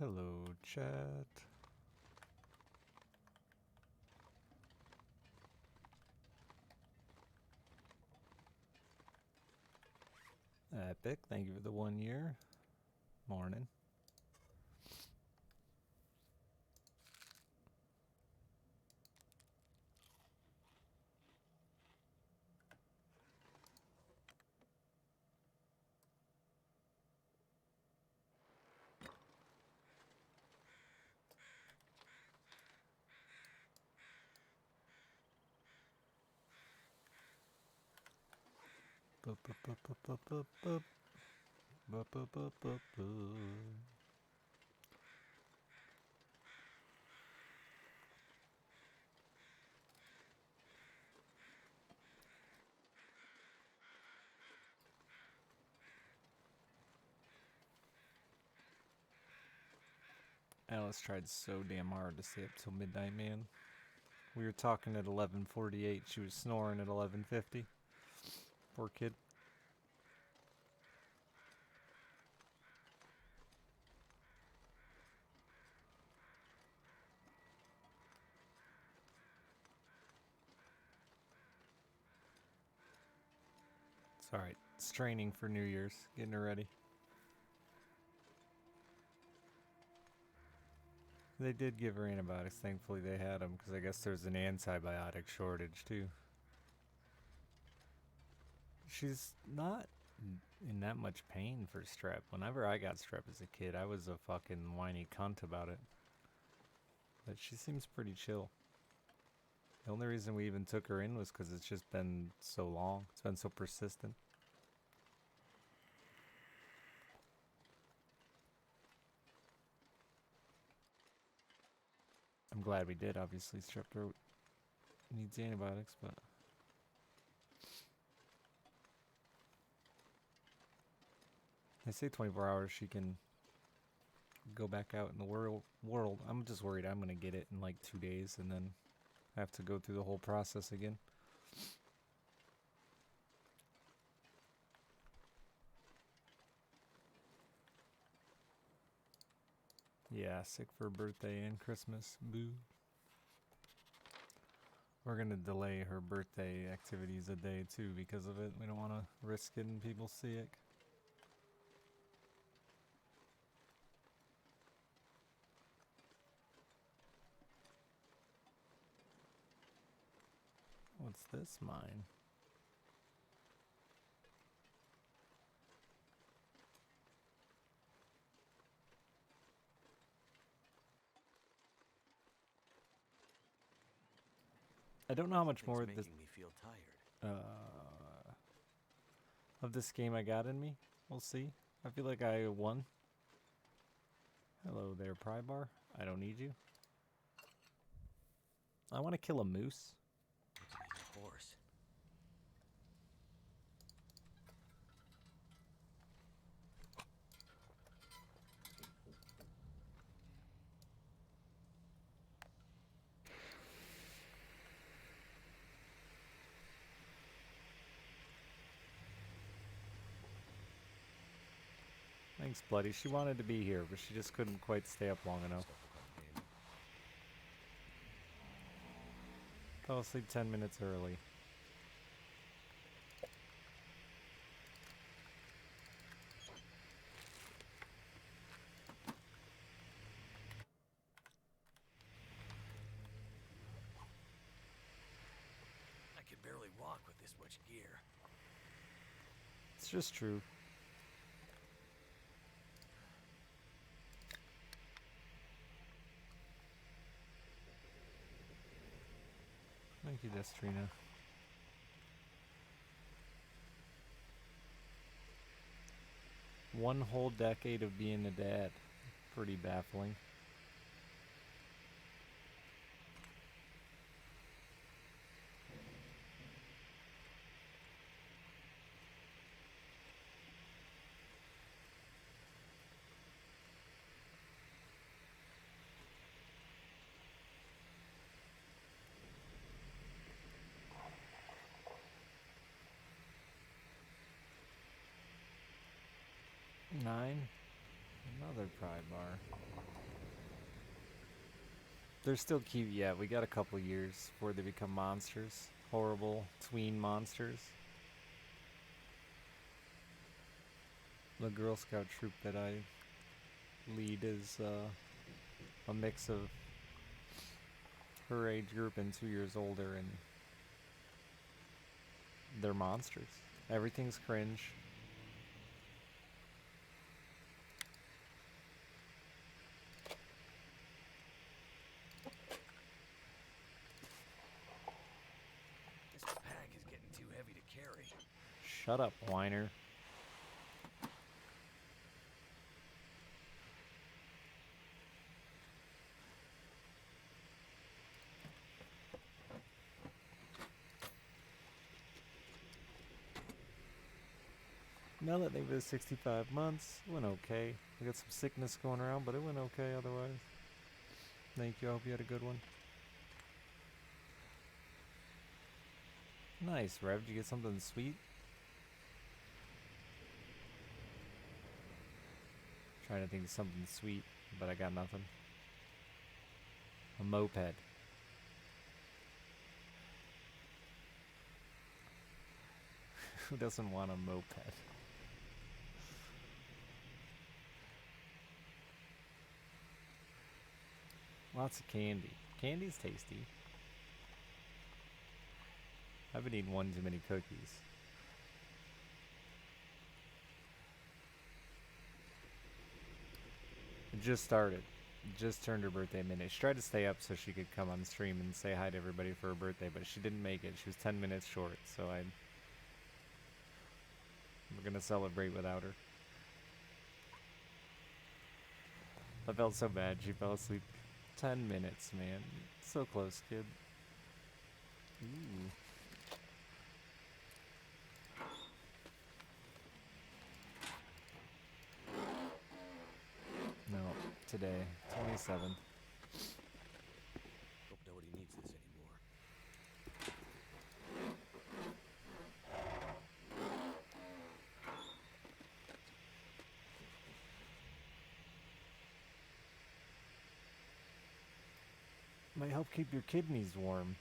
Hello, chat. Epic, thank you for the 1 year. Morning. Bup, bup, bup, bup, bup, bup, bup. Bup, bup, bup, bup, bup. Alice tried so damn hard to stay up till midnight, man. We were talking at 11:48. She was snoring at 11:50. Poor kid. It's alright. It's training for New Year's. Getting her ready. They did give her antibiotics. Thankfully they had them, because I guess there's an antibiotic shortage too. She's not in that much pain for strep. Whenever I got strep as a kid, I was a fucking whiny cunt about it. But she seems pretty chill. The only reason we even took her in was because it's just been so long. It's been so persistent. I'm glad we did, obviously. Strep throat needs antibiotics, but... They say 24 hours she can go back out in the world. I'm just worried I'm going to get it in like 2 days and then have to go through the whole process again. Yeah, sick for birthday and Christmas. Boo. We're going to delay her birthday activities a day too because of it. We don't want to risk getting people sick. What's this mine? I don't know how much more this me feel tired. Of this game I got in me. We'll see. I feel like I won. Hello there, Prybar. I don't need you. I want to kill a moose. A horse. Thanks, Bloody. She wanted to be here, but she just couldn't quite stay up long enough. Fell asleep 10 minutes early. I can barely walk with this much gear. It's just true. Thank you, Destrina. One whole decade of being a dad. Pretty baffling. Nine. Another pry bar. They're still cute, yeah. We got a couple years before they become monsters. Horrible tween monsters. The Girl Scout troop that I lead is a mix of her age group and 2 years older, and they're monsters. Everything's cringe. This pack is getting too heavy to carry. Shut up, whiner. Now that they've been 65 months, it went okay. We got some sickness going around, but it went okay otherwise. Thank you, I hope you had a good one. Nice, Rev. Did you get something sweet? Trying to think of something sweet, but I got nothing. A moped. Who doesn't want a moped? Lots of candy. Candy's tasty. I've been eating one too many cookies. It just started. Just turned her birthday minute. She tried to stay up so she could come on stream and say hi to everybody for her birthday, but she didn't make it. She was 10 minutes short, so we're gonna celebrate without her. I felt so bad. She fell asleep 10 minutes, man. So close, kid. Ooh. No, today, 27th. Hope nobody needs this anymore. Might help keep your kidneys warm.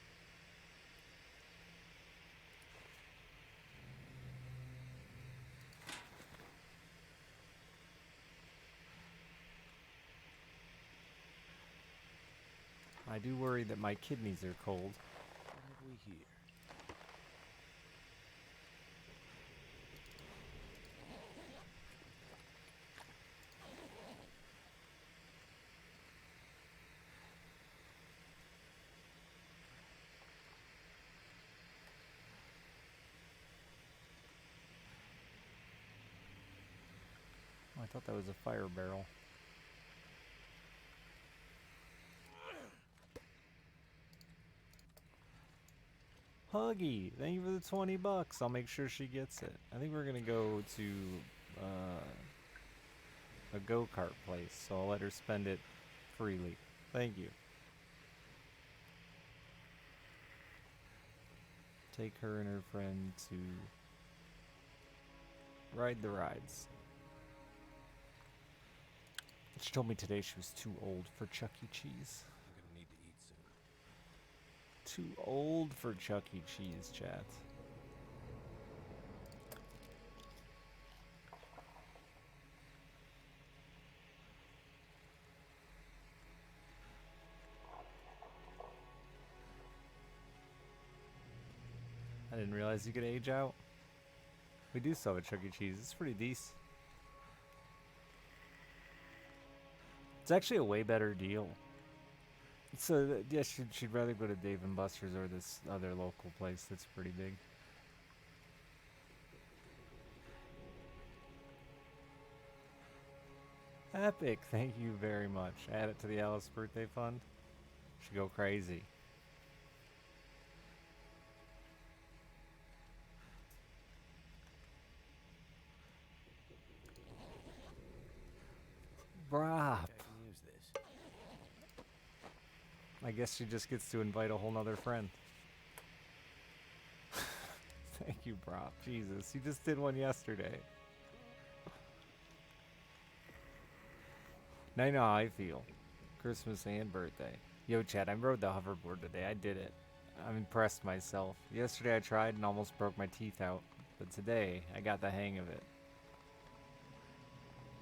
I do worry that my kidneys are cold. What have we here? I thought that was a fire barrel. Huggy, thank you for the 20 bucks. I'll make sure she gets it. I think we're gonna go to a go-kart place, so I'll let her spend it freely. Thank you. Take her and her friend to ride the rides. She told me today she was too old for Chuck E. Cheese. I'm gonna need to eat soon. Too old for Chuck E. Cheese, chat. I didn't realize you could age out. We do sell at Chuck E. Cheese. It's pretty decent. It's actually a way better deal. So yeah, she'd rather go to Dave and Buster's or this other local place that's pretty big. Epic, thank you very much. Add it to the Alice birthday fund. Should go crazy. Brop. I can use this. I guess she just gets to invite a whole nother friend. Thank you, Brop. Jesus, you just did one yesterday. Now you know how I feel. Christmas and birthday. Yo, Chad, I rode the hoverboard today. I did it. I'm impressed myself. Yesterday I tried and almost broke my teeth out, but today I got the hang of it.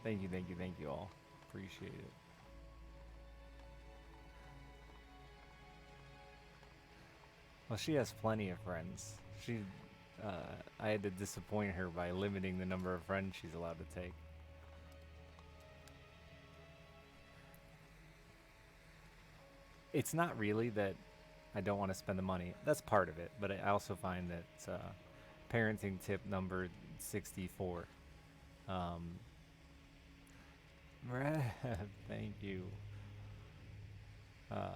Thank you all. Appreciate it. Well, she has plenty of friends. I had to disappoint her by limiting the number of friends she's allowed to take. It's not really that I don't want to spend the money. That's part of it, but I also find that parenting tip number 64. Um, thank you. Uh,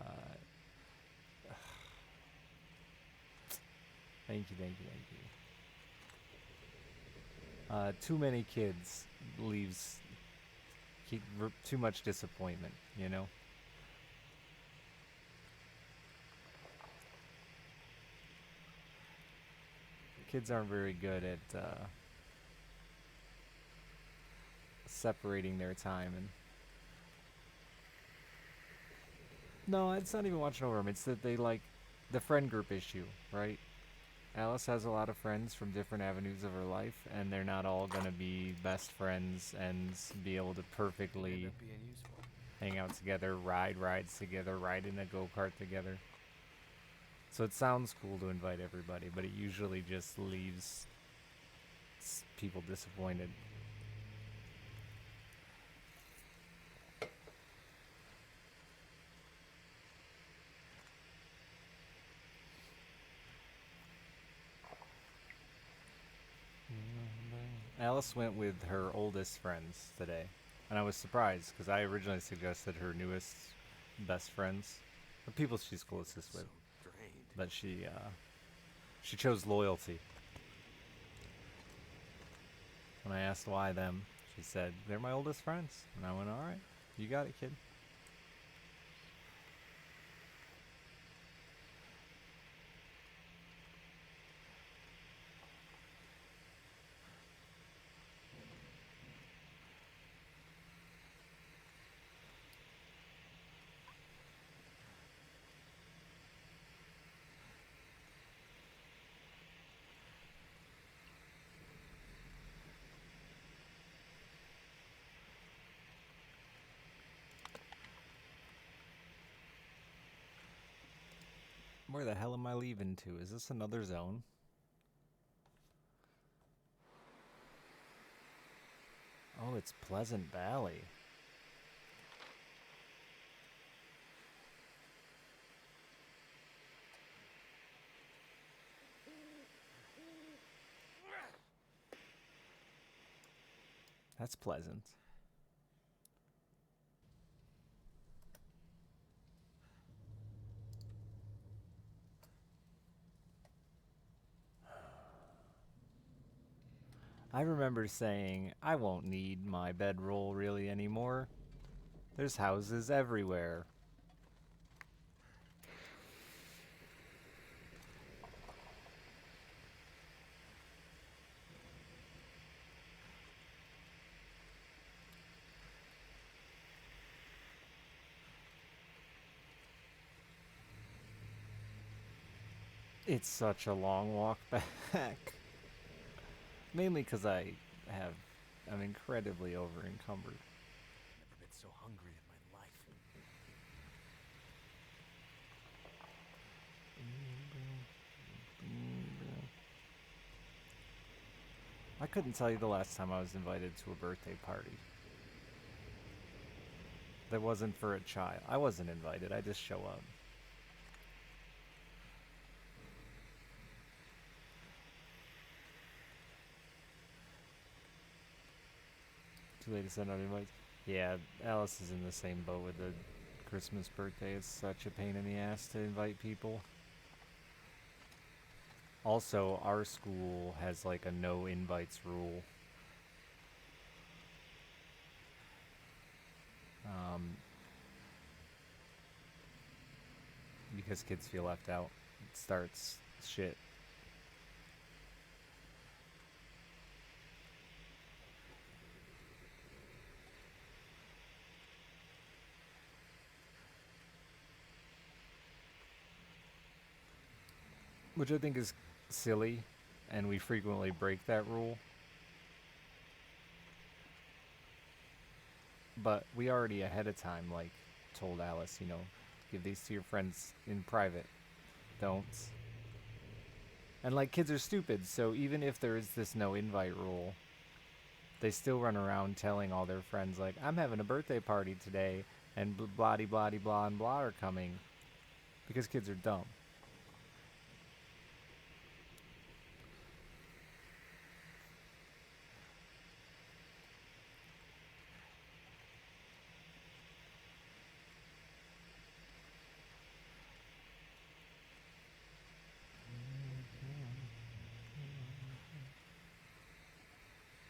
thank you. Too many kids leaves too much disappointment, you know? Kids aren't very good at separating their time and no, it's not even watching over them. It's that they like the friend group issue, right? Alice has a lot of friends from different avenues of her life, and they're not all gonna be best friends and be able to End perfectly up being useful. hang out together, ride rides together, ride in a go-kart together. So it sounds cool to invite everybody, but it usually just leaves people disappointed. Alice went with her oldest friends today, and I was surprised because I originally suggested her newest best friends, the people she's closest with, So drained. but she chose loyalty. When I asked why them, she said they're my oldest friends, and I went, all right, you got it, kid. Where the hell am I leaving to? Is this another zone? Oh, it's Pleasant Valley. That's pleasant. I remember saying, I won't need my bedroll really anymore. There's houses everywhere. It's such a long walk back. Mainly because I'm incredibly over encumbered. Never been so hungry in my life. I couldn't tell you the last time I was invited to a birthday party. That wasn't for a child. I wasn't invited, I just show up. Too late to send out invites. Yeah, Alice is in the same boat with the Christmas birthday. It's such a pain in the ass to invite people. Also, our school has like a no invites rule. Because kids feel left out. It starts shit. which I think is silly, and we frequently break that rule. But we already ahead of time, like, told Alice, give these to your friends in private. Don't. And, like, kids are stupid, so even if there is this no invite rule, they still run around telling all their friends, like, I'm having a birthday party today, and blah blah blah and blah are coming. Because kids are dumb.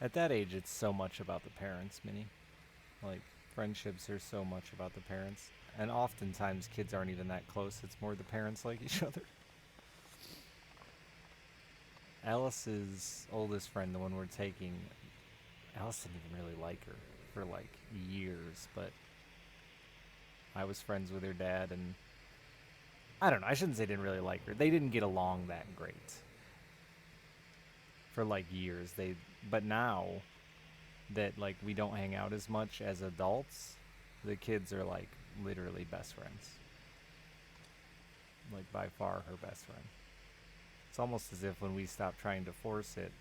At that age, it's so much about the parents, Minnie. Like, friendships are so much about the parents. And oftentimes, kids aren't even that close. It's more the parents like each other. Alice's oldest friend, the one we're taking, Alice didn't even really like her for, like, years. But I was friends with her dad, and I don't know. I shouldn't say didn't really like her. They didn't get along that great for, like, years. But now that, like, we don't hang out as much as adults, the kids are, like, literally best friends. Like, by far her best friend. It's almost as if when we stop trying to force it,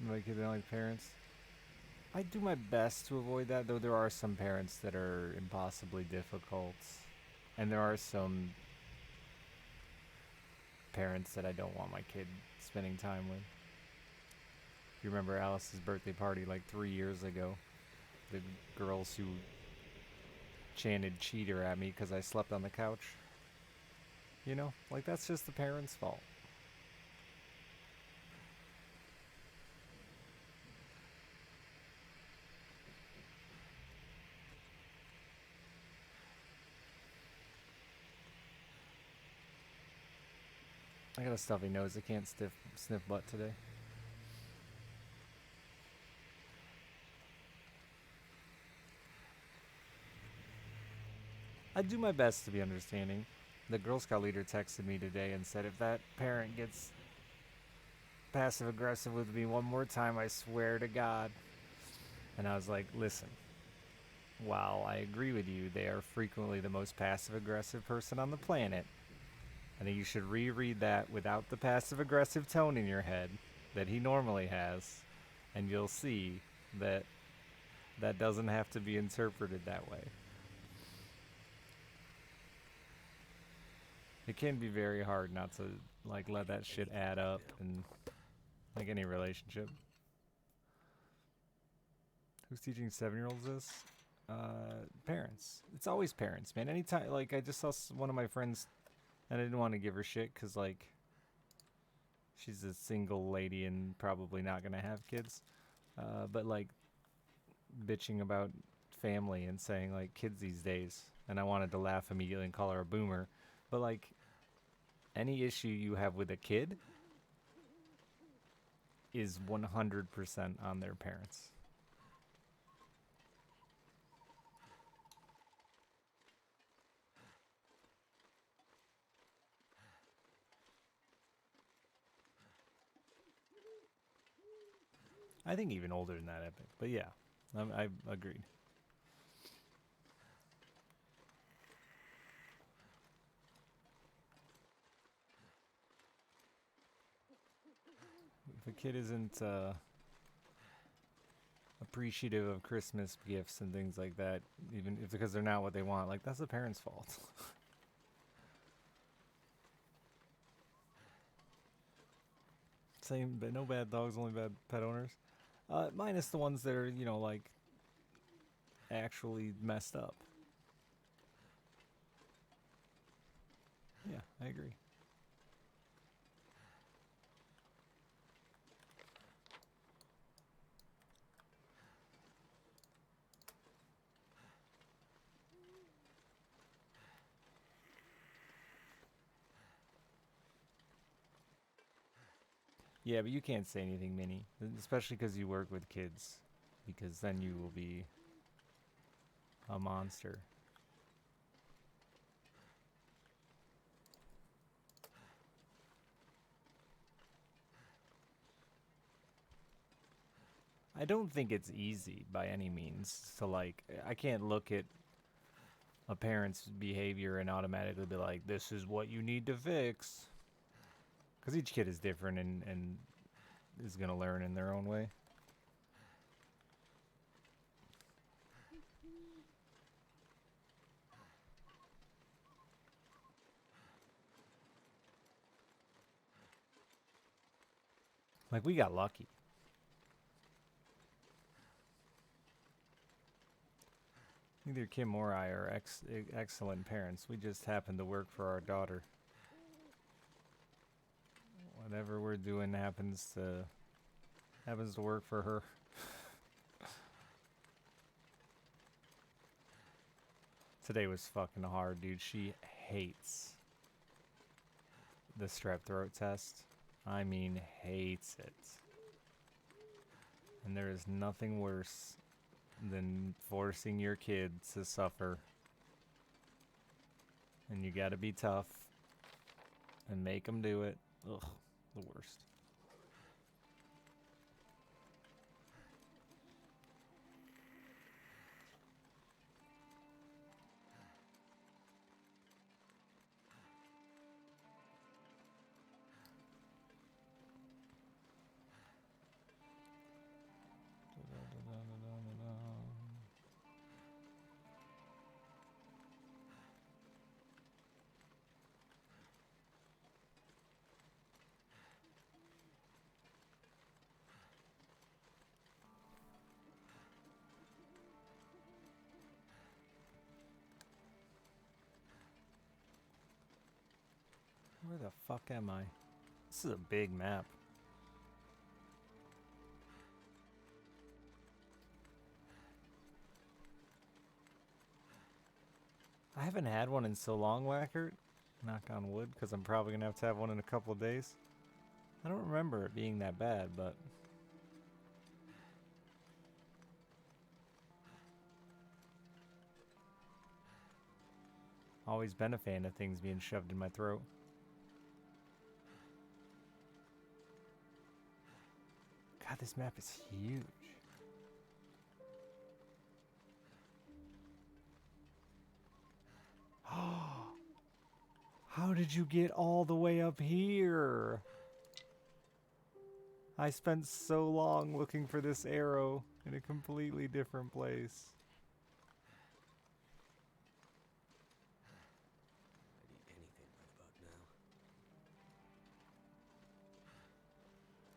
like, they don't like parents. I do my best to avoid that, though there are some parents that are impossibly difficult. And there are some parents that I don't want my kid spending time with. You remember Alice's birthday party like 3 years ago? The girls who chanted cheater at me because I slept on the couch. Like, that's just the parents' fault. I got a stuffy nose. I can't sniff butt today. I do my best to be understanding. The Girl Scout leader texted me today and said, if that parent gets passive aggressive with me one more time, I swear to God. And I was like, listen, while I agree with you, they are frequently the most passive aggressive person on the planet. I think you should reread that without the passive aggressive tone in your head that he normally has, and you'll see that that doesn't have to be interpreted that way. It can be very hard not to, like, let that shit add up in, like, any relationship. Who's teaching 7-year-olds this? Parents. It's always parents, man. Anytime, like, I just saw one of my friends, and I didn't want to give her shit because, like, she's a single lady and probably not gonna have kids. But, like, bitching about family and saying, like, kids these days. And I wanted to laugh immediately and call her a boomer. But, like, any issue you have with a kid is 100% on their parents. I think even older than that, Epic. But yeah, I agreed. If a kid isn't appreciative of Christmas gifts and things like that, even if because they're not what they want, like, that's the parents' fault. Same, but no bad dogs, only bad pet owners. Minus the ones that are, like, actually messed up. Yeah, I agree. Yeah, but you can't say anything, Minnie. Especially because you work with kids. Because then you will be a monster. I don't think it's easy by any means to like. I can't look at a parent's behavior and automatically be like, this is what you need to fix. Because each kid is different and is going to learn in their own way. Like, we got lucky. Neither Kim or I are excellent parents. We just happen to work for our daughter. Whatever we're doing happens to work for her. Today was fucking hard, dude. She hates the strep throat test. I mean, hates it. And there is nothing worse than forcing your kid to suffer. And you gotta be tough and make them do it. Ugh, the worst. Where the fuck am I? This is a big map. I haven't had one in so long, Wackert. Knock on wood, because I'm probably going to have one in a couple of days. I don't remember it being that bad, but... Always been a fan of things being shoved in my throat. God, this map is huge. How did you get all the way up here? I spent so long looking for this arrow in a completely different place. I'd eat anything right about now.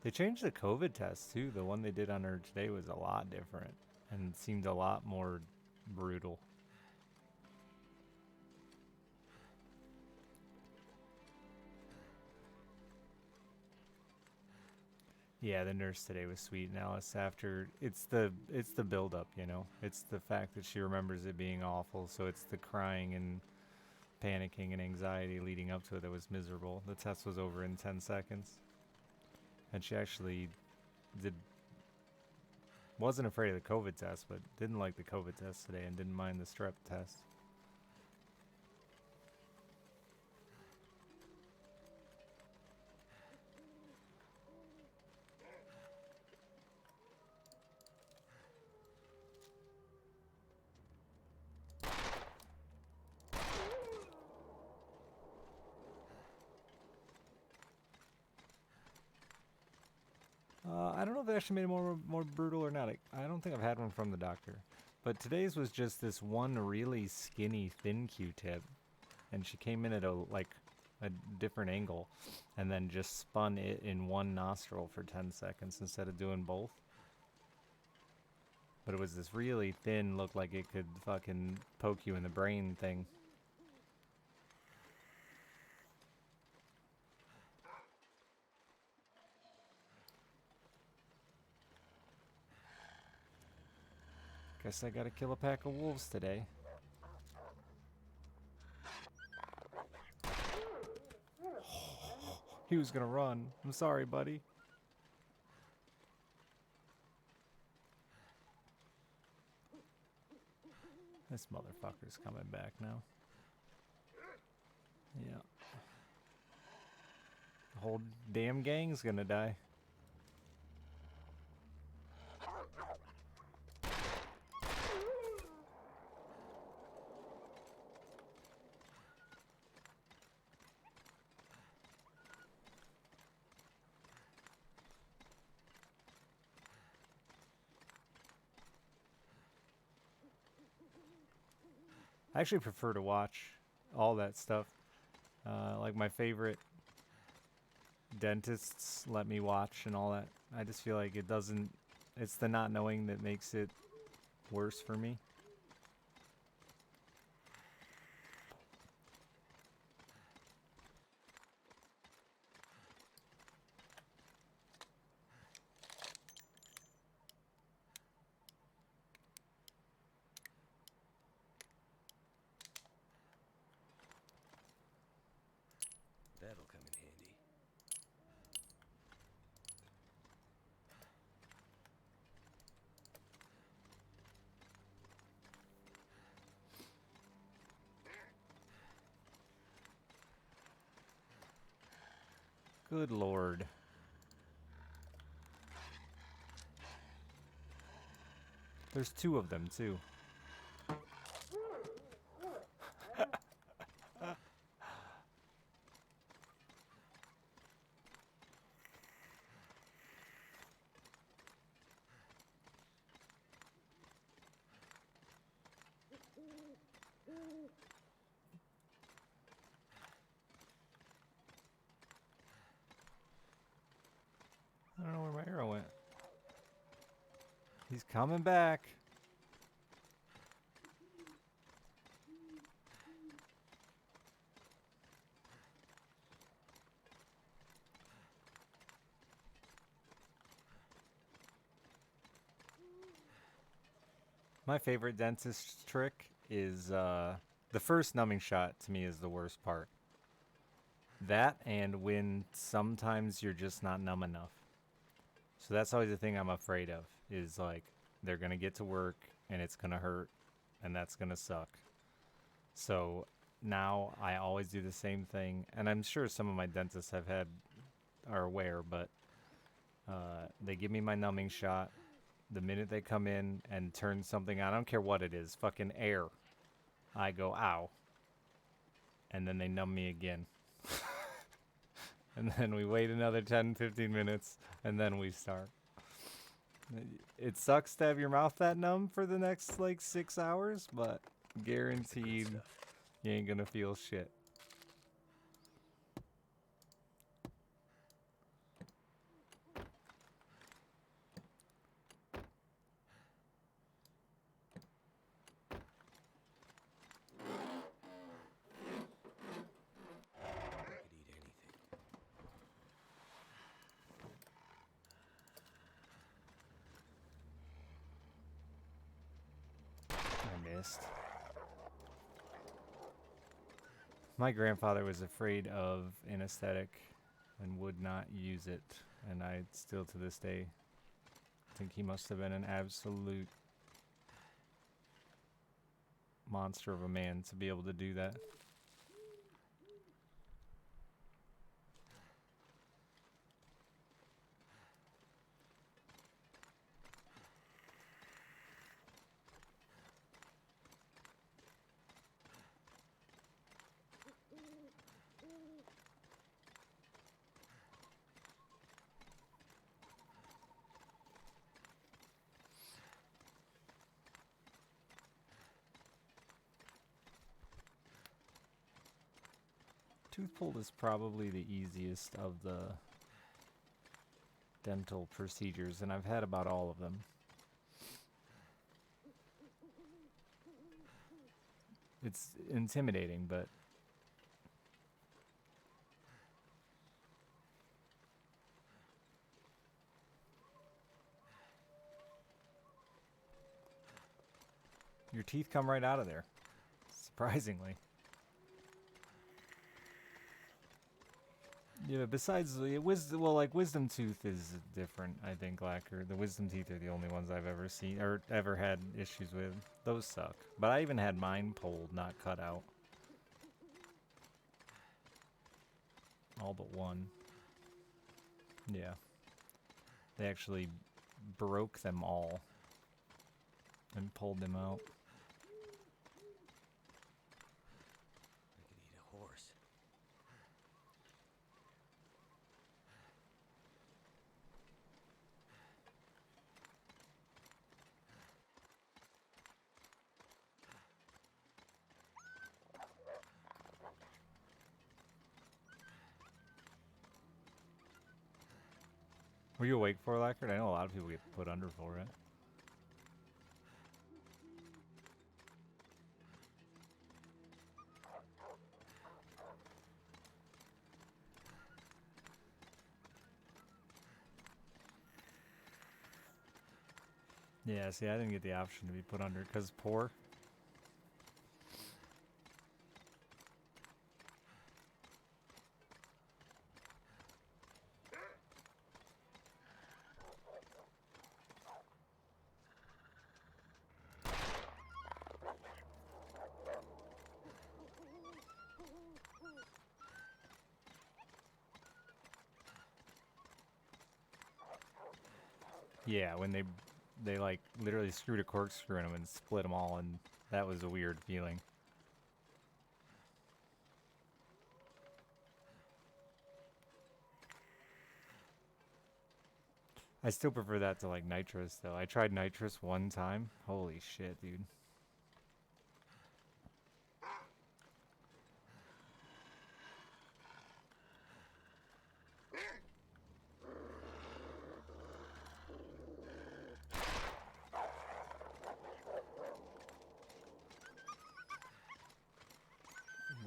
They changed the COVID test too. The one they did on her today was a lot different and seemed a lot more brutal. Yeah, the nurse today was sweet, and Alice after it's the build up, you know. It's the fact that she remembers it being awful, so it's the crying and panicking and anxiety leading up to it that was miserable. The test was over in 10 seconds. And she actually wasn't afraid of the COVID test, but didn't like the COVID test today and didn't mind the strep test. I don't know if they actually made it more brutal or not. I don't think I've had one from the doctor. But today's was just this one really skinny, thin Q-tip. And she came in at a different angle. And then just spun it in one nostril for 10 seconds instead of doing both. But it was this really thin, looked like it could fucking poke you in the brain thing. Guess I gotta kill a pack of wolves today. He was gonna run. I'm sorry, buddy. This motherfucker's coming back now. Yeah. The whole damn gang's gonna die. I actually prefer to watch all that stuff. Like my favorite dentists let me watch and all that. I just feel like it doesn't, it's the not knowing that makes it worse for me. That'll come in handy. Good lord. There's two of them too. I don't know where my arrow went. He's coming back. My favorite dentist trick is the first numbing shot to me is the worst part. That and when sometimes you're just not numb enough. So that's always the thing I'm afraid of is like they're going to get to work and it's going to hurt and that's going to suck. So now I always do the same thing, and I'm sure some of my dentists are aware, but they give me my numbing shot. The minute they come in and turn something on, I don't care what it is, fucking air, I go, ow. And then they numb me again. And then we wait another 10, 15 minutes, and then we start. It sucks to have your mouth that numb for the next, like, 6 hours, but guaranteed you ain't gonna feel shit. I could eat anything. I missed. My grandfather was afraid of anesthetic and would not use it, and I still to this day think he must have been an absolute monster of a man to be able to do that. Tooth pulled is probably the easiest of the dental procedures, and I've had about all of them. It's intimidating, but your teeth come right out of there, surprisingly. Yeah, besides the wisdom, well, like wisdom tooth is different. I think lacquer. The wisdom teeth are the only ones I've ever seen or ever had issues with. Those suck. But I even had mine pulled, not cut out. All but one. Yeah. They actually broke them all and pulled them out. I could eat a horse. Were you awake for lacquered? I know a lot of people get put under for it. Yeah, see, I didn't get the option to be put under because poor. Yeah, when they like literally screwed a corkscrew in them and split them all, and that was a weird feeling. I still prefer that to like nitrous though. I tried nitrous one time. Holy shit, dude.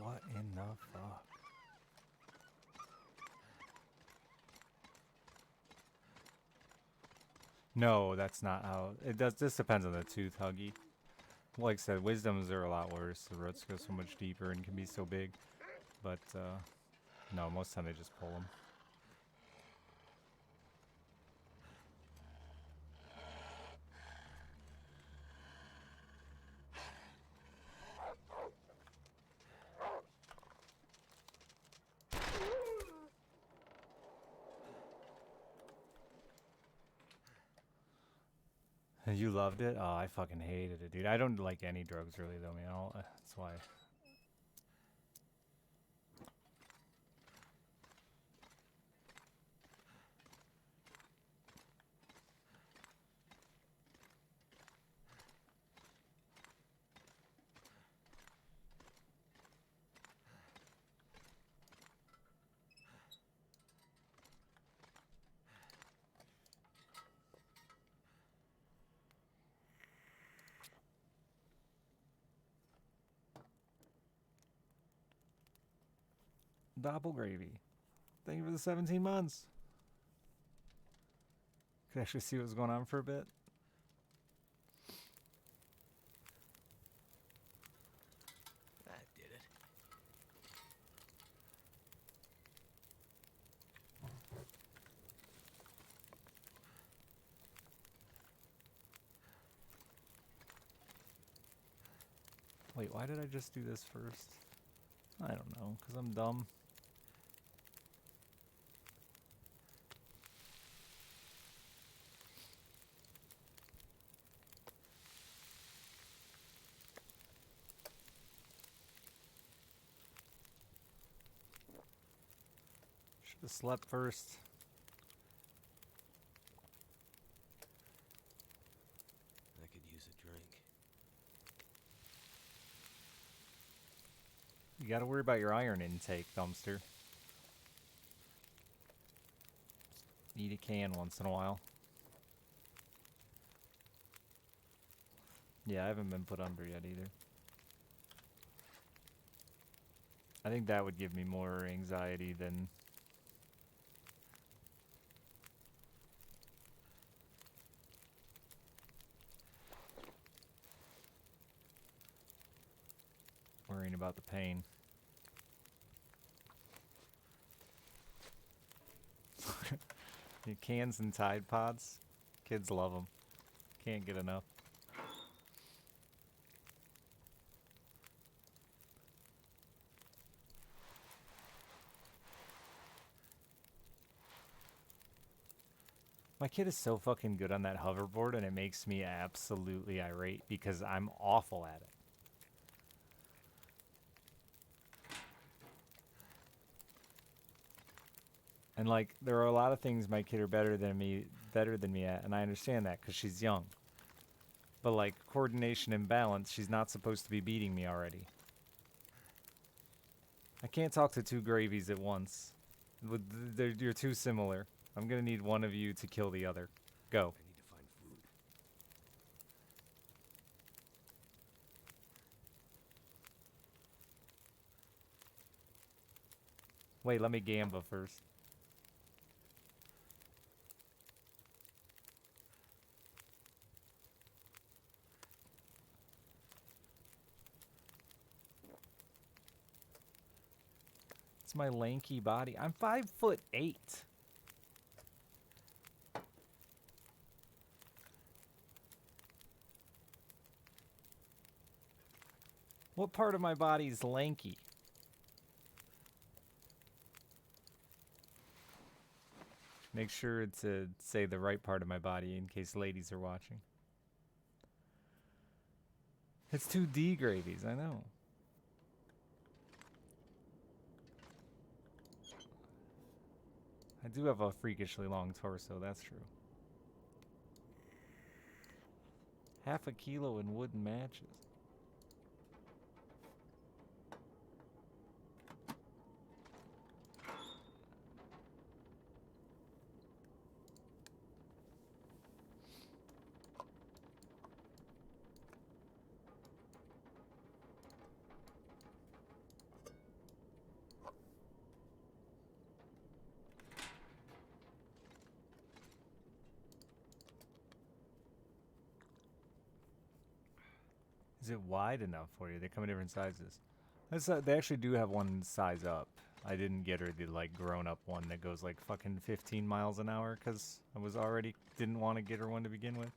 What in the fuck? No, that's not how it does. This depends on the tooth, Huggy. Like I said, wisdoms are a lot worse. The roots go so much deeper and can be so big. But no, most of the time they just pull them. You loved it? Oh, I fucking hated it, dude. I don't like any drugs really, though, man. That's why. Doppel gravy. Thank you for the 17 months. Could actually see what was going on for a bit. That did it. Wait, why did I just do this first? I don't know, because I'm dumb. Should have slept first. I could use a drink. You gotta worry about your iron intake, dumpster. Eat a can once in a while. Yeah, I haven't been put under yet either. I think that would give me more anxiety than... worrying about the pain. Your cans and Tide Pods. Kids love them. Can't get enough. My kid is so fucking good on that hoverboard, and it makes me absolutely irate because I'm awful at it. And like, there are a lot of things my kid are better than me at, and I understand that because she's young. But like coordination and balance, she's not supposed to be beating me already. I can't talk to two gravies at once. You're too similar. I'm gonna need one of you to kill the other. Go. I need to find food. Wait, let me gamba first. It's my lanky body. I'm 5'8". What part of my body is lanky? Make sure to say the right part of my body in case ladies are watching. It's 2D gravies, I know. I do have a freakishly long torso, that's true. Half a kilo in wooden matches. Is it wide enough for you? They come in different sizes. They actually do have one size up. I didn't get her the like grown-up one that goes like fucking 15 miles an hour because I was already didn't want to get her one to begin with.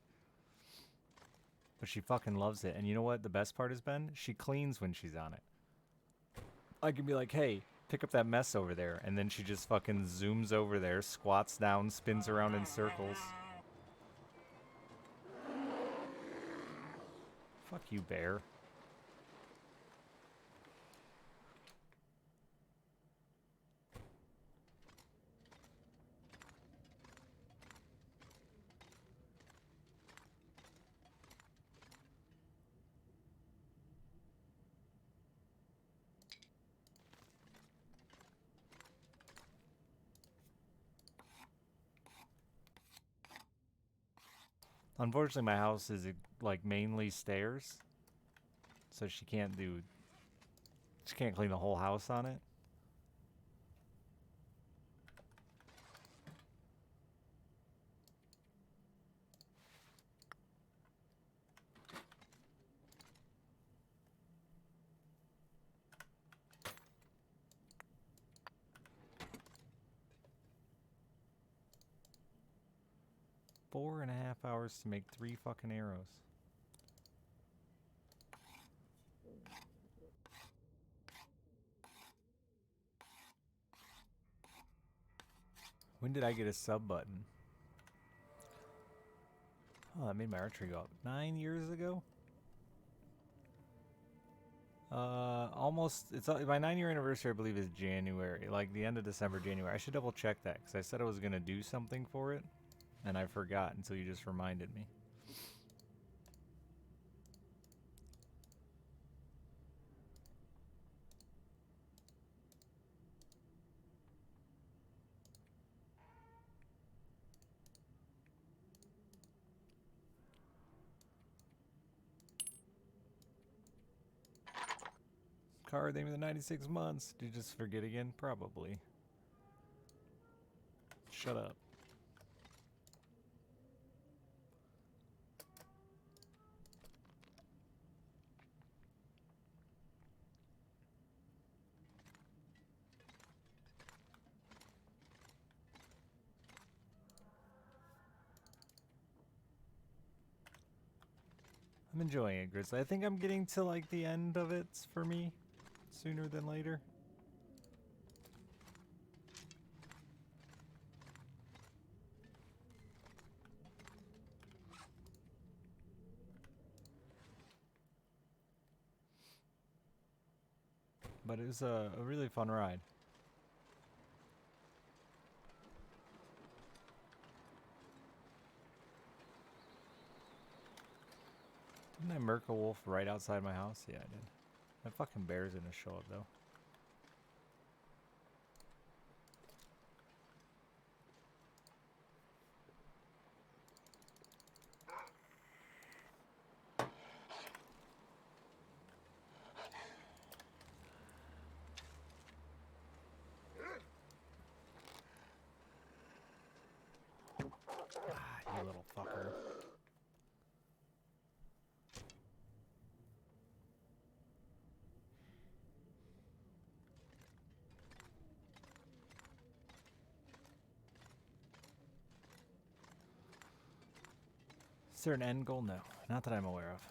But she fucking loves it. And you know what the best part has been? She cleans when she's on it. I can be like, hey, pick up that mess over there. And then she just fucking zooms over there, squats down, spins around in circles. Fuck you, bear. Unfortunately, my house is like mainly stairs, so she can't clean the whole house on it. Four and a half hours to make 3 fucking arrows. When did I get a sub button? Oh, that made my archery go up. 9 years ago? Almost. It's my 9-year anniversary, I believe, is January. Like the end of December, January. I should double check that because I said I was gonna do something for it, and I forgot until you just reminded me. Card, name of the 96 months. Did you just forget again? Probably. Shut up. I'm enjoying it, Grizzly. I think I'm getting to like the end of it for me sooner than later. But it was a really fun ride. Didn't I murk a wolf right outside my house? Yeah, I did. That fucking bear's gonna show up though. Ah, you little fucker. Is there an end goal? No, not that I'm aware of.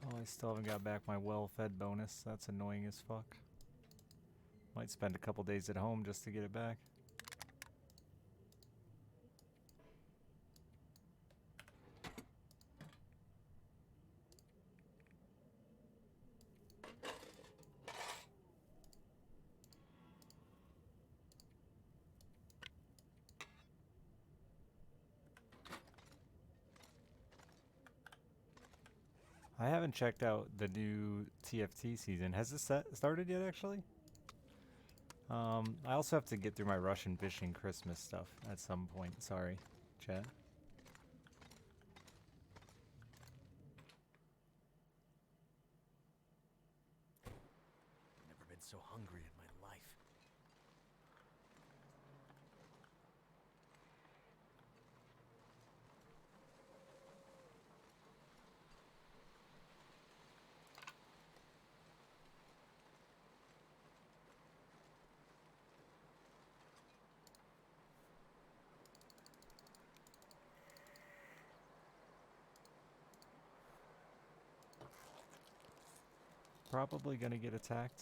Oh, I still haven't got back my well-fed bonus. That's annoying as fuck. Might spend a couple days at home just to get it back. I haven't checked out the new TFT season. Has this started yet, actually? I also have to get through my Russian fishing Christmas stuff at some point. Sorry, chat. Never been so hungry in my life. Probably gonna get attacked.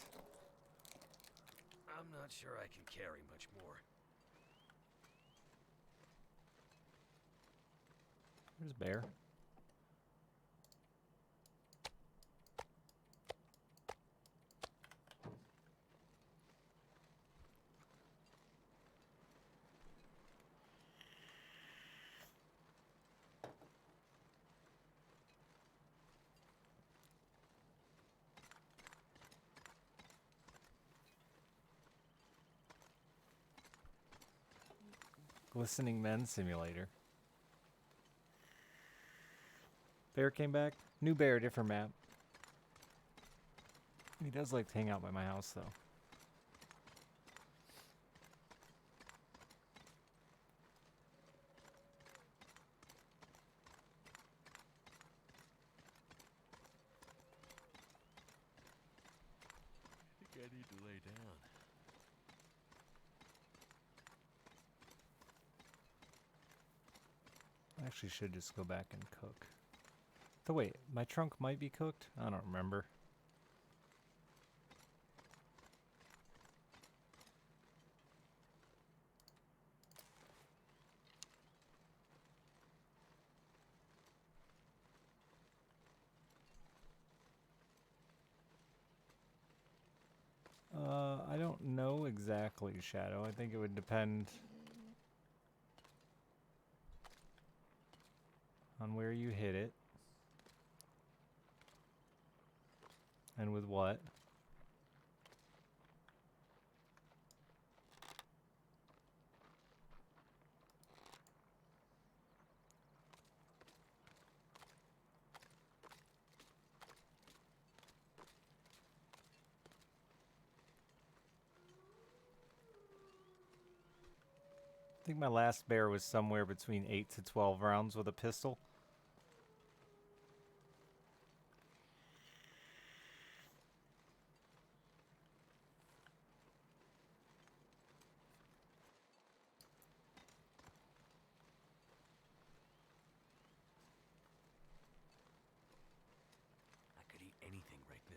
I'm not sure I can carry much more. There's a bear. Glistening Men Simulator. Bear came back. New bear, different map. He does like to hang out by my house, though. I think I need to lay down. I actually should just go back and cook. So wait, my trunk might be cooked? I don't remember. I don't know exactly, Shadow. I think it would depend on where you hit it. And with what. think my last bear was somewhere between 8 to 12 rounds with a pistol. I could eat anything right now.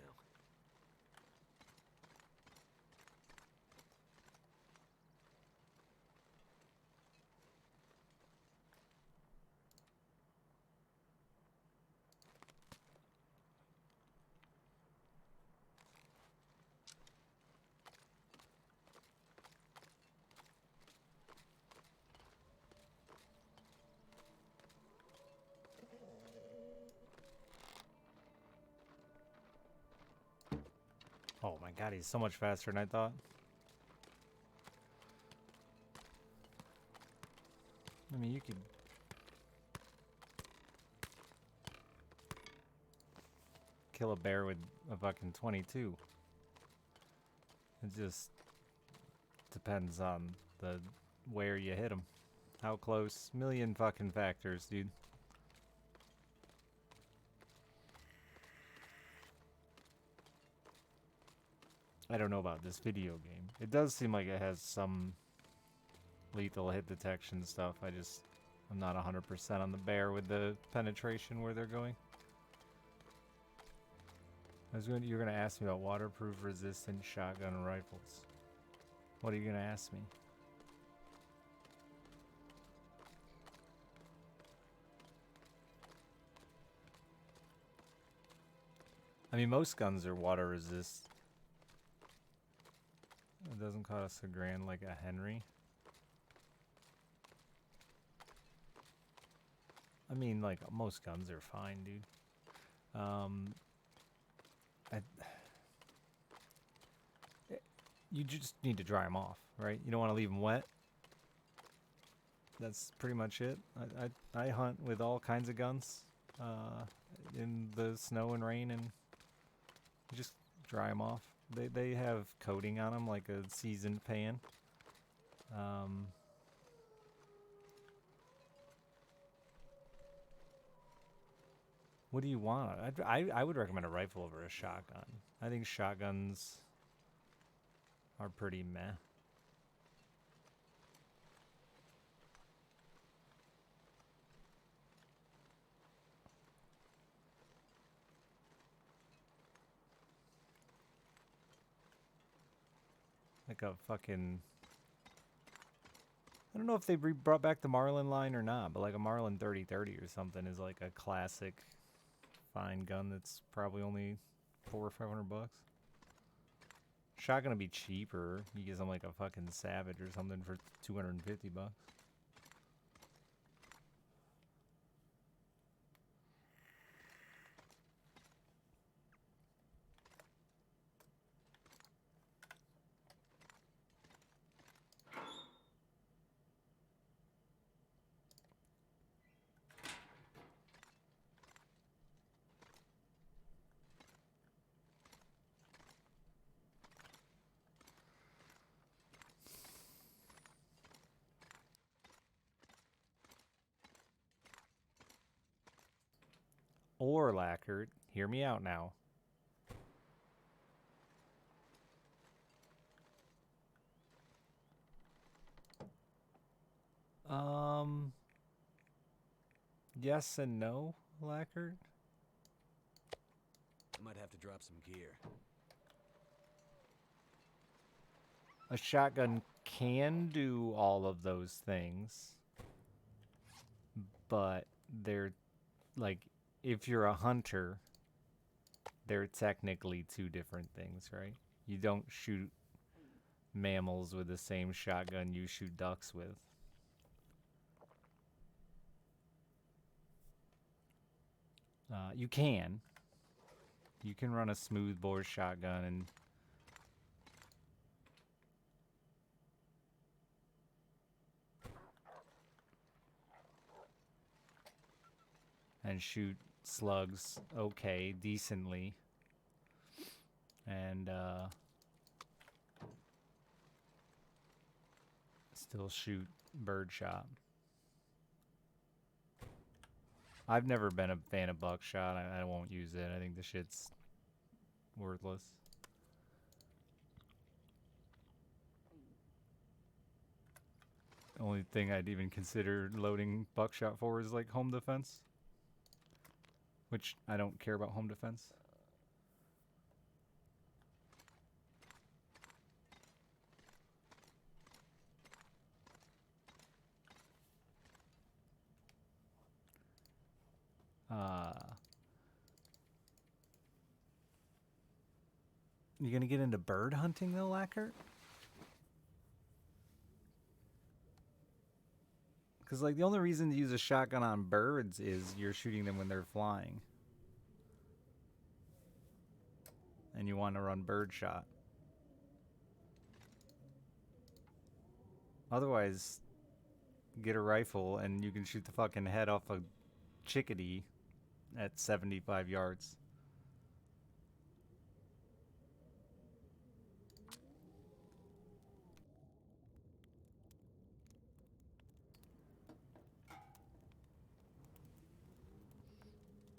Oh my god, he's so much faster than I thought. I mean, you could kill a bear with a fucking 22. It just depends on the where you hit him. How close? Million fucking factors, dude. I don't know about this video game. It does seem like it has some lethal hit detection stuff. I'm not 100% on the bear with the penetration where they're going. You're gonna ask me about waterproof resistant shotgun rifles. What are you gonna ask me? I mean, most guns are water resist. It doesn't cost $1,000 like a Henry. I mean, like, most guns are fine, dude. You just need to dry them off, right? You don't want to leave them wet. That's pretty much it. I hunt with all kinds of guns in the snow and rain, and you just dry them off. They have coating on them like a seasoned pan. What do you want? I would recommend a rifle over a shotgun. I think shotguns are pretty meh. Like a fucking... I don't know if they brought back the Marlin line or not, but like a Marlin 3030 or something is like a classic fine gun that's probably only $400 or $500. Shotgun would be cheaper. You get something like a fucking Savage or something for $250. Or lacquered. Hear me out now. Yes and no, lacquered. I might have to drop some gear. A shotgun can do all of those things, but they're like, if you're a hunter, they're technically two different things, right? You don't shoot mammals with the same shotgun you shoot ducks with. You can. You can run a smoothbore shotgun and shoot slugs okay, decently. And still shoot birdshot. I've never been a fan of buckshot. I won't use it. I think the shit's worthless. Only thing I'd even consider loading buckshot for is like home defense. Which I don't care about home defense. You gonna get into bird hunting though, Lackert? Because like the only reason to use a shotgun on birds is you're shooting them when they're flying. And you want to run birdshot. Otherwise, get a rifle and you can shoot the fucking head off a chickadee at 75 yards.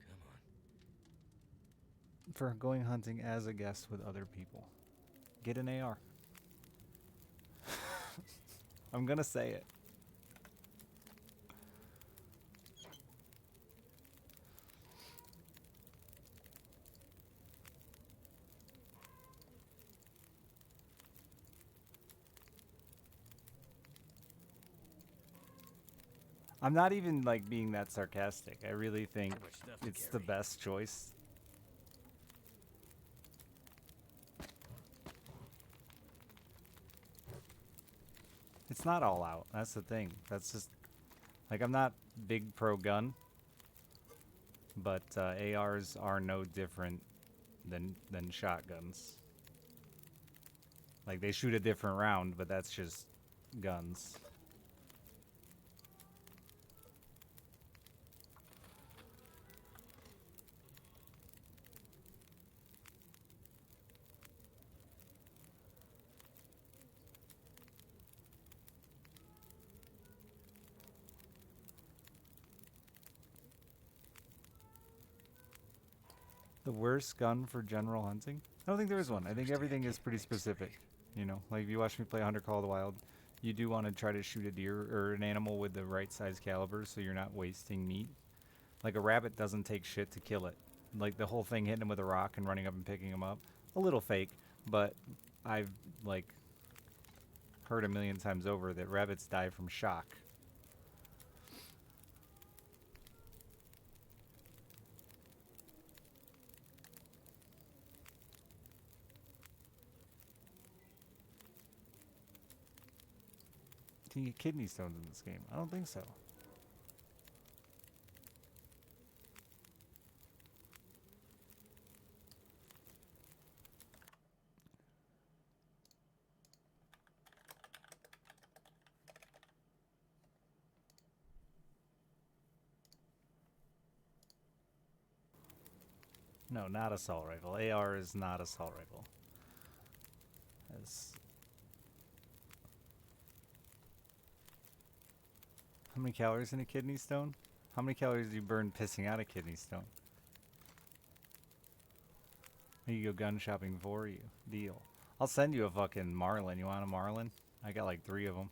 Come on. For going hunting as a guest with other people, get an AR. I'm gonna say it. I'm not even like being that sarcastic. I really think Too much stuff to it's the carry. best choice. It's not all out. That's the thing. That's just like I'm not big pro gun, but ARs are no different than shotguns. Like they shoot a different round, but that's just guns. The worst gun for general hunting? I don't think there is one. I think everything is pretty specific. You know, like if you watch me play Hunter Call of the Wild, you do want to try to shoot a deer or an animal with the right size caliber so you're not wasting meat. Like a rabbit doesn't take shit to kill it. Like the whole thing hitting him with a rock and running up and picking him up. A little fake, but I've like heard a million times over that rabbits die from shock. Can you get kidney stones in this game? I don't think so. No, not assault rifle. AR is not assault rifle. That's... How many calories in a kidney stone? How many calories do you burn pissing out a kidney stone? You go gun shopping for you. Deal. I'll send you a fucking Marlin. You want a Marlin? I got like 3 of them.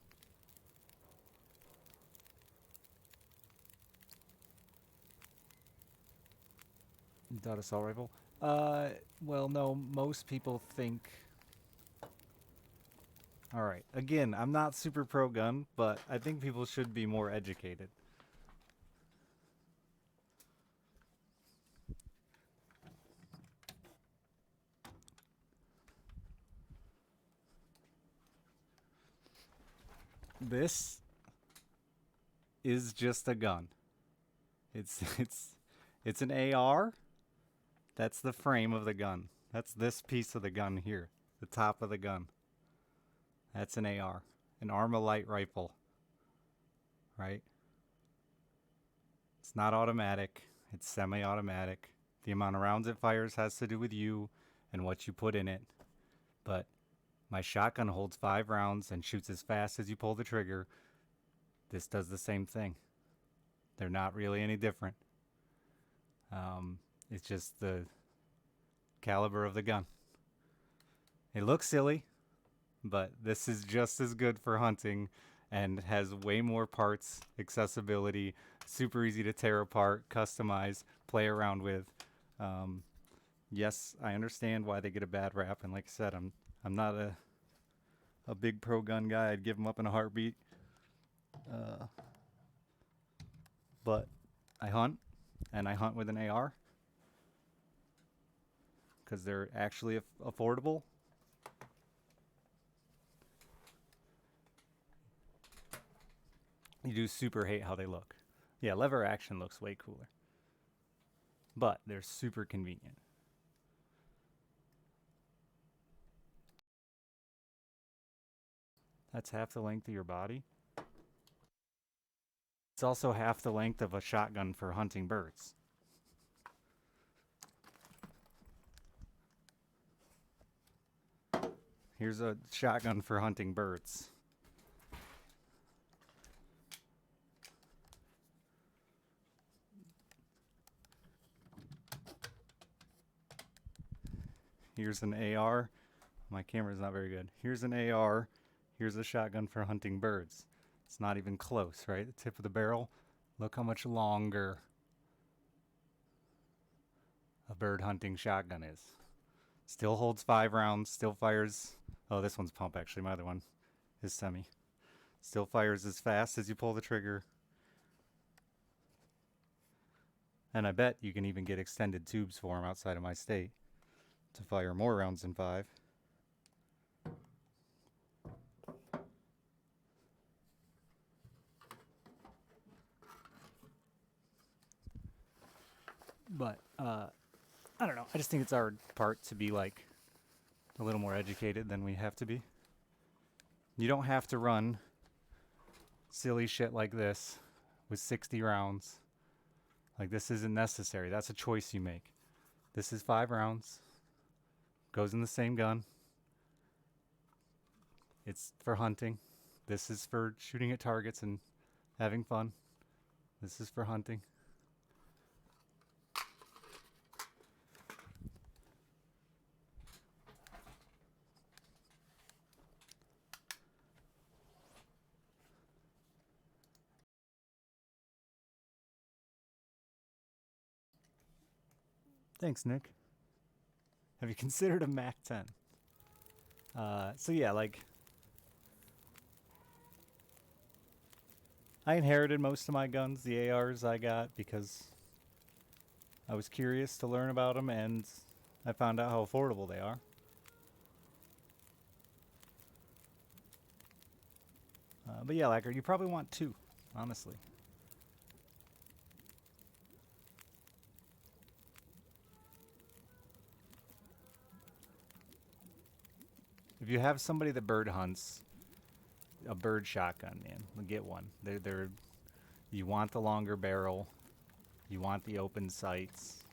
You thought assault rifle? Well, no. Most people think... Alright. Again, I'm not super pro-gun, but I think people should be more educated. This is just a gun. It's an AR. That's the frame of the gun. That's this piece of the gun here. The top of the gun. That's an AR. An Armalite rifle. Right? It's not automatic. It's semi-automatic. The amount of rounds it fires has to do with you and what you put in it. But My shotgun holds 5 rounds and shoots as fast as you pull the trigger. This does the same thing. They're not really any different. It's just the caliber of the gun. It looks silly, but this is just as good for hunting and has way more parts, accessibility, super easy to tear apart, customize, play around with. Yes, I understand why they get a bad rap, and like I said, I'm not a big pro gun guy. I'd give them up in a heartbeat. But I hunt, and I hunt with an AR because they're actually affordable. You do super hate how they look. Yeah, lever action looks way cooler. But they're super convenient. That's half the length of your body. It's also half the length of a shotgun for hunting birds. Here's a shotgun for hunting birds. Here's an AR. My camera's not very good. Here's an AR. Here's a shotgun for hunting birds. It's not even close, right? The tip of the barrel. Look how much longer a bird hunting shotgun is. Still holds 5 rounds. Still fires. Oh, this one's pump actually. My other one is semi. Still fires as fast as you pull the trigger. And I bet you can even get extended tubes for them outside of my state to fire more rounds than 5. But I don't know. I just think it's our part to be like a little more educated than we have to be. You don't have to run silly shit like this with 60 rounds. Like, this isn't necessary. That's a choice you make. This is 5 rounds. Goes in the same gun. It's for hunting. This is for shooting at targets and having fun. This is for hunting. Thanks, Nick. Have you considered a Mac 10? So yeah, like, I inherited most of my guns, the ARs I got, because I was curious to learn about them, and I found out how affordable they are. But yeah, Lacker, you probably want 2, honestly. If you have somebody that bird hunts, a bird shotgun, man, get one. They're you want the longer barrel, you want the open sights.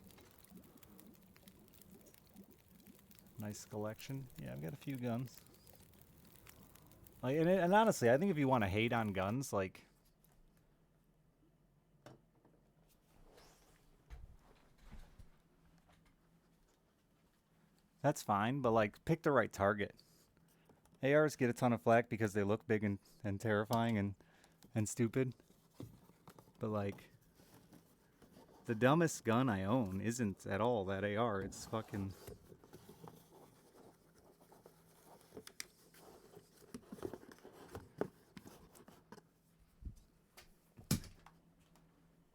Nice collection. Yeah, I've got a few guns. Like, and honestly, I think if you want to hate on guns, like, that's fine, but like, pick the right target. ARs get a ton of flack because they look big and terrifying and stupid. But like, the dumbest gun I own isn't at all that AR. It's fucking...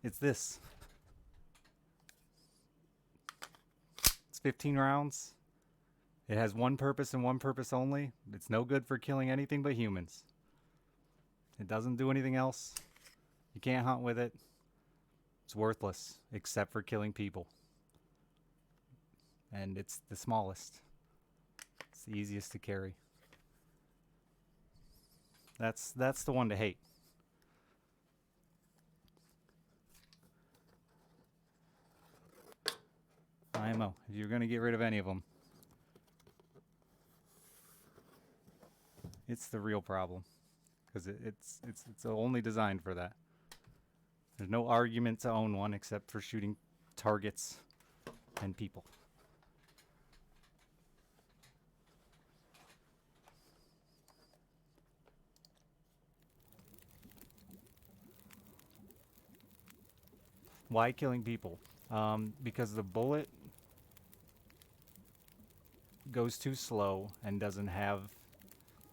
It's this. It's 15 rounds. It has one purpose and one purpose only. It's no good for killing anything but humans. It doesn't do anything else. You can't hunt with it. It's worthless, except for killing people. And it's the smallest. It's the easiest to carry. That's the one to hate. IMO, if you're going to get rid of any of them, It's the real problem. Because it's only designed for that. There's no argument to own one except for shooting targets and people. Why killing people? Because the bullet goes too slow and doesn't have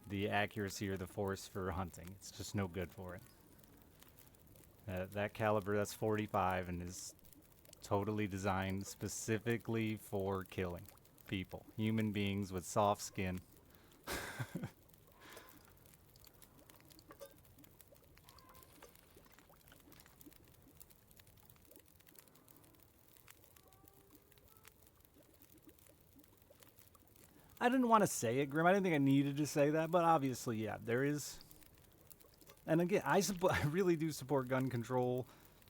the accuracy or the force for hunting. It's just no good for it. That caliber, that's 45 and is totally designed specifically for killing people. Human beings with soft skin. I didn't want to say it, Grim. I didn't think I needed to say that, but obviously, yeah, there is. And again, I really do support gun control.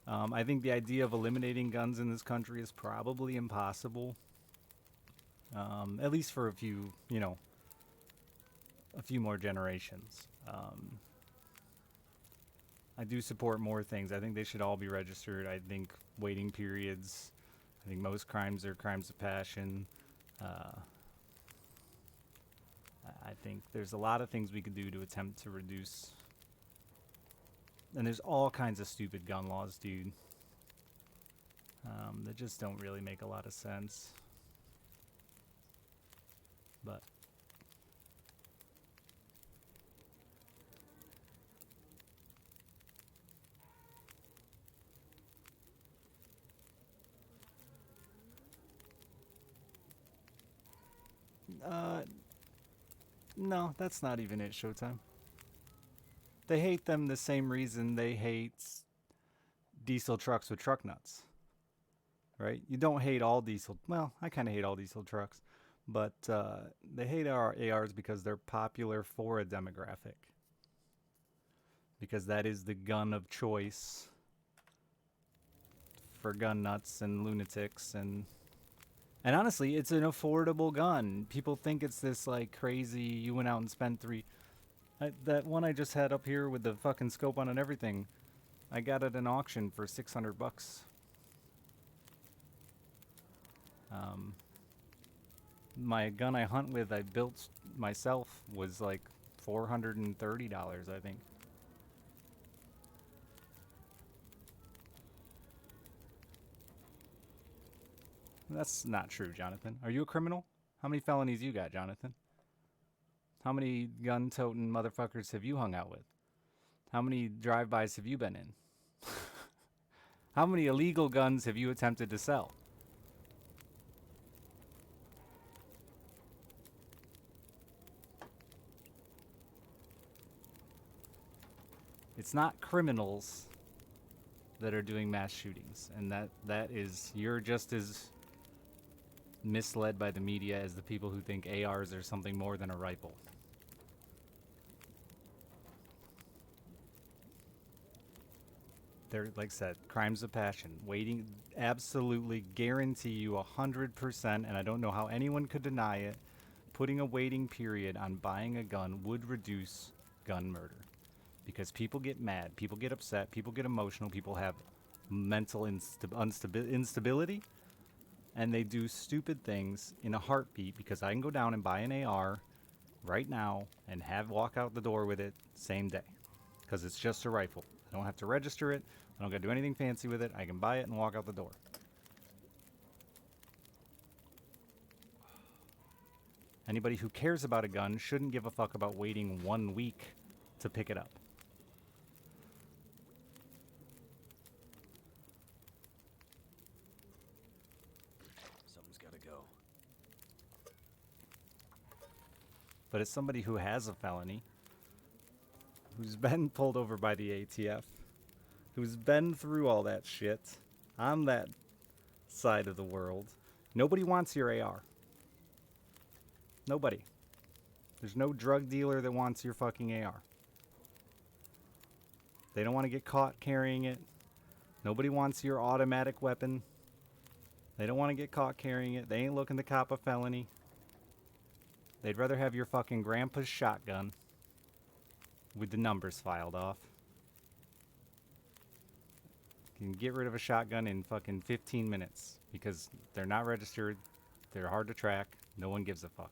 I think the idea of eliminating guns in this country is probably impossible. At least for a few more generations. I do support more things. I think they should all be registered. I think waiting periods. I think most crimes are crimes of passion. I think there's a lot of things we could do to attempt to reduce. And there's all kinds of stupid gun laws, dude. That just don't really make a lot of sense. But no, that's not even it, Showtime. They hate them the same reason they hate diesel trucks with truck nuts. Right? You don't hate all diesel. Well, I kind of hate all diesel trucks. But they hate our ARs because they're popular for a demographic. Because that is the gun of choice for gun nuts and lunatics and honestly, it's an affordable gun. People think it's this like crazy. You went out and spent that one I just had up here with the fucking scope on and everything. I got it at an auction for $600. My gun I hunt with, I built myself, was like $430, I think. That's not true, Jonathan. Are you a criminal? How many felonies you got, Jonathan? How many gun-toting motherfuckers have you hung out with? How many drive-bys have you been in? How many illegal guns have you attempted to sell? It's not criminals that are doing mass shootings, and that is, you're just as misled by the media as the people who think ARs are something more than a rifle. They're, like I said, crimes of passion. Waiting, absolutely guarantee you 100%, and I don't know how anyone could deny it, putting a waiting period on buying a gun would reduce gun murder. Because people get mad, people get upset, people get emotional, people have mental instability, and they do stupid things in a heartbeat because I can go down and buy an AR right now and walk out the door with it same day. Because it's just a rifle. I don't have to register it. I don't got to do anything fancy with it. I can buy it and walk out the door. Anybody who cares about a gun shouldn't give a fuck about waiting 1 week to pick it up. Something's gotta go. But as somebody who has a felony, who's been pulled over by the ATF, who's been through all that shit on that side of the world, nobody wants your AR. Nobody. There's no drug dealer that wants your fucking AR. They don't want to get caught carrying it. Nobody wants your automatic weapon. They don't want to get caught carrying it. They ain't looking to cop a felony. They'd rather have your fucking grandpa's shotgun. with the numbers filed off. You can get rid of a shotgun in fucking 15 minutes because they're not registered, they're hard to track, no one gives a fuck.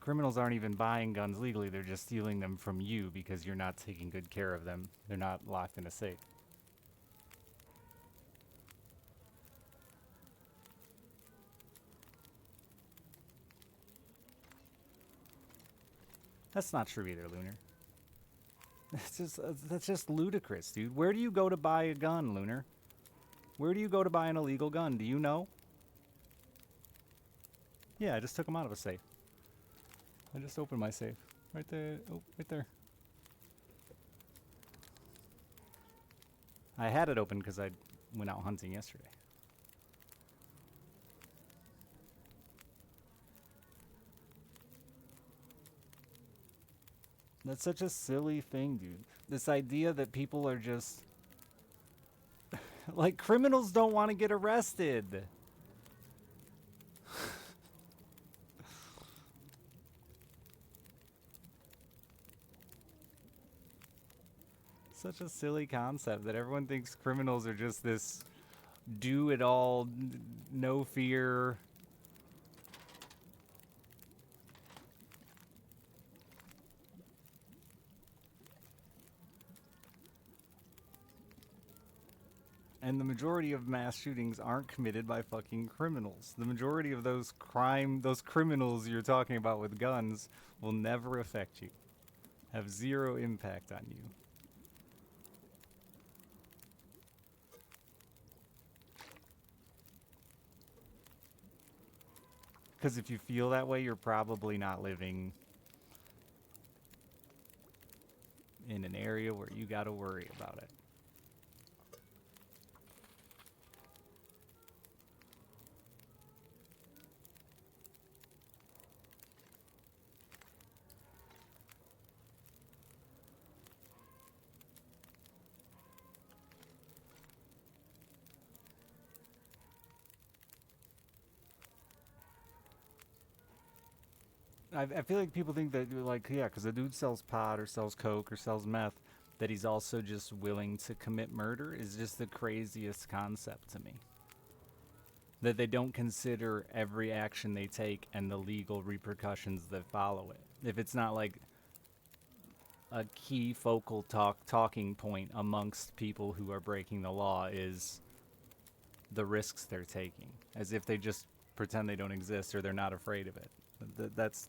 Criminals aren't even buying guns legally, they're just stealing them from you because you're not taking good care of them. They're not locked in a safe. That's not true either, Lunar. That's just ludicrous, dude. Where do you go to buy a gun, Lunar? Where do you go to buy an illegal gun? Do you know? Yeah, I just took them out of a safe. I just opened my safe. Right there. Oh, right there. I had it open because I went out hunting yesterday. That's such a silly thing, dude. This idea that people are just... like, criminals don't want to get arrested. Such a silly concept that everyone thinks criminals are just this do-it-all, no fear... And the majority of mass shootings aren't committed by fucking criminals. The majority of those criminals you're talking about with guns will never affect you. Have zero impact on you. Because if you feel that way, you're probably not living in an area where you gotta worry about it. I feel like people think that, like, yeah, because the dude sells pot or sells coke or sells meth, that he's also just willing to commit murder is just the craziest concept to me. That they don't consider every action they take and the legal repercussions that follow it. If it's not like a key focal talking point amongst people who are breaking the law is the risks they're taking, as if they just pretend they don't exist or they're not afraid of it. That's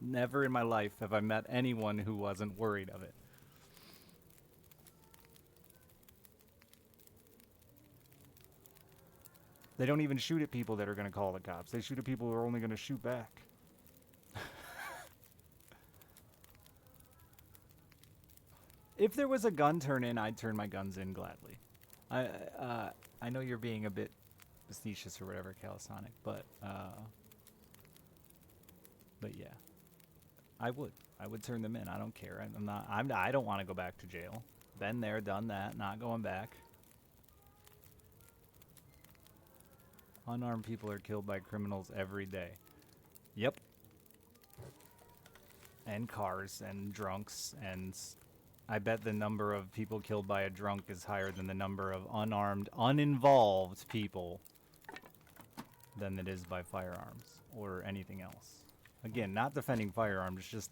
never in my life have I met anyone who wasn't worried of it. They don't even shoot at people that are going to call the cops. They shoot at people who are only going to shoot back. If there was a gun turn in, I'd turn my guns in gladly. I know you're being a bit facetious or whatever, Calisonic, but yeah, I would turn them in. I don't care. I don't want to go back to jail. Been there, done that. Not going back. Unarmed people are killed by criminals every day. Yep. And cars and drunks, and I bet the number of people killed by a drunk is higher than the number of unarmed, uninvolved people than it is by firearms or anything else. Again, not defending firearms, it's just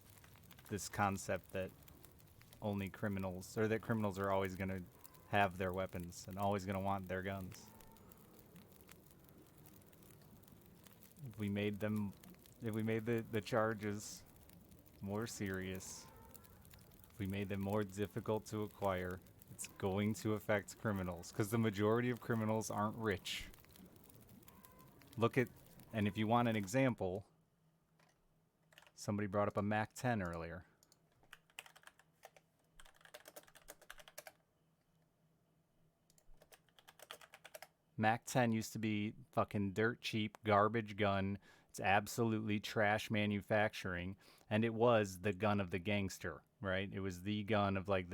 this concept that only criminals, or that criminals are always going to have their weapons and always going to want their guns. If we made the charges more serious, if we made them more difficult to acquire, it's going to affect criminals, because the majority of criminals aren't rich. Look at, and if you want an example, somebody brought up a MAC-10 earlier. MAC-10 used to be fucking dirt cheap garbage gun. It's absolutely trash manufacturing. And it was the gun of the gangster, right? It was the gun of like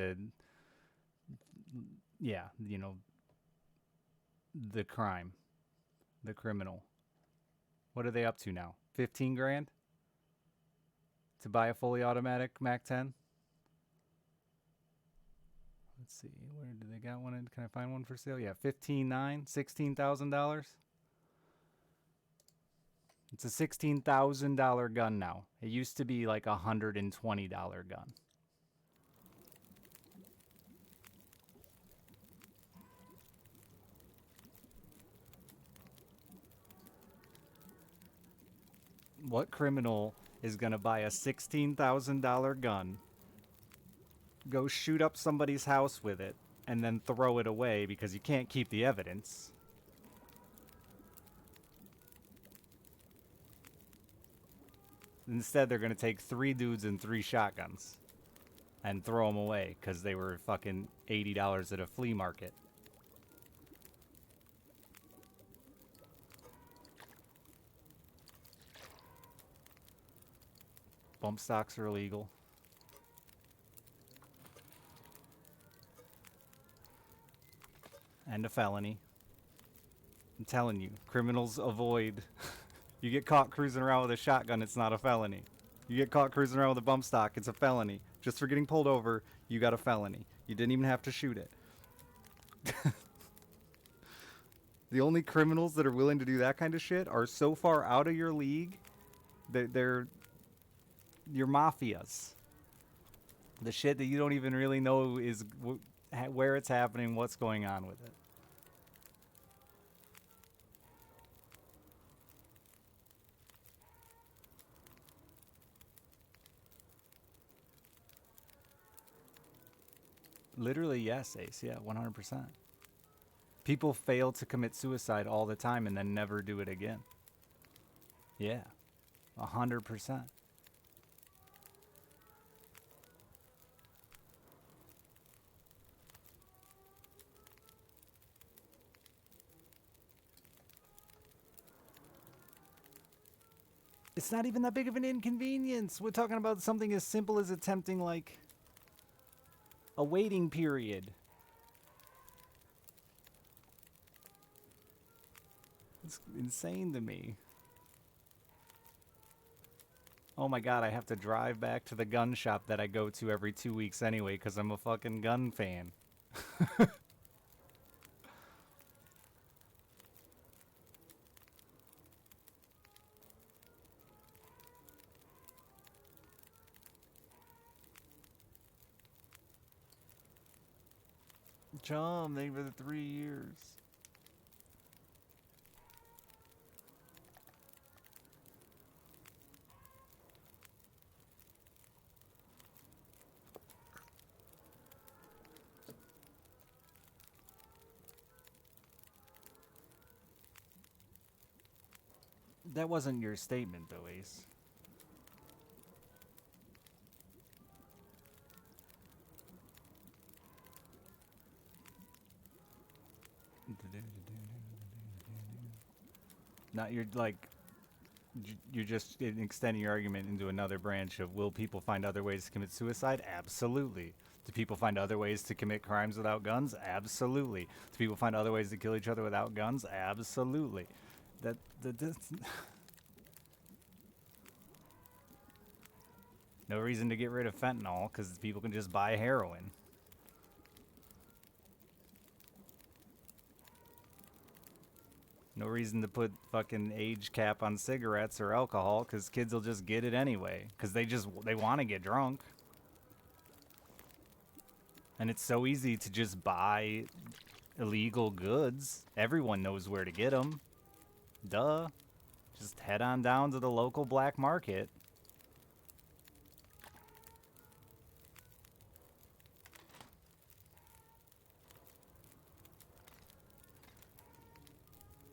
yeah, you know, the crime, the criminal. What are they up to now? 15 grand to buy a fully automatic Mac 10? Let's see, where do they got one? Can I find one for sale? Yeah, $16,000. It's a $16,000 gun now. It used to be like a $120 gun. What criminal is gonna buy a $16,000 gun, go shoot up somebody's house with it, and then throw it away because you can't keep the evidence? Instead, they're gonna take 3 dudes and 3 shotguns and throw them away because they were fucking $80 at a flea market. Bump stocks are illegal. And a felony. I'm telling you, criminals avoid. You get caught cruising around with a shotgun, it's not a felony. You get caught cruising around with a bump stock, it's a felony. Just for getting pulled over, you got a felony. You didn't even have to shoot it. The only criminals that are willing to do that kind of shit are so far out of your league that they're your mafias. The shit that you don't even really know is where it's happening, what's going on with it. Literally, yes, Ace. Yeah, 100%. People fail to commit suicide all the time and then never do it again. Yeah, 100%. It's not even that big of an inconvenience. We're talking about something as simple as attempting, like, a waiting period. It's insane to me. Oh my god, I have to drive back to the gun shop that I go to every 2 weeks anyway because I'm a fucking gun fan. Chum, thank you for the 3 years. That wasn't your statement, though, Ace. Not you're like you're just extending your argument into another branch of will people find other ways to commit suicide? Absolutely. Do people find other ways to commit crimes without guns? Absolutely. Do people find other ways to kill each other without guns? Absolutely. That's no reason to get rid of fentanyl because people can just buy heroin. No reason to put fucking age cap on cigarettes or alcohol because kids will just get it anyway because they want to get drunk. And it's so easy to just buy illegal goods. Everyone knows where to get them. Duh. Just head on down to the local black market.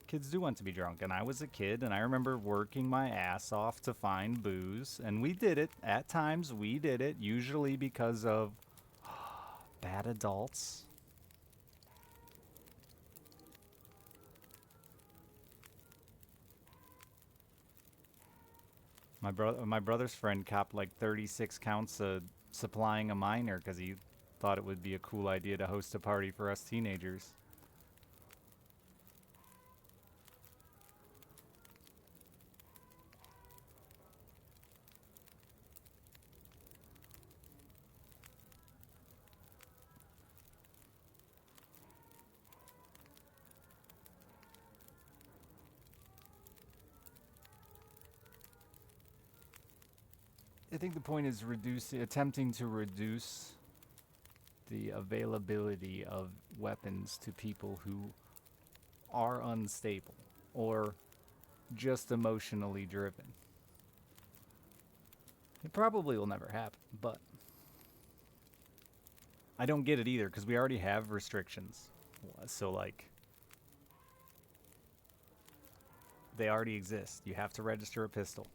Kids do want to be drunk, and I was a kid, and I remember working my ass off to find booze, and we did it. At times, we did it, usually because of bad adults. My brother's friend copped like 36 counts of supplying a minor because he thought it would be a cool idea to host a party for us teenagers. I think the point is attempting to reduce the availability of weapons to people who are unstable or just emotionally driven. It probably will never happen, but I don't get it either because we already have restrictions. So, like, they already exist. You have to register a pistol.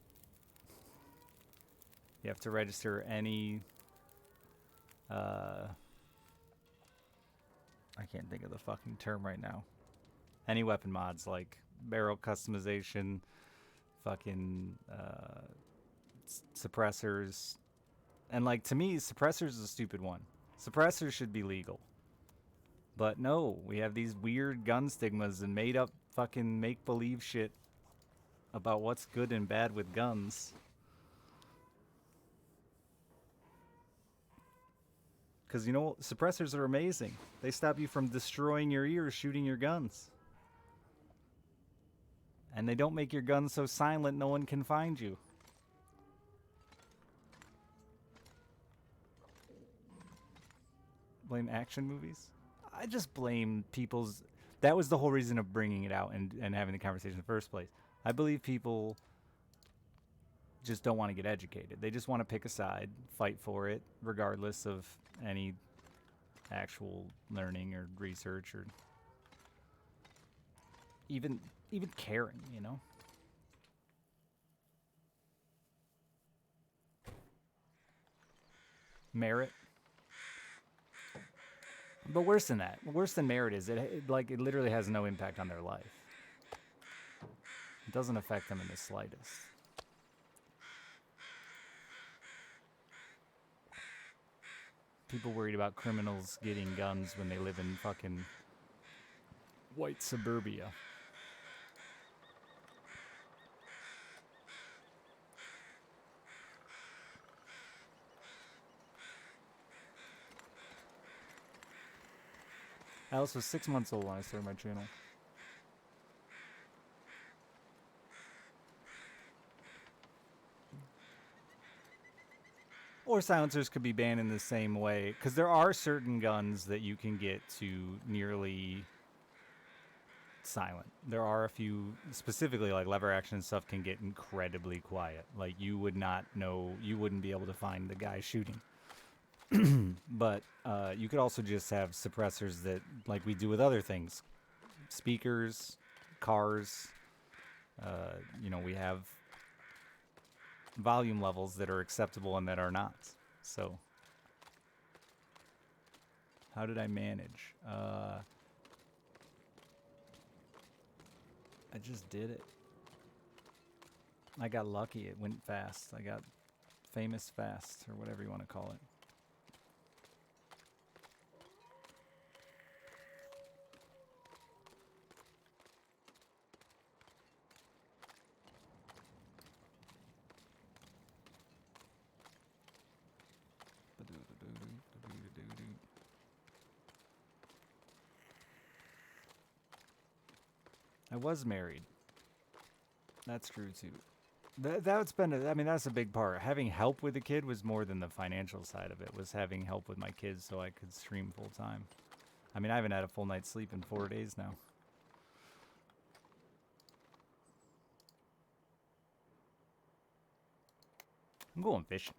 You have to register any, I can't think of the fucking term right now. Any weapon mods, like barrel customization, fucking, suppressors. And, like, to me, suppressors is a stupid one. Suppressors should be legal. But no, we have these weird gun stigmas and made up fucking make-believe shit about what's good and bad with guns. Because, you know, suppressors are amazing. They stop you from destroying your ears shooting your guns. And they don't make your gun so silent no one can find you. Blame action movies? I just blame people's... That was the whole reason of bringing it out and having the conversation in the first place. I believe people just don't want to get educated. They just want to pick a side, fight for it, regardless of any actual learning or research or even caring, you know? Merit. But worse than that, worse than merit is it literally has no impact on their life. It doesn't affect them in the slightest. People worried about criminals getting guns when they live in fucking white suburbia. Alice was 6 months old when I started my channel. Or silencers could be banned in the same way, because there are certain guns that you can get to nearly silent. There are a few, specifically like lever action and stuff, can get incredibly quiet. Like you would not know, you wouldn't be able to find the guy shooting. But you could also just have suppressors that, like we do with other things, speakers, cars. You know, we have volume levels that are acceptable and that are not. So how did I manage? I just did it. I got lucky. It went fast. I got famous fast, or whatever you want to call it. I was married. That's true too. That's been, I mean, that's a big part. Having help with the kid was more than the financial side of it. Was having help with my kids so I could stream full time. I mean, I haven't had a full night's sleep in 4 days now. I'm going fishing.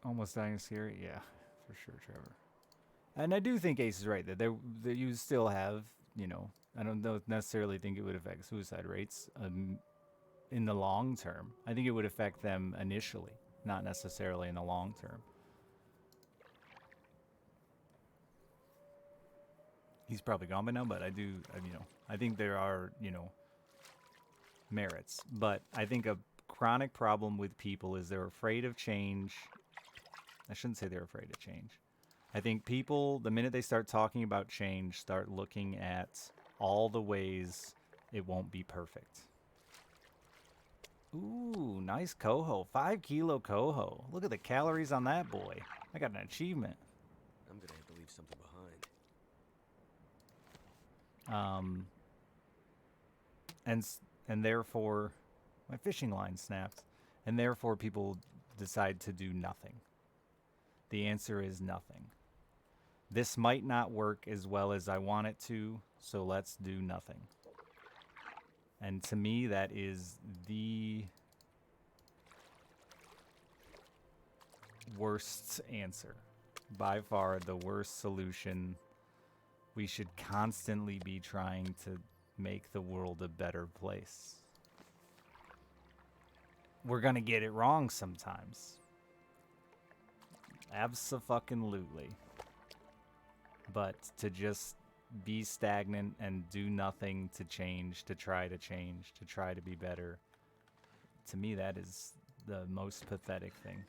Almost dying scary? Yeah, for sure, Trevor. And I do think Ace is right that that you still have, you know, I don't necessarily think it would affect suicide rates in the long term. I think it would affect them initially. not necessarily in the long term. He's probably gone by now, but I do, I think there are, merits. But I think a chronic problem with people is they're afraid of change. I shouldn't say they're afraid of change. I think people, the minute they start talking about change, start looking at all the ways it won't be perfect. Ooh, nice coho. 5 kilo coho. Look at the calories on that boy. I got an achievement. I'm gonna have to leave something behind. And therefore, my fishing line snapped, and therefore people decide to do nothing. The answer is nothing. This might not work as well as I want it to, so let's do nothing. And to me, that is the worst answer. By far, the worst solution. We should constantly be trying to make the world a better place. We're gonna get it wrong sometimes. Abso-fucking-lutely. But to just be stagnant and do nothing to change, to try to be better, to me that is the most pathetic thing.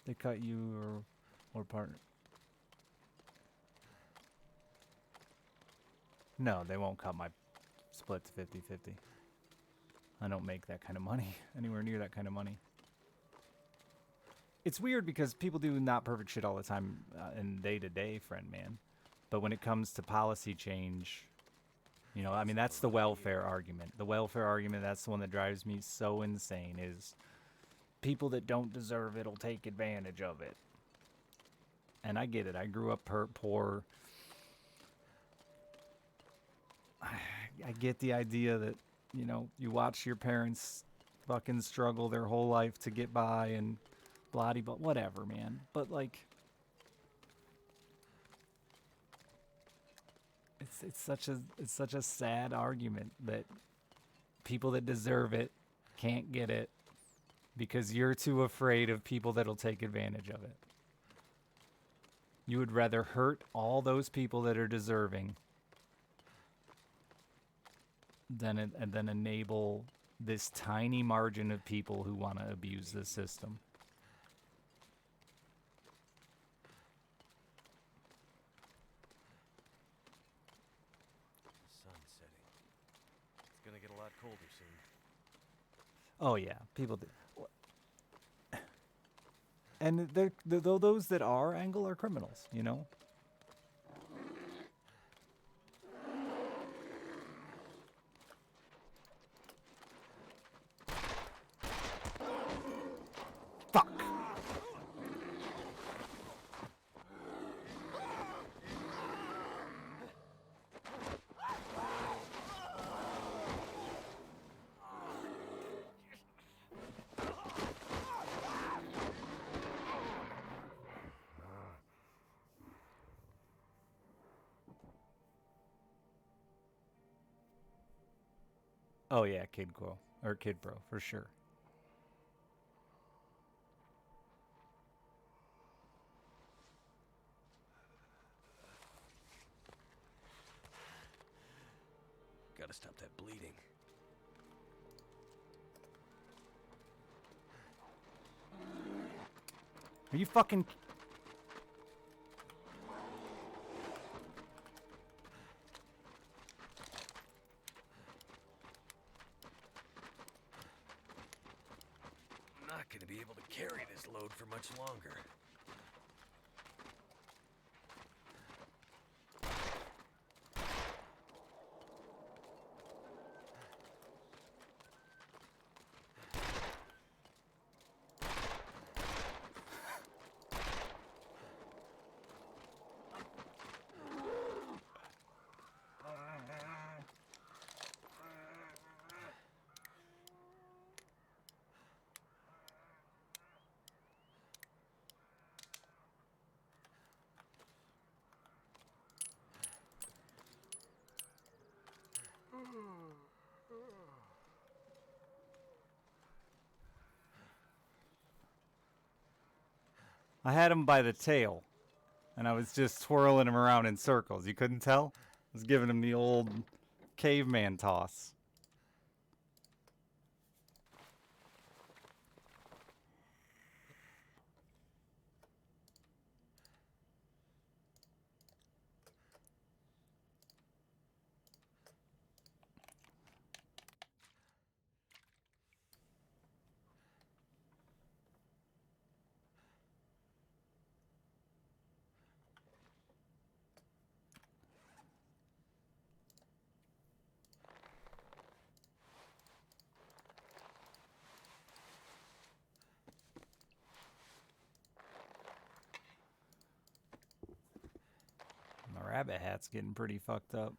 They cut you or partner? No, they won't cut my split to 50-50. I don't make that kind of money, anywhere near that kind of money. It's weird because people do not perfect shit all the time in day-to-day, friend man. But when it comes to policy change, I mean, that's the welfare argument. The welfare argument, that's the one that drives me so insane, is people that don't deserve it will take advantage of it. And I get it. I grew up poor. I get the idea that, you watch your parents fucking struggle their whole life to get by and bloody, but whatever, man. But like, it's such a sad argument that people that deserve it can't get it because you're too afraid of people that'll take advantage of it. You would rather hurt all those people that are deserving than enable this tiny margin of people who want to abuse the system. The sun's setting. It's gonna get a lot colder soon. Oh yeah, people do. And those that are angle are criminals, Fuck. Oh yeah, Kid Bro, for sure. Gotta stop that bleeding. Are you fucking... I'm not gonna be able to carry this load for much longer. I had him by the tail, and I was just twirling him around in circles. You couldn't tell? I was giving him the old caveman toss. My rabbit hat's getting pretty fucked up.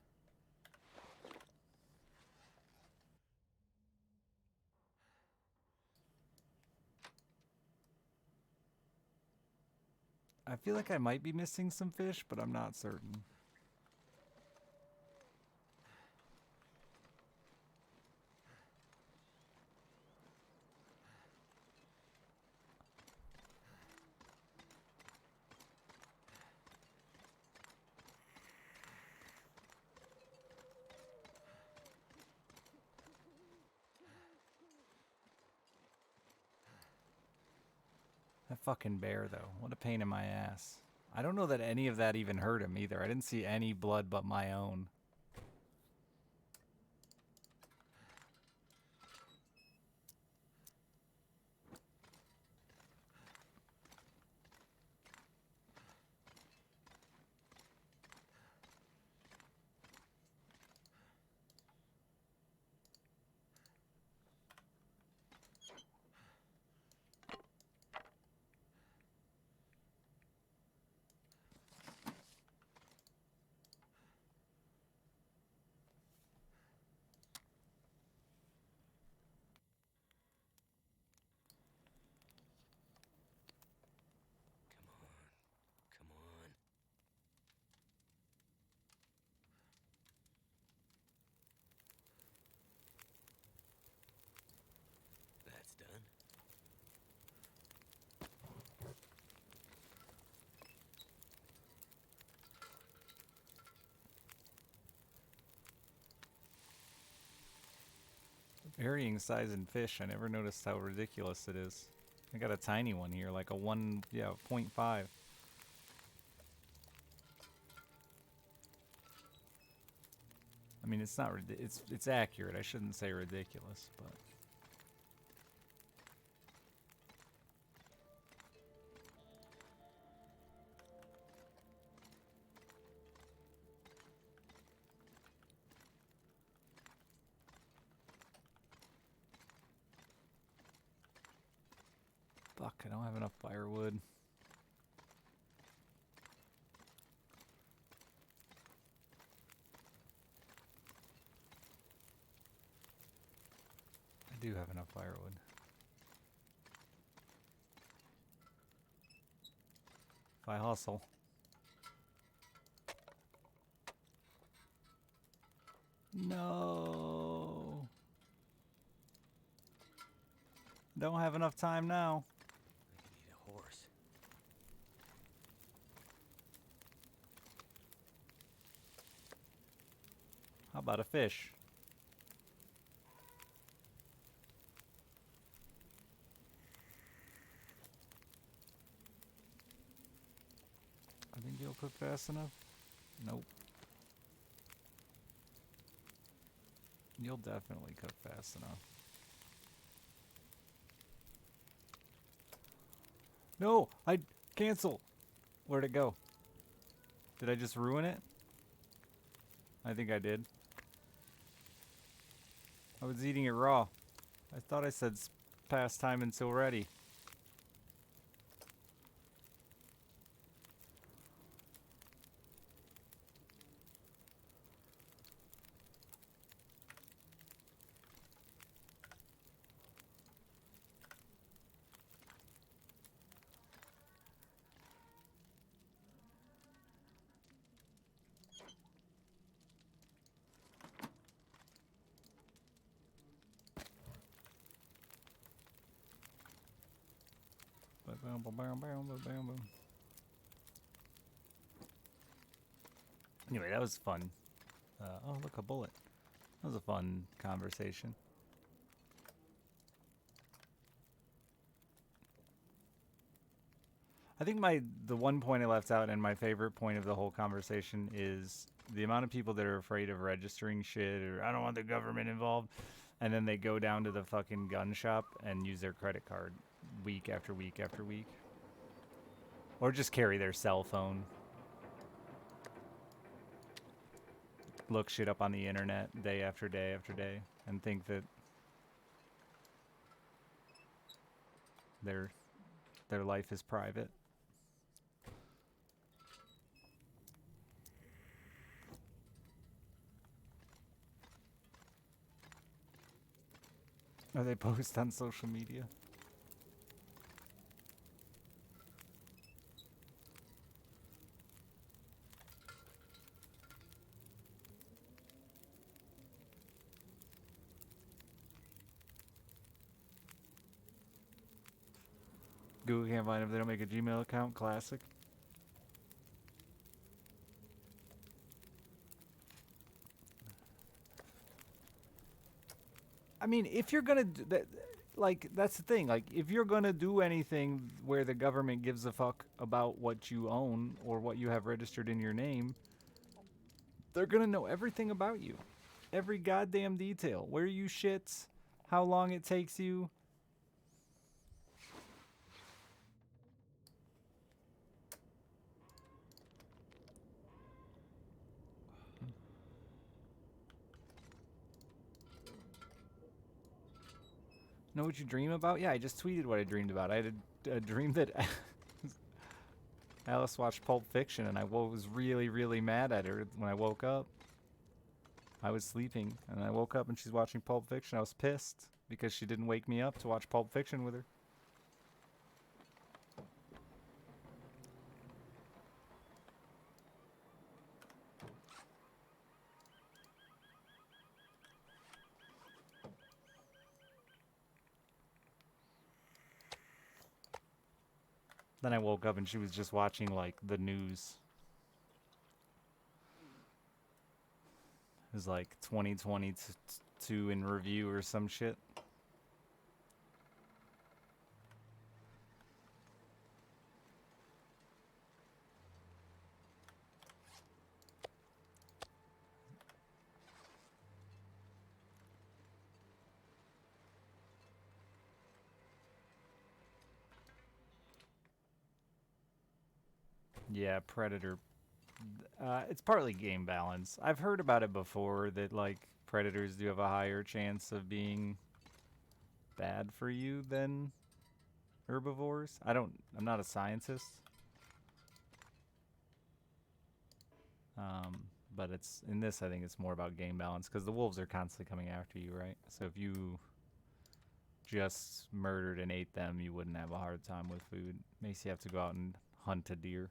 I feel like I might be missing some fish, but I'm not certain. That fucking bear, though. What a pain in my ass. I don't know that any of that even hurt him either. I didn't see any blood but my own. Come on. That's done. Varying size in fish. I never noticed how ridiculous it is. I got a tiny one here, like a 0.5. I mean, it's not it's accurate. I shouldn't say ridiculous, but fuck, I don't have enough firewood. I do have enough firewood. If I hustle. No. Don't have enough time now. I could eat a horse. How about a fish? I think you'll cook fast enough? Nope. You'll definitely cook fast enough. No! I cancel! Where'd it go? Did I just ruin it? I think I did. I was eating it raw. I thought I said pass time until ready. Anyway, that was fun. Oh, look, a bullet. That was a fun conversation. I think the one point I left out and my favorite point of the whole conversation is the amount of people that are afraid of registering shit or I don't want the government involved, and then they go down to the fucking gun shop and use their credit card week after week after week. Or just carry their cell phone. Look shit up on the internet day after day after day and think that their life is private. Or they post on social media. Google can't find if they don't make a Gmail account. Classic. I mean, if you're gonna do that, like that's the thing. Like, if you're gonna do anything where the government gives a fuck about what you own or what you have registered in your name, they're gonna know everything about you, every goddamn detail. Where you shits, how long it takes you. Know what you dream about? Yeah, I just tweeted what I dreamed about. I had a dream that Alice watched Pulp Fiction, and I was really, really mad at her when I woke up. I was sleeping, and I woke up and she's watching Pulp Fiction. I was pissed because she didn't wake me up to watch Pulp Fiction with her. Then I woke up and she was just watching, like, the news. It was like 2022 in review or some shit. Yeah, Predator. It's partly game balance. I've heard about it before that, like, predators do have a higher chance of being bad for you than herbivores. I'm not a scientist. But it's in this, I think it's more about game balance because the wolves are constantly coming after you, right? So if you just murdered and ate them, you wouldn't have a hard time with food. Makes you have to go out and hunt a deer.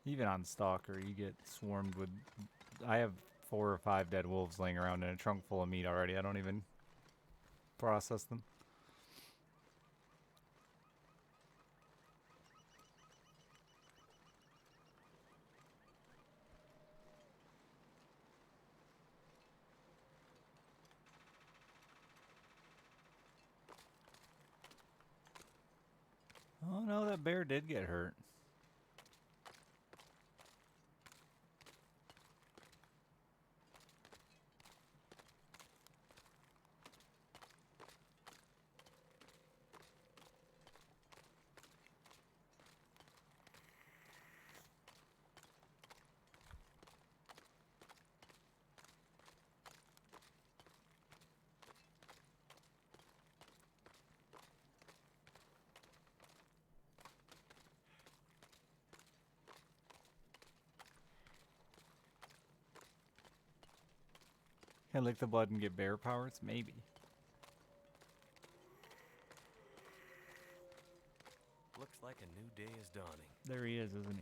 Even on Stalker, you get swarmed with... I have 4 or 5 dead wolves laying around in a trunk full of meat already. I don't even process them. Oh no, that bear did get hurt. Can I lick the blood and get bear powers? Maybe. Looks like a new day is dawning. There he is, isn't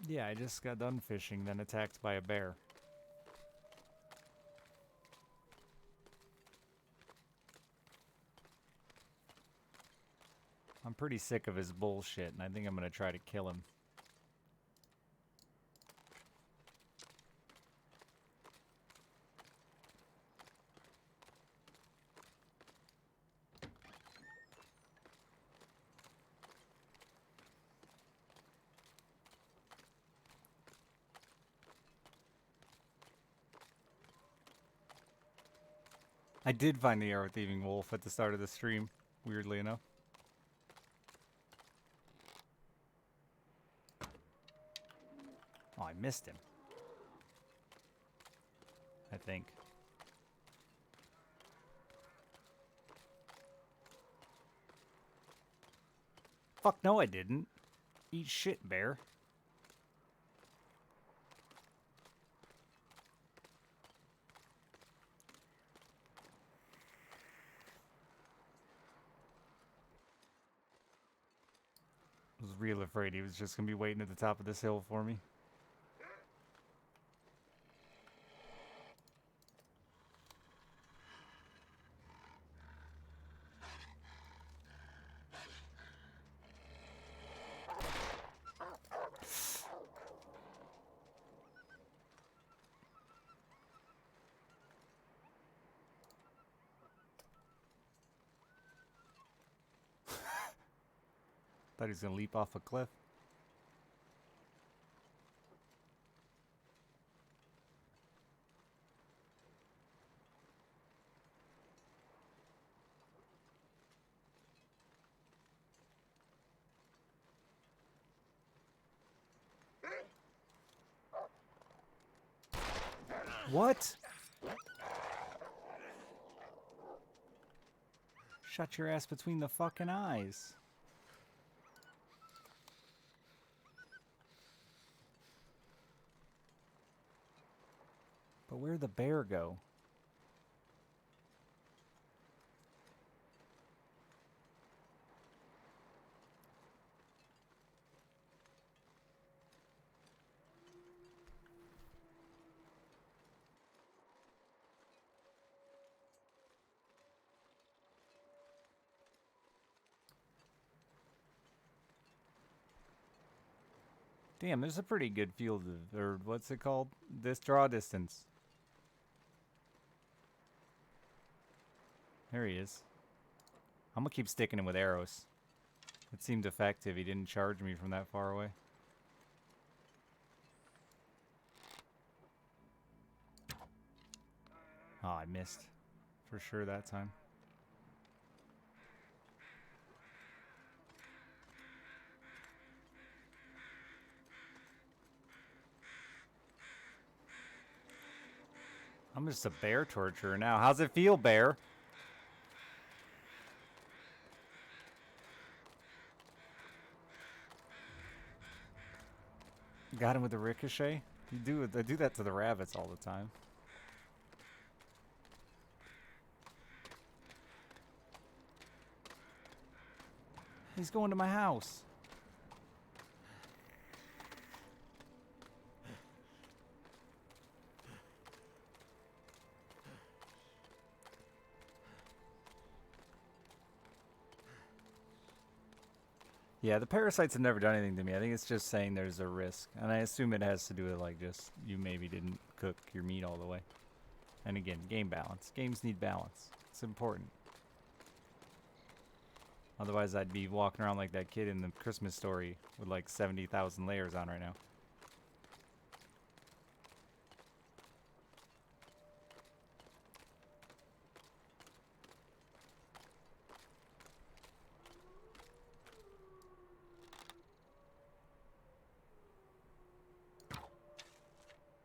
he? Yeah, I just got done fishing, then attacked by a bear. I'm pretty sick of his bullshit, and I think I'm gonna try to kill him. I did find the arrow thieving wolf at the start of the stream, weirdly enough. Oh, I missed him. I think. Fuck no, I didn't. Eat shit, bear. I was real afraid he was just gonna be waiting at the top of this hill for me. Thought he was gonna leap off a cliff. What? Shut your ass between the fucking eyes. But where'd the bear go? Damn, there's a pretty good field of, or what's it called? This draw distance. There he is. I'm gonna keep sticking him with arrows. It seemed effective. He didn't charge me from that far away. Oh, I missed. For sure that time. I'm just a bear torturer now. How's it feel, bear? Got him with the ricochet? I do that to the rabbits all the time. He's going to my house. Yeah, the parasites have never done anything to me. I think it's just saying there's a risk. And I assume it has to do with, like, just you maybe didn't cook your meat all the way. And again, game balance. Games need balance. It's important. Otherwise, I'd be walking around like that kid in the Christmas Story with, like, 70,000 layers on right now.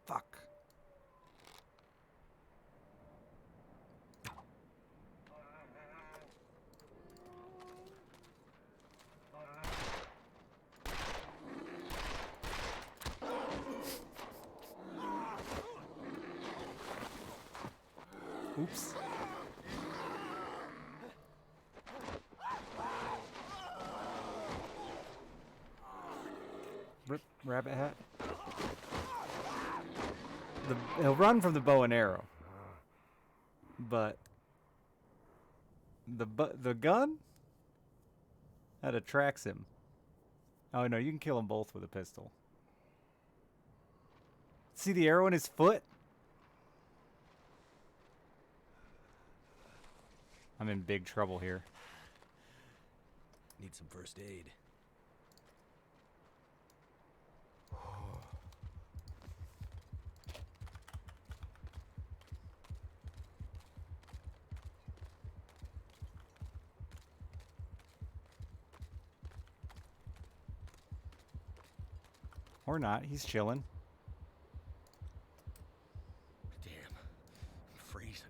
Fuck. Oops. Rip, rabbit hat. He'll run from the bow and arrow, but the gun that attracts him. Oh no, you can kill them both with a pistol. See the arrow in his foot? I'm in big trouble here. Need some first aid. Or not, he's chilling. Damn, I'm freezing.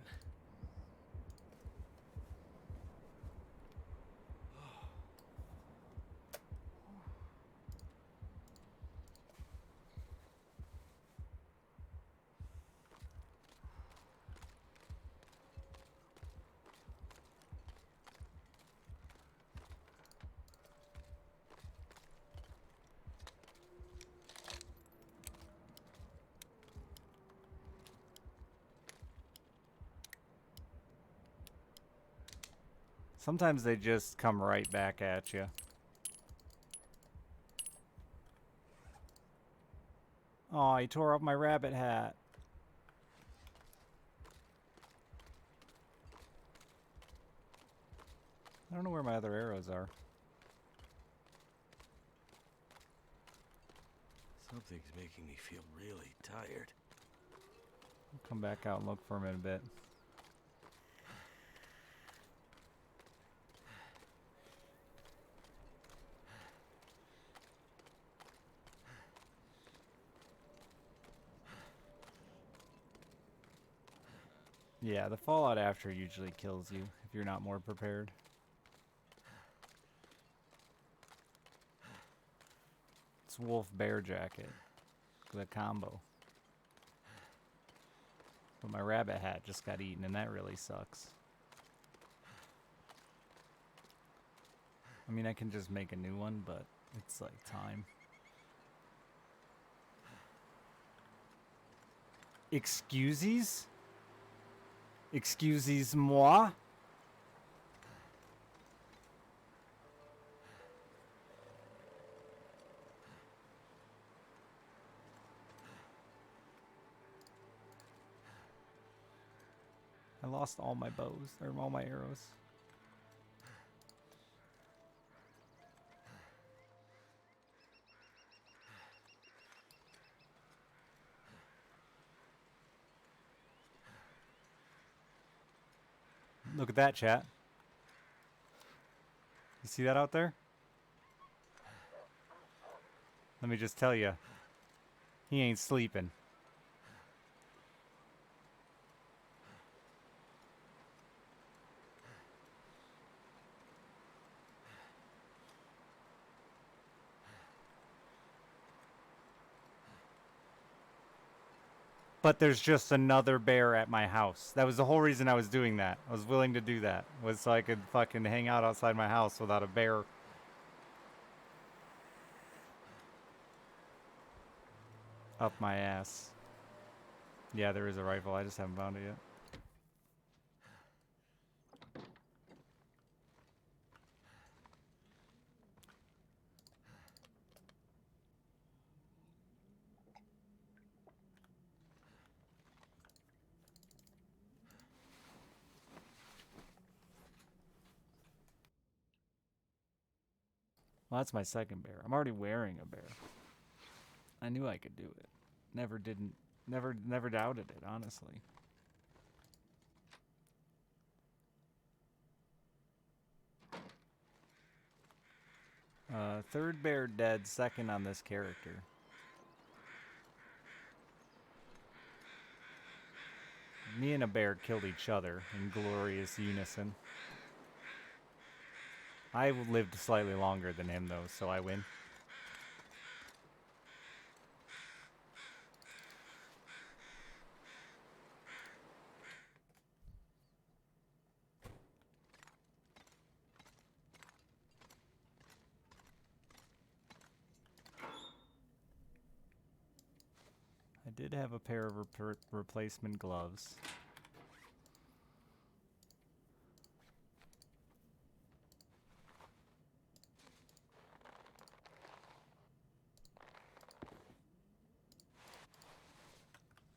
Sometimes they just come right back at you. Oh, he tore up my rabbit hat. I don't know where my other arrows are. Something's making me feel really tired. I'll come back out and look for him in a bit. Yeah, the fallout after usually kills you if you're not more prepared. It's wolf bear jacket with a combo. But my rabbit hat just got eaten and that really sucks. I mean, I can just make a new one, but it's like time. Excuses? Excusez-moi? I lost all my bows, or all my arrows. Look at that, chat. You see that out there? Let me just tell you, he ain't sleeping. But there's just another bear at my house. That was the whole reason I was doing that. I was willing to do that. Was so I could fucking hang out outside my house without a bear. Up my ass. Yeah, there is a rifle. I just haven't found it yet. Well, that's my second bear. I'm already wearing a bear. I knew I could do it. Never doubted it, honestly. Third bear dead, second on this character. Me and a bear killed each other in glorious unison. I lived slightly longer than him, though, so I win. I did have a pair of replacement gloves.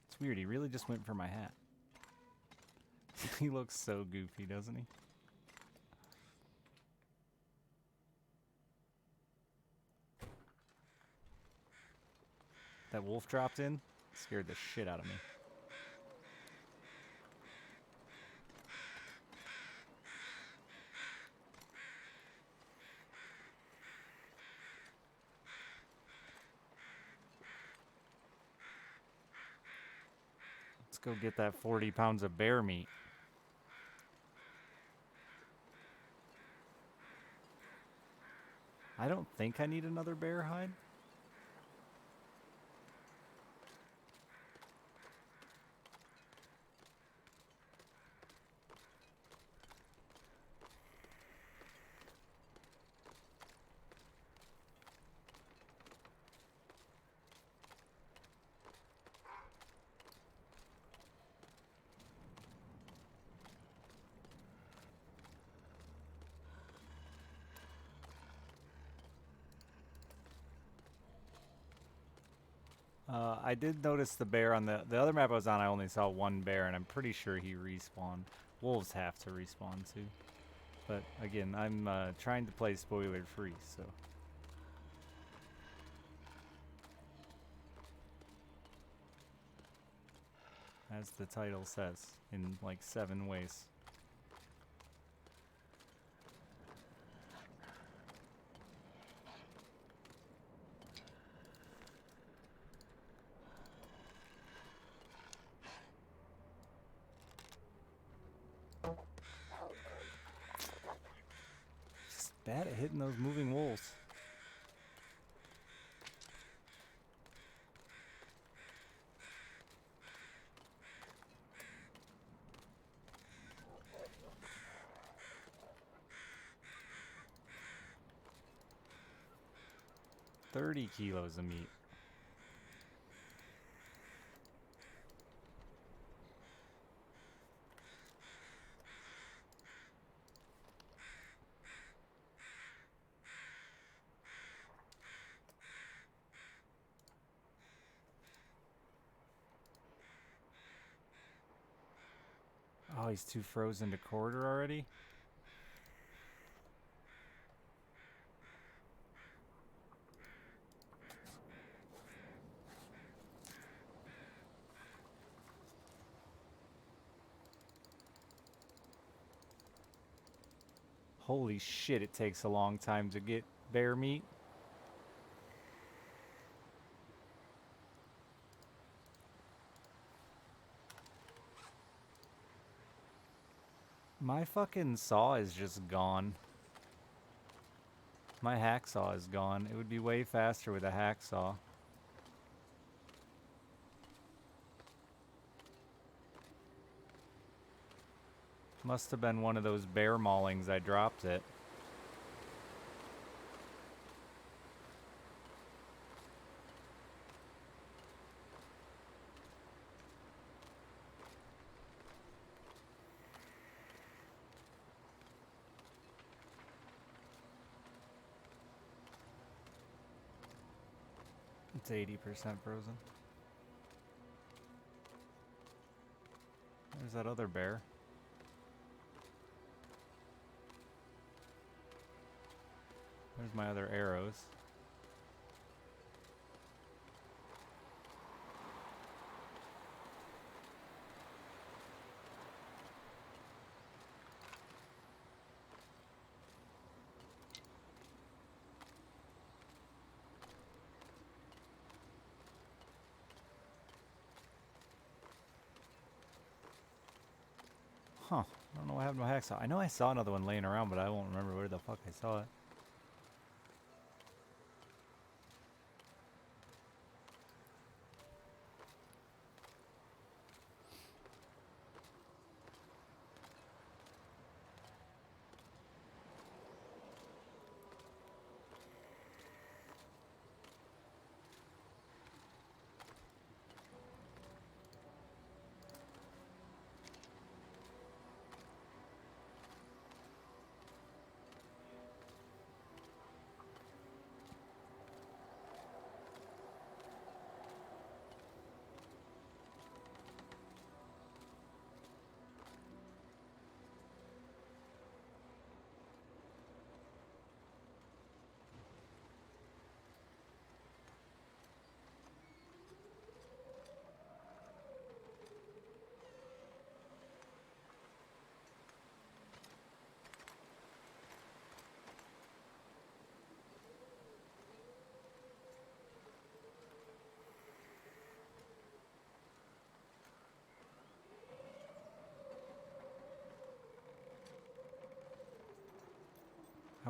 It's weird, he really just went for my hat. He looks so goofy, doesn't he? That wolf dropped in, scared the shit out of me. Let's go get that 40 pounds of bear meat. I don't think I need another bear hide. I did notice the bear on the other map I was on. I only saw one bear, and I'm pretty sure he respawned. Wolves have to respawn too. But again, I'm trying to play spoiler free, so. As the title says, in like 7 ways. Just bad at hitting those moving wolves. $30 kilos of meat. Oh, he's too frozen to quarter already? Holy shit, it takes a long time to get bear meat. My fucking saw is just gone. My hacksaw is gone. It would be way faster with a hacksaw. Must have been one of those bear maulings I dropped it. It's 80% frozen. There's that other bear. There's my other arrows. Huh. I don't know what happened to my hacksaw. I know I saw another one laying around, but I won't remember where the fuck I saw it.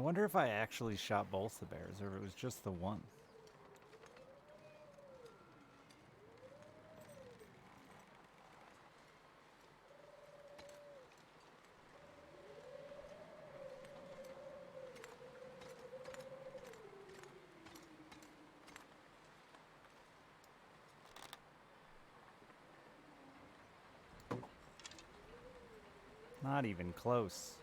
wonder if I actually shot both the bears or if it was just the one. Not even close.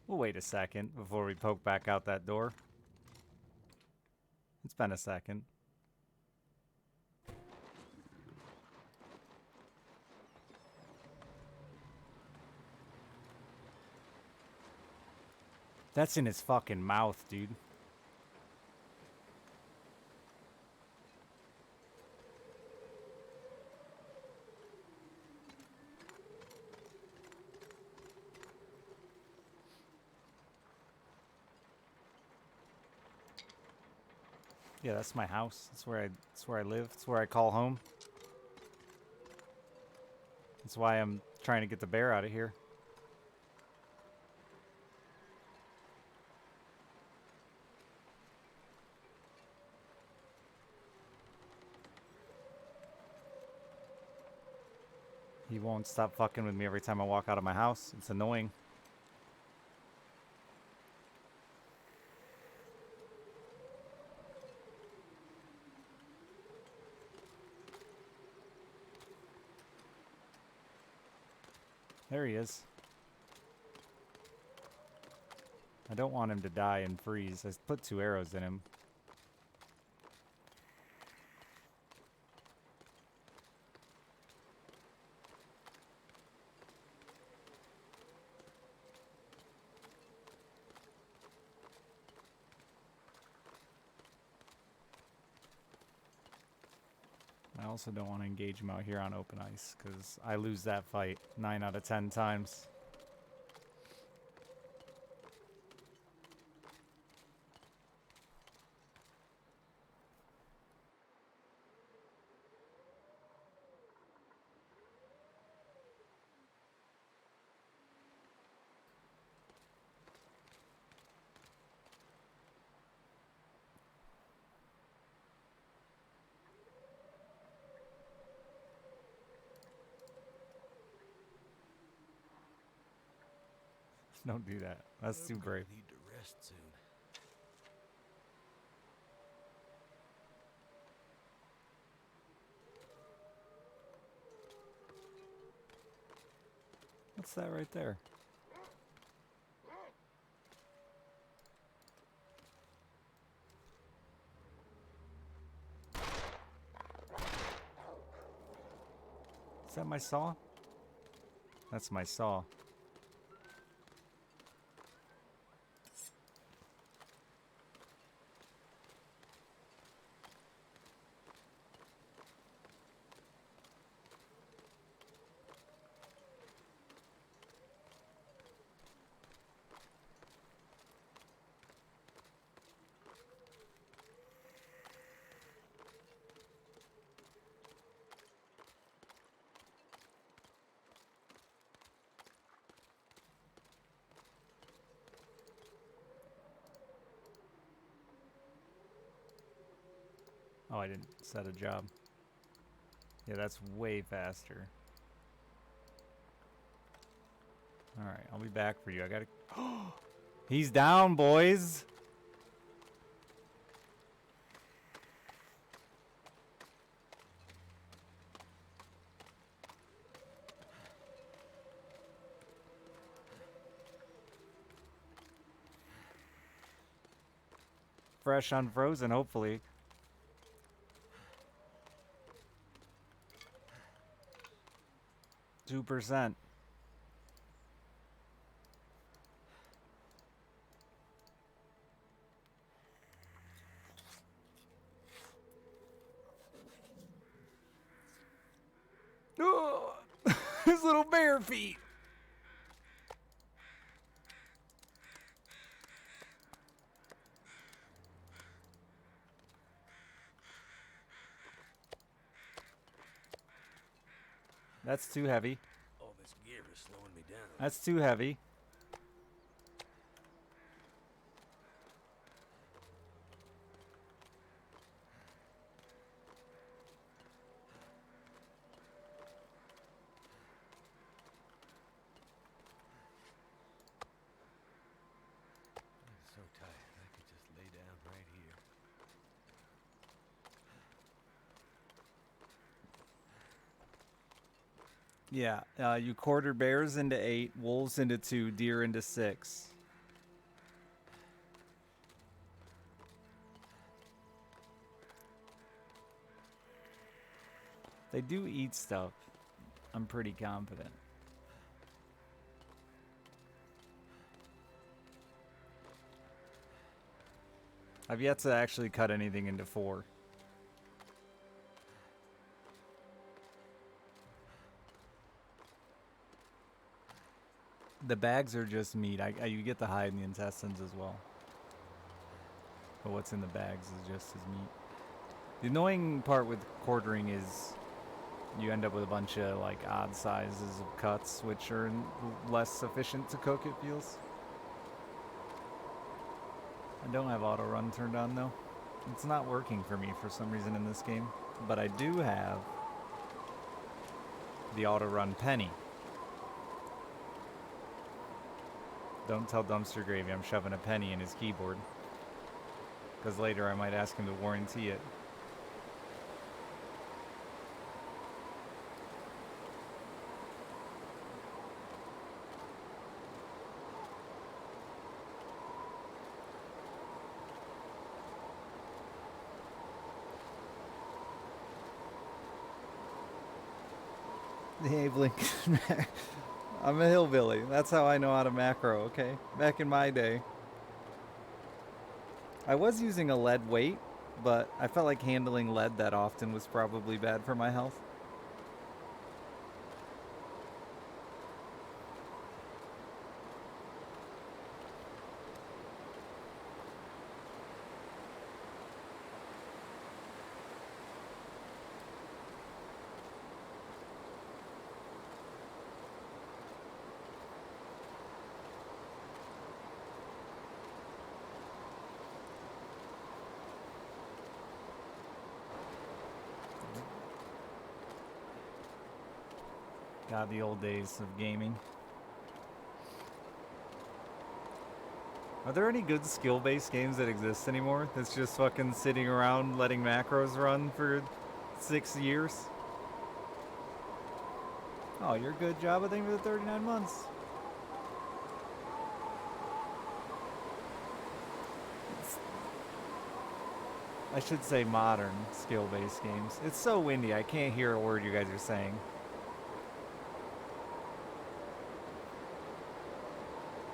We'll wait a second before we poke back out that door. It's been a second. That's in his fucking mouth, dude. Yeah, that's my house. That's where I live. That's where I call home. That's why I'm trying to get the bear out of here. He won't stop fucking with me every time I walk out of my house. It's annoying. There he is. I don't want him to die and freeze. I put 2 arrows in him. I also don't want to engage him out here on open ice, because I lose that fight 9 out of 10 times. Don't do that. That's too brave. Need to rest soon. What's that right there? Is that my saw? That's my saw. Oh, I didn't set a job. Yeah, that's way faster. Alright, I'll be back for you. I gotta... He's down, boys! Fresh unfrozen, hopefully. 2%. Oh, his little bear feet. That's too heavy. All this gear is slowing me down. That's too heavy. I'm so tired. I could just lay down right here. Yeah, you quarter bears into 8, wolves into 2, deer into 6. They do eat stuff. I'm pretty confident. I've yet to actually cut anything into 4. The bags are just meat. You get the hide and the intestines as well. But what's in the bags is just as meat. The annoying part with quartering is you end up with a bunch of like odd sizes of cuts, which are less efficient to cook, it feels. I don't have auto run turned on though. It's not working for me for some reason in this game. But I do have the auto run penny. Don't tell Dumpster Gravy I'm shoving a penny in his keyboard. Because later I might ask him to warranty it. Hey, Blink. I'm a hillbilly. That's how I know how to macro, okay? Back in my day. I was using a lead weight, but I felt like handling lead that often was probably bad for my health. God, the old days of gaming. Are there any good skill-based games that exist anymore? That's just fucking sitting around letting macros run for 6 years? Oh, you're good, Jabba. Thank you for the 39 months. I should say modern skill-based games. It's so windy, I can't hear a word you guys are saying.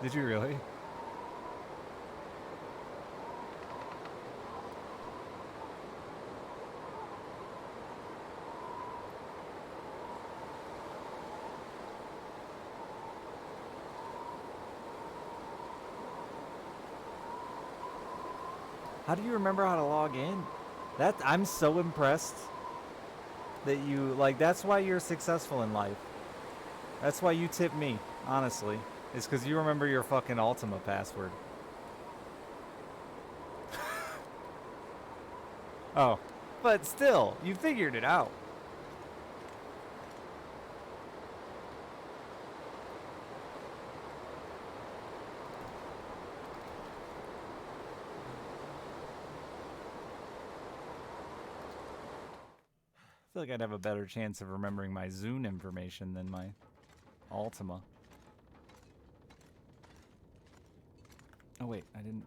Did you really? How do you remember how to log in? I'm so impressed that you, like, that's why you're successful in life. That's why you tip me, honestly. It's because you remember your fucking Ultima password. Oh, but still, you figured it out. I feel like I'd have a better chance of remembering my Zune information than my Ultima. Oh wait, I didn't...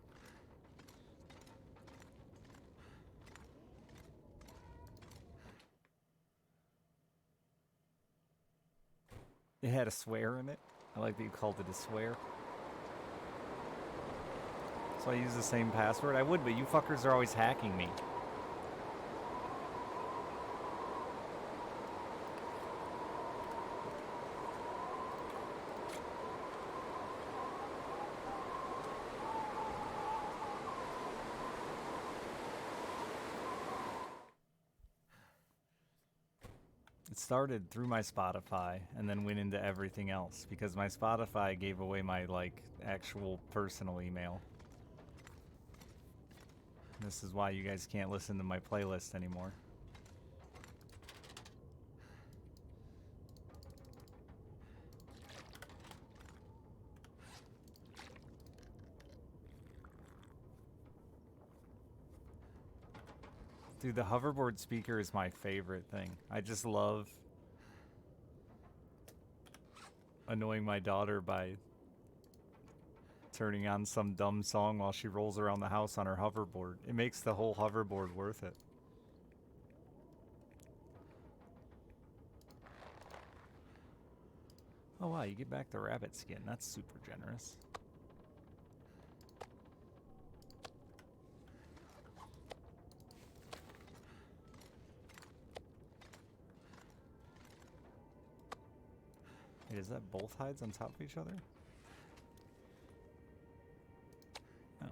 It had a swear in it. I like that you called it a swear. So I use the same password. I would, but you fuckers are always hacking me. It started through my Spotify and then went into everything else because my Spotify gave away my like actual personal email. This is why you guys can't listen to my playlist anymore. Dude, the hoverboard speaker is my favorite thing. I just love annoying my daughter by turning on some dumb song while she rolls around the house on her hoverboard. It makes the whole hoverboard worth it. Oh wow, you get back the rabbit skin. That's super generous. Wait, is that both hides on top of each other? Oh.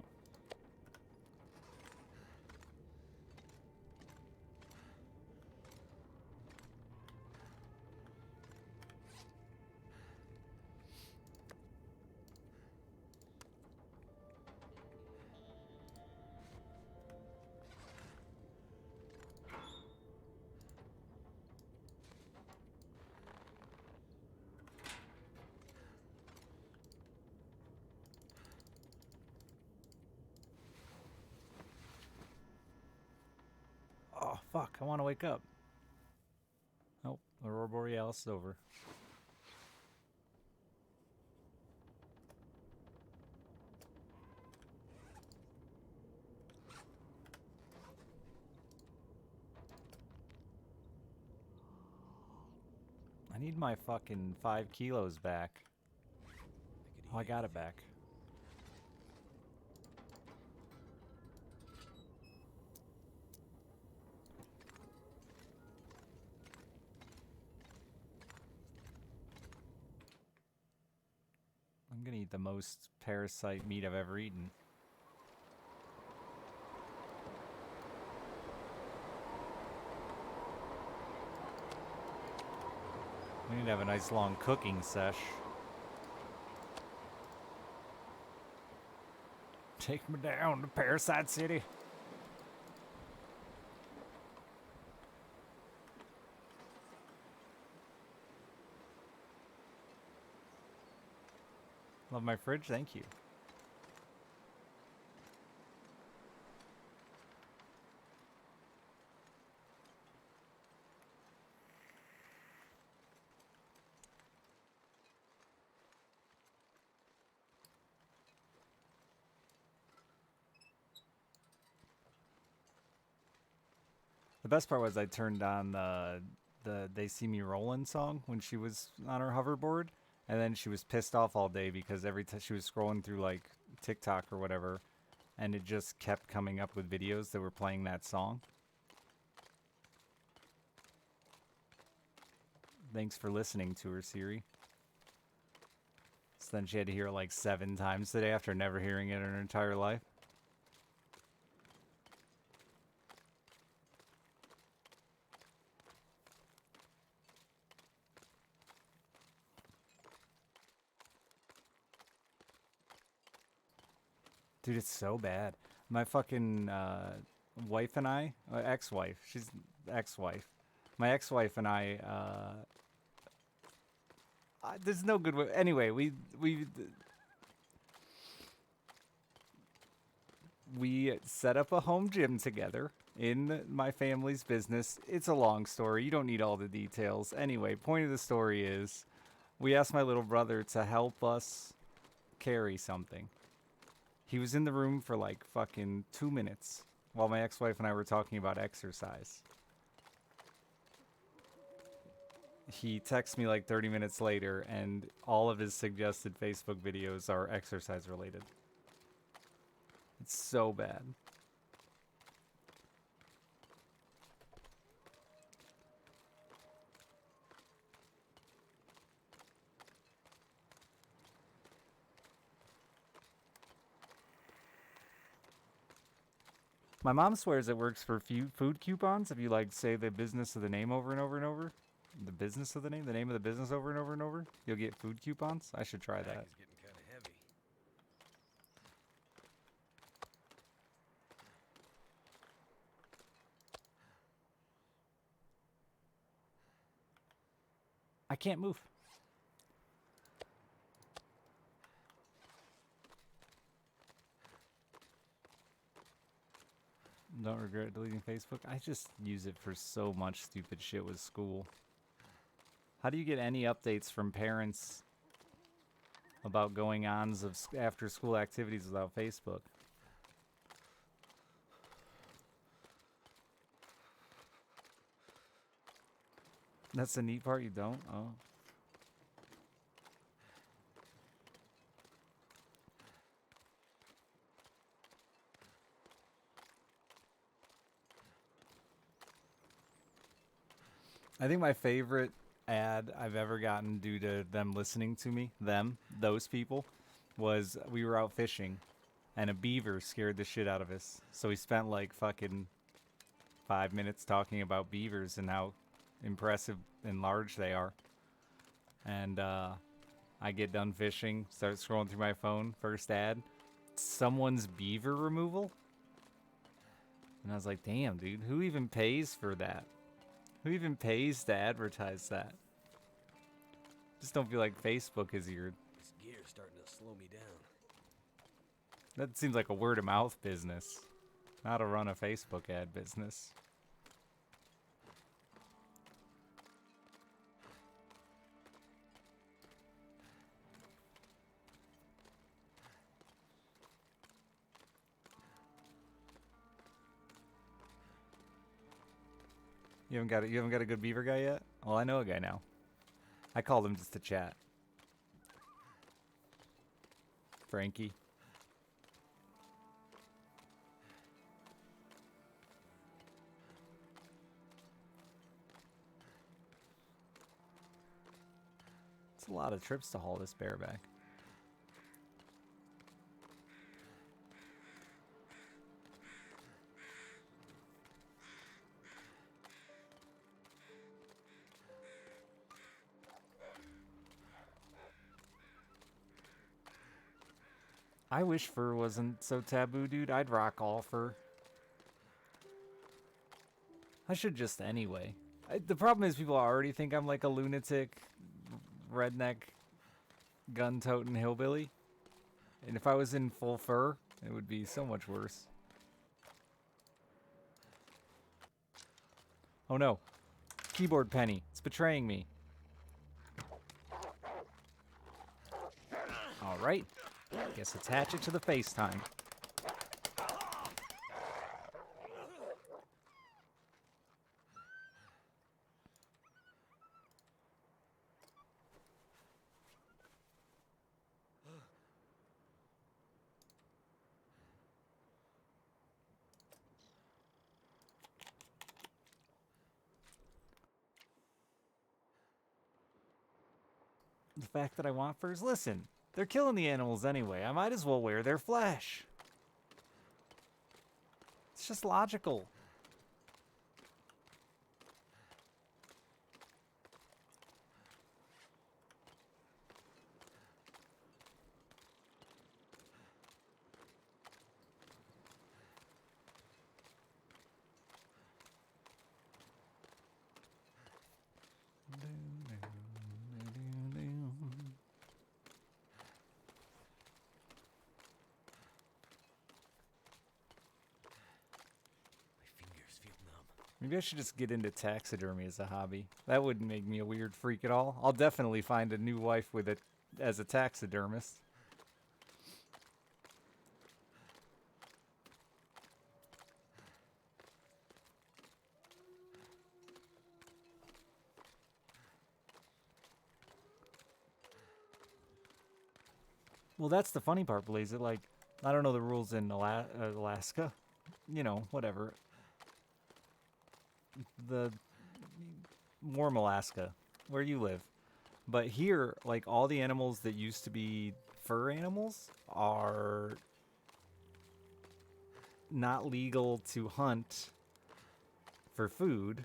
Oh, fuck. I want to wake up. Oh, Aurora Borealis is over. I need my fucking 5 kilos back. Oh, I got it back. I'm gonna eat the most parasite meat I've ever eaten. We need to have a nice long cooking sesh. Take me down to Parasite City. Love my fridge, thank you. The best part was I turned on the They See Me Rollin' song when she was on her hoverboard, and then she was pissed off all day because every time she was scrolling through like TikTok or whatever, and it just kept coming up with videos that were playing that song. Thanks for listening to her, Siri. So then she had to hear it like 7 times today after never hearing it in her entire life. Dude, it's so bad. My fucking wife and I, ex-wife, she's ex-wife. My ex-wife and I, there's no good way. Anyway, we set up a home gym together in my family's business. It's a long story. You don't need all the details. Anyway, point of the story is we asked my little brother to help us carry something. He was in the room for like fucking 2 minutes while my ex-wife and I were talking about exercise. he texts me like 30 minutes later, and all of his suggested Facebook videos are exercise related. It's so bad. My mom swears it works for food coupons if you like say the business of the name over and over and over. The business of the name of the business over and over and over. You'll get food coupons. I should try Pack that. is getting kind of heavy. I can't move. Don't regret deleting Facebook. I just use it for so much stupid shit with school. How do you get any updates from parents about going ons of after school activities without Facebook? That's the neat part, you don't? Oh. I think my favorite ad I've ever gotten due to them listening to me, those people, was we were out fishing and a beaver scared the shit out of us. So we spent like fucking 5 minutes talking about beavers and how impressive and large they are. And I get done fishing, start scrolling through my phone, first ad, someone's beaver removal. And I was like, damn, dude, who even pays for that? Who even pays to advertise that? Just don't feel like Facebook is your... This gear's starting to slow me down. That seems like a word of mouth business, not a run a Facebook ad business. You haven't got a good beaver guy yet? Well, I know a guy now. I called him just to chat. Frankie. It's a lot of trips to haul this bareback. I wish fur wasn't so taboo, dude. I'd rock all fur. I should just anyway. The problem is people already think I'm like a lunatic, redneck, gun-toting hillbilly. And if I was in full fur, it would be so much worse. Oh no. Keyboard Penny. It's betraying me. Alright. Guess attach it to the FaceTime. The fact that I want furs, listen, they're killing the animals anyway. I might as well wear their flesh. It's just logical. Maybe I should just get into taxidermy as a hobby. That wouldn't make me a weird freak at all. I'll definitely find a new wife with it as a taxidermist. Well, that's the funny part, Blaze. It like I don't know the rules in Alaska. You know, whatever. The warm Alaska, where you live. But here, like all the animals that used to be fur animals are not legal to hunt for food.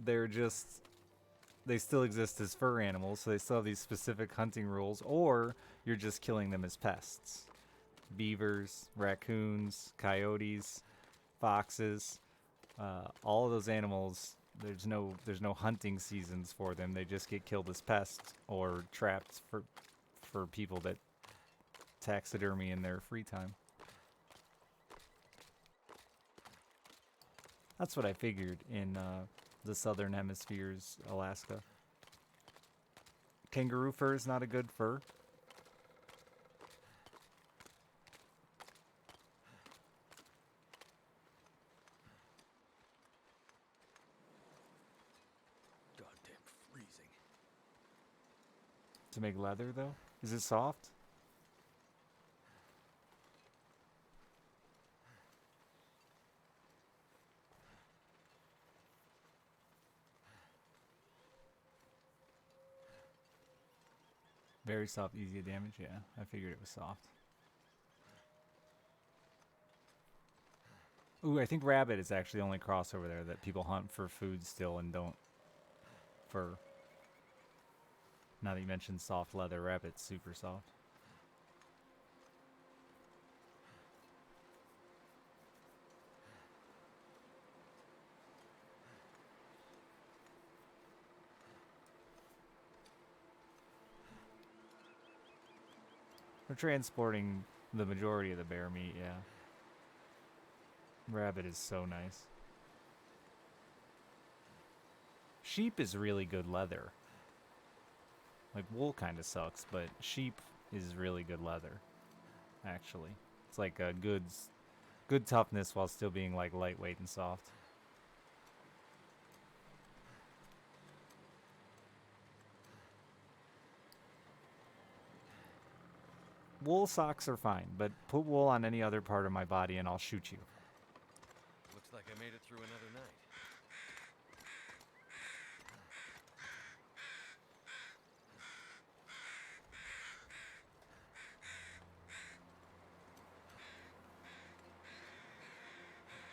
They're just they still exist as fur animals, so they still have these specific hunting rules, or you're just killing them as pests. Beavers, raccoons, coyotes, foxes, all of those animals. There's no hunting seasons for them. They just get killed as pests or trapped for people that taxidermy in their free time. That's what I figured in the southern hemisphere's Alaska. Kangaroo fur is not a good fur. Goddamn freezing. To make leather, though? Is it soft? Very soft, easy to damage? Yeah, I figured it was soft. Ooh, I think rabbit is actually the only crossover there that people hunt for food still and don't for. Now that you mentioned soft leather, rabbit's super soft. We're transporting the majority of the bear meat, yeah. Rabbit is so nice. Sheep is really good leather. Like wool kind of sucks, but sheep is really good leather. Actually, it's like a good toughness while still being like lightweight and soft. Wool socks are fine, but put wool on any other part of my body and I'll shoot you. Looks like I made it through another night.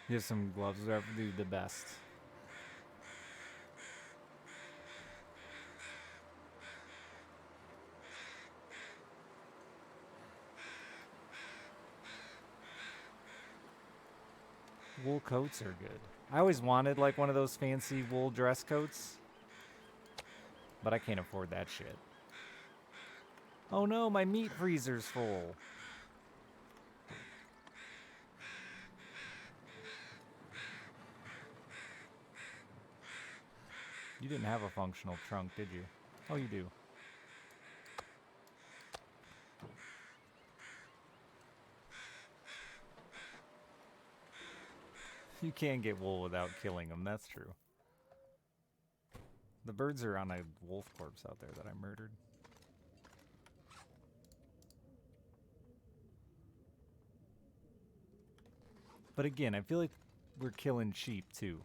You have some gloves, whatever, do the best. Wool coats are good. I always wanted like one of those fancy wool dress coats, but I can't afford that shit. Oh no, my meat freezer's full. You didn't have a functional trunk, did you? Oh, you do. You can get wool without killing them, that's true. The birds are on a wolf corpse out there that I murdered. But again, I feel like we're killing sheep too.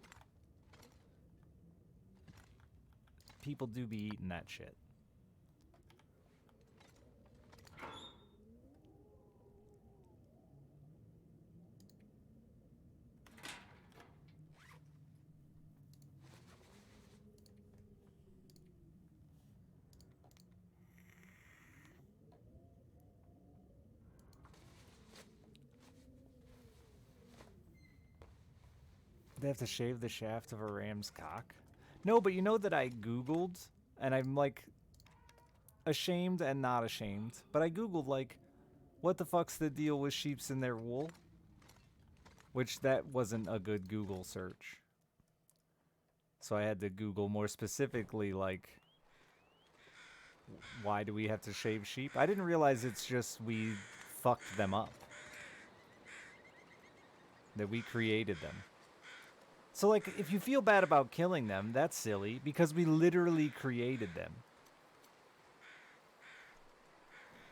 People do be eating that shit. They have to shave the shaft of a ram's cock? No, but you know that I Googled, and I'm like ashamed and not ashamed, but I Googled like, what the fuck's the deal with sheeps and their wool? Which that wasn't a good Google search. So I had to Google more specifically like, why do we have to shave sheep? I didn't realize it's just we fucked them up. That we created them. So, like, if you feel bad about killing them, that's silly, because we literally created them.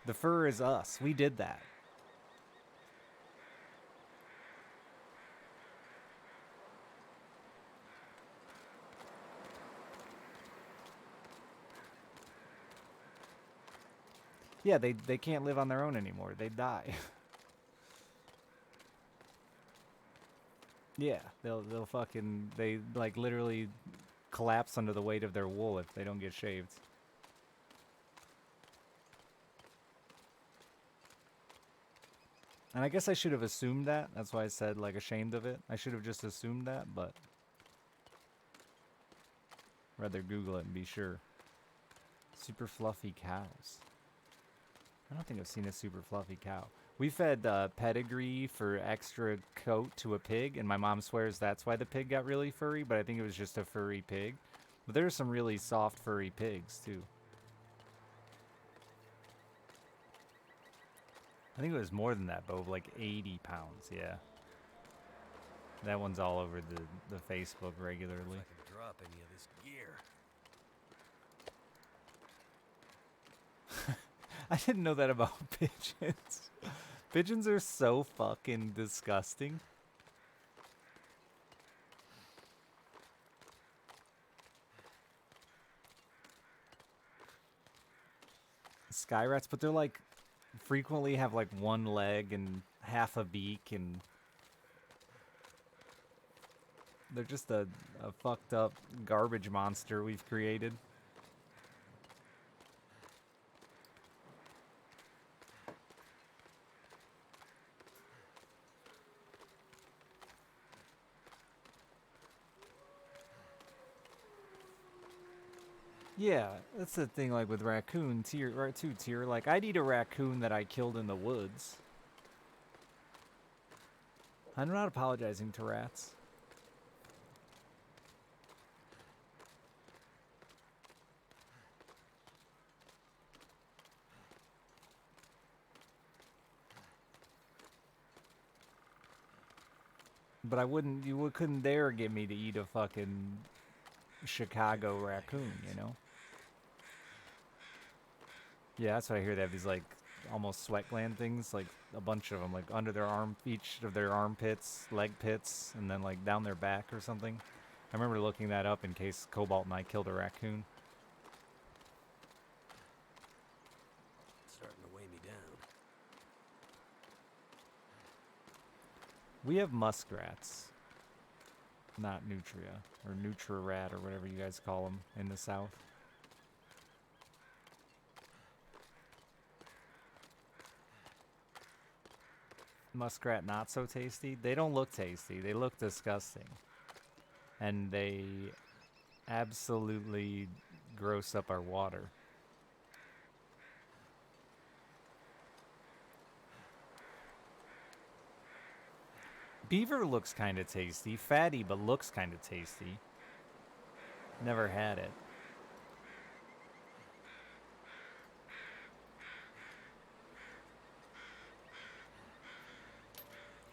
The fur is us. We did that. Yeah, they can't live on their own anymore. They die. Yeah, they'll fucking they like literally collapse under the weight of their wool if they don't get shaved. And I guess I should have assumed that. That's why I said like ashamed of it. I should have just assumed that, but rather Google it and be sure. Super fluffy cows. I don't think I've seen a super fluffy cow. We fed pedigree for extra coat to a pig, and my mom swears that's why the pig got really furry, but I think it was just a furry pig. But there's some really soft furry pigs, too. I think it was more than that, Bo, like 80 pounds, yeah. That one's all over the Facebook regularly. If I can drop any of this gear. I didn't know that about pigeons. Pigeons are so fucking disgusting. Sky rats, but they're like frequently have like one leg and half a beak, and they're just a fucked up garbage monster we've created. Yeah, that's the thing, like with raccoons here, right too, Tier. Like, I'd eat a raccoon that I killed in the woods. I'm not apologizing to rats. But you couldn't dare get me to eat a fucking Chicago raccoon, you know? Yeah, that's what I hear. They have these like almost sweat gland things, like a bunch of them, like under their arm, each of their armpits, leg pits, and then like down their back or something. I remember looking that up in case Cobalt and I killed a raccoon. It's starting to weigh me down. We have muskrats, not nutria or nutra-rat or whatever you guys call them in the south. Muskrat not so tasty. They don't look tasty. They look disgusting. And they absolutely gross up our water. Beaver looks kind of tasty. Fatty, but looks kind of tasty. Never had it.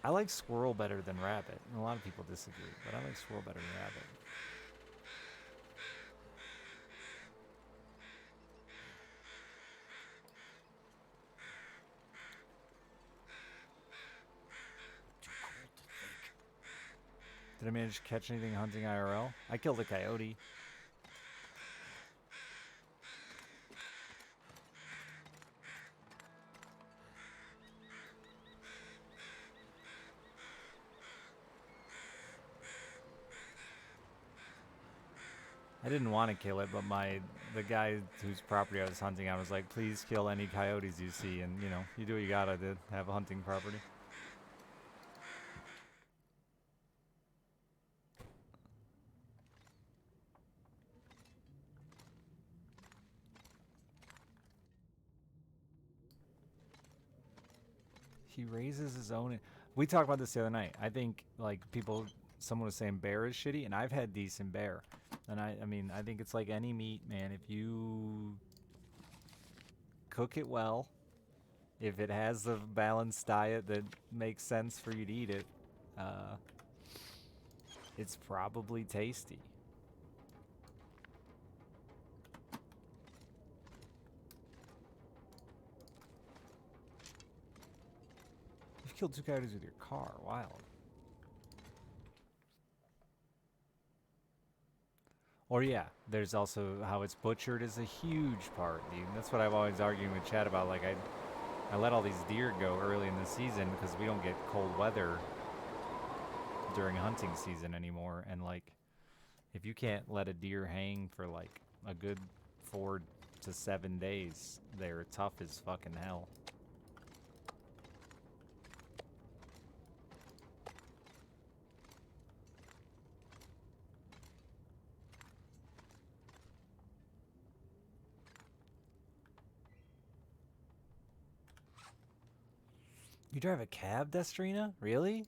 I like squirrel better than rabbit. And a lot of people disagree, but I like squirrel better than rabbit. Did I manage to catch anything hunting IRL? I killed a coyote. I didn't want to kill it, but the guy whose property I was hunting, I was like, please kill any coyotes you see, and you know, you do what you gotta to have a hunting property. He raises his own. We talked about this the other night. I think like someone was saying bear is shitty, and I've had decent bear. And I mean, I think it's like any meat, man. If you cook it well, if it has a balanced diet that makes sense for you to eat it, it's probably tasty. killed 2 coyotes with your car. Wild. Or yeah, there's also how it's butchered is a huge part, dude. That's what I've always argued with Chad about. Like I let all these deer go early in the season because we don't get cold weather during hunting season anymore. And like, if you can't let a deer hang for like a good 4 to 7 days, they're tough as fucking hell. You drive a cab, Destrina? Really?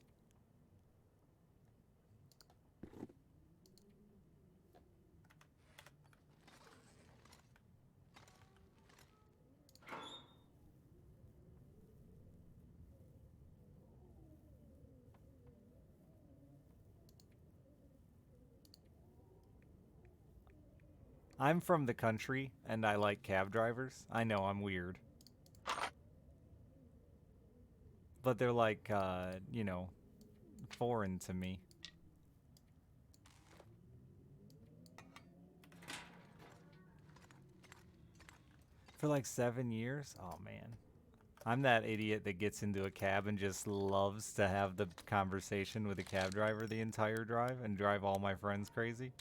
I'm from the country, and I like cab drivers. I know, I'm weird. But they're like, you know, foreign to me. For like 7 years? Oh, man. I'm that idiot that gets into a cab and just loves to have the conversation with the cab driver the entire drive and drive all my friends crazy.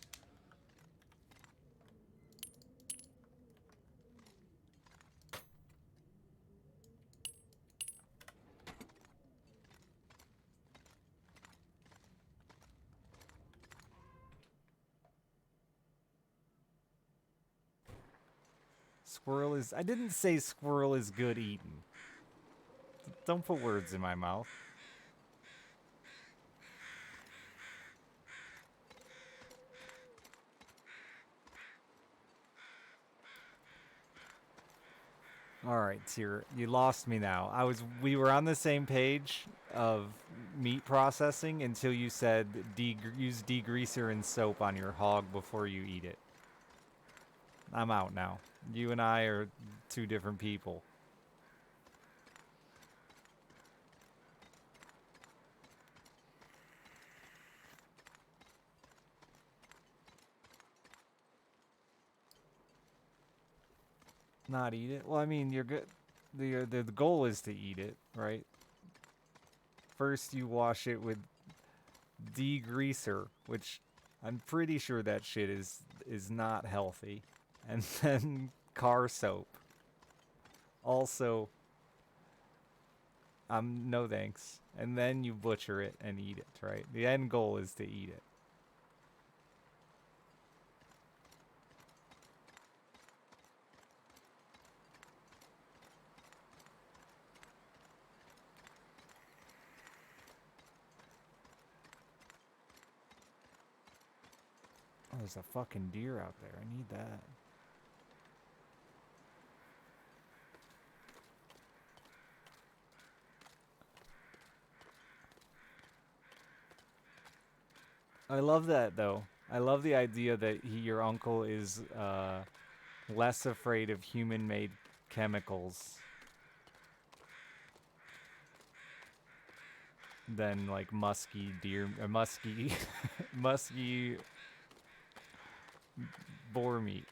Squirrel is... I didn't say squirrel is good eating. Don't put words in my mouth. All right, Tyr, you lost me now. We were on the same page of meat processing until you said use degreaser and soap on your hog before you eat it. I'm out now. You and I are 2 different people. Not eat it? Well, I mean, you're good. The goal is to eat it, right? First, you wash it with degreaser, which I'm pretty sure that shit is not healthy, and then car soap. Also, no thanks. And then you butcher it and eat it, right? The end goal is to eat it. Oh, there's a fucking deer out there. I need that. I love that, though. I love the idea that your uncle is less afraid of human-made chemicals than like musky deer or musky musky boar meat.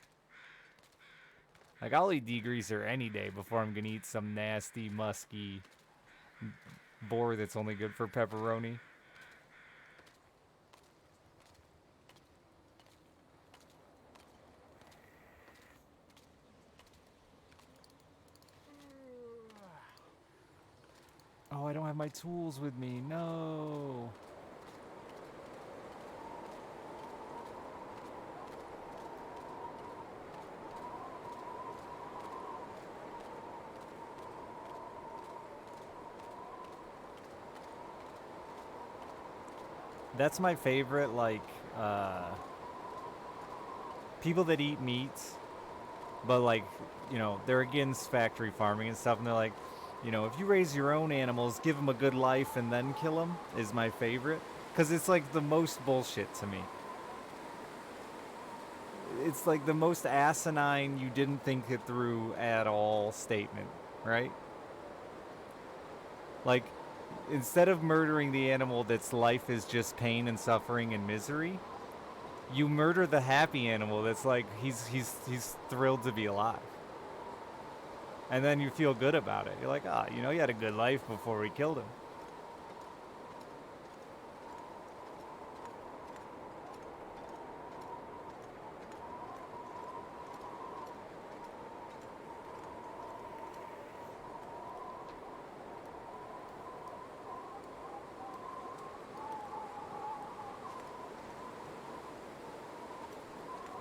Like, I'll eat degreaser any day before I'm gonna eat some nasty musky boar that's only good for pepperoni. Oh, I don't have my tools with me. No. That's my favorite, like, people that eat meat, but, like, you know, they're against factory farming and stuff, and they're like, you know, if you raise your own animals, give them a good life, and then kill them, is my favorite. Because it's, like, the most bullshit to me. It's, like, the most asinine, you didn't think it through at all statement, right? Like, instead of murdering the animal that's life is just pain and suffering and misery, you murder the happy animal that's like he's thrilled to be alive. And then you feel good about it. You're like, ah, you know, he had a good life before we killed him.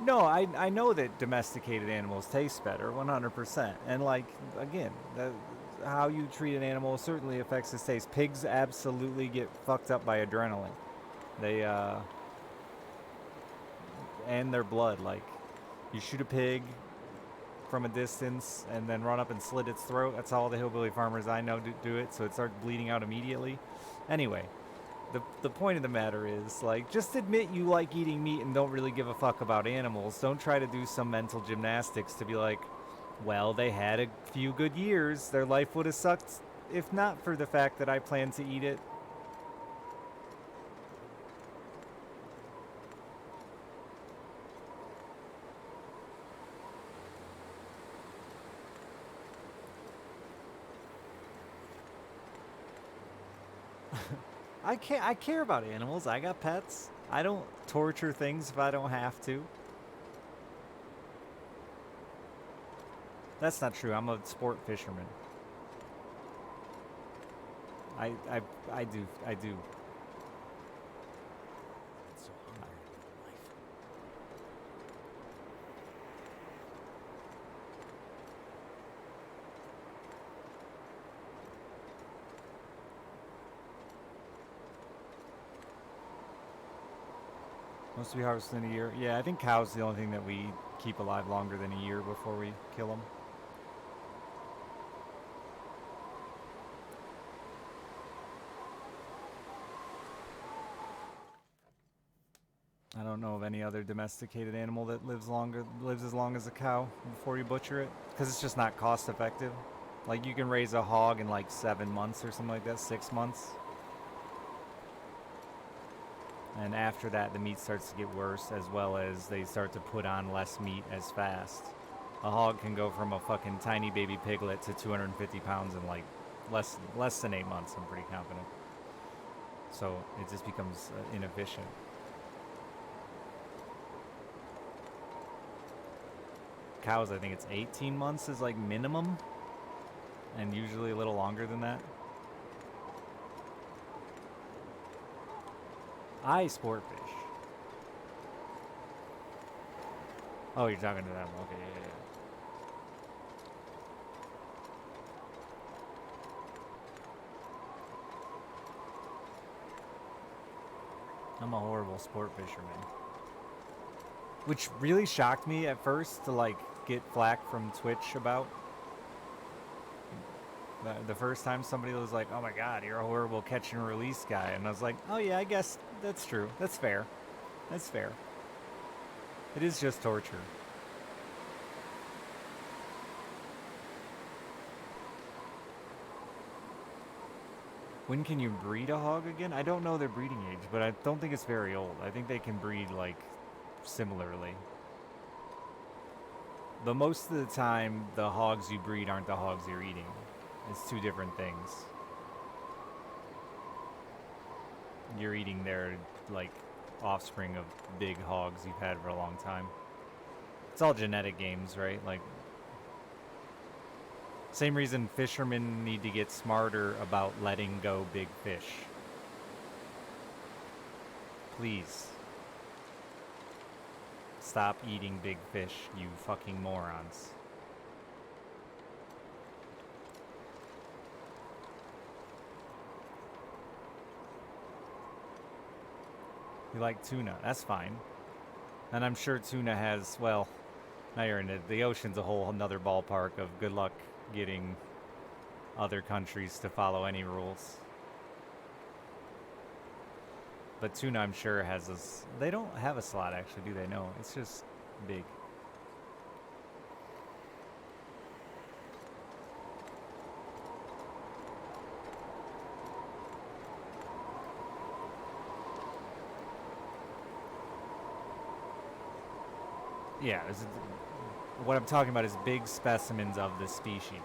No, I know that domesticated animals taste better, 100%. And like again, how you treat an animal certainly affects its taste. Pigs absolutely get fucked up by adrenaline. They and their blood. Like you shoot a pig from a distance and then run up and slit its throat. That's all the hillbilly farmers I know do it, so it starts bleeding out immediately. Anyway, the point of the matter is, like, just admit you like eating meat and don't really give a fuck about animals. Don't try to do some mental gymnastics to be like, well, they had a few good years. Their life would have sucked if not for the fact that I plan to eat it. I care about animals. I got pets. I don't torture things if I don't have to. That's not true. I'm a sport fisherman. I do. It's so hungry in life. Must be harvested in a year. Yeah, I think cows the only thing that we keep alive longer than a year before we kill them. I don't know of any other domesticated animal that lives as long as a cow before you butcher it, because it's just not cost effective. Like you can raise a hog in like 7 months or something like that, 6 months. And after that, the meat starts to get worse, as well as they start to put on less meat as fast. A hog can go from a fucking tiny baby piglet to 250 pounds in like less than 8 months, I'm pretty confident. So it just becomes inefficient. Cows, I think it's 18 months is like minimum, and usually a little longer than that. I sport fish. Oh, you're talking to them. Okay, yeah. I'm a horrible sport fisherman. Which really shocked me at first to like get flack from Twitch about. The first time somebody was like, oh my god, you're a horrible catch and release guy. And I was like, oh yeah, I guess that's true. That's fair. That's fair. It is just torture. When can you breed a hog again? I don't know their breeding age, but I don't think it's very old. I think they can breed like similarly. But most of the time, the hogs you breed aren't the hogs you're eating. It's two different things. You're eating their, like, offspring of big hogs you've had for a long time. It's all genetic games, right? Like, same reason fishermen need to get smarter about letting go big fish. Please. Stop eating big fish, you fucking morons. You like tuna, that's fine. And I'm sure tuna has, well, now you're in the ocean's a whole another ballpark of good luck getting other countries to follow any rules. But tuna, I'm sure, has this. They don't have a slot, actually, do they? No, it's just big. Yeah, what I'm talking about is big specimens of the species.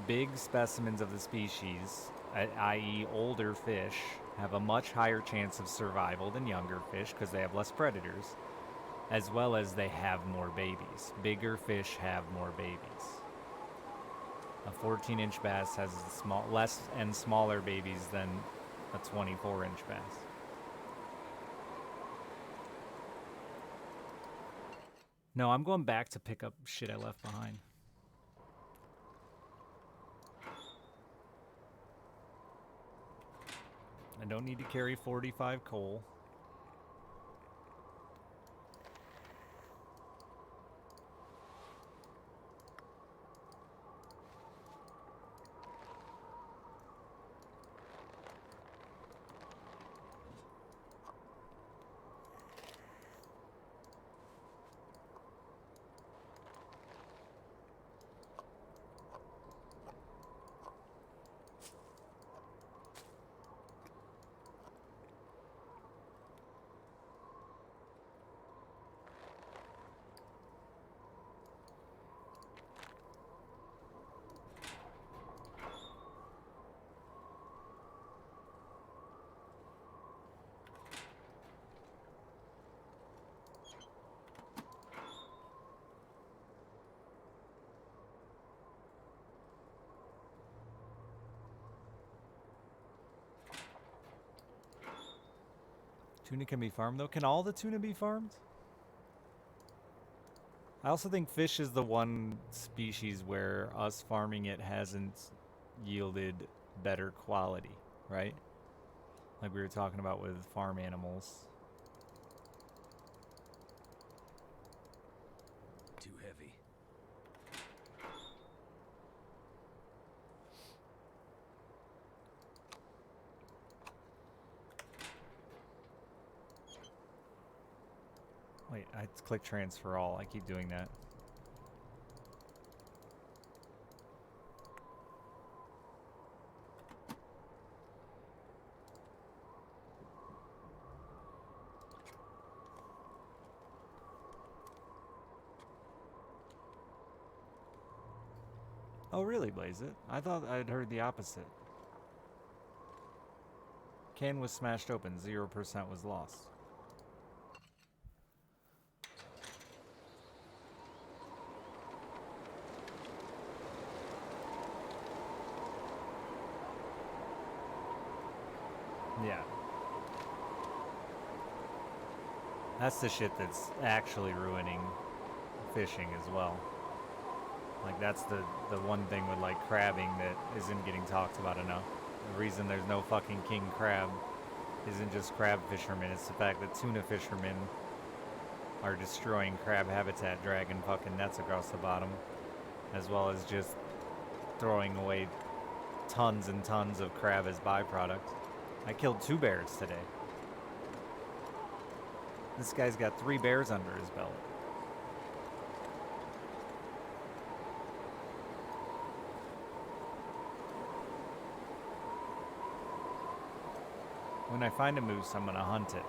Big specimens of the species, i.e. older fish, have a much higher chance of survival than younger fish because they have less predators, as well as they have more babies. Bigger fish have more babies. A 14-inch bass has less and smaller babies than a 24-inch bass. No, I'm going back to pick up shit I left behind. I don't need to carry 45 coal. Tuna can be farmed, though. Can all the tuna be farmed? I also think fish is the one species where us farming it hasn't yielded better quality, right? Like we were talking about with farm animals. Too heavy. Wait, I click transfer all. I keep doing that. Oh, really, Blaze It? I thought I'd heard the opposite. Can was smashed open. 0% was lost. Yeah. That's the shit that's actually ruining fishing as well. Like, that's the one thing with, like, crabbing that isn't getting talked about enough. The reason there's no fucking king crab isn't just crab fishermen, it's the fact that tuna fishermen are destroying crab habitat, dragging fucking nets across the bottom, as well as just throwing away tons and tons of crab as byproduct. I killed 2 bears today. This guy's got 3 bears under his belt. When I find a moose, I'm gonna hunt it.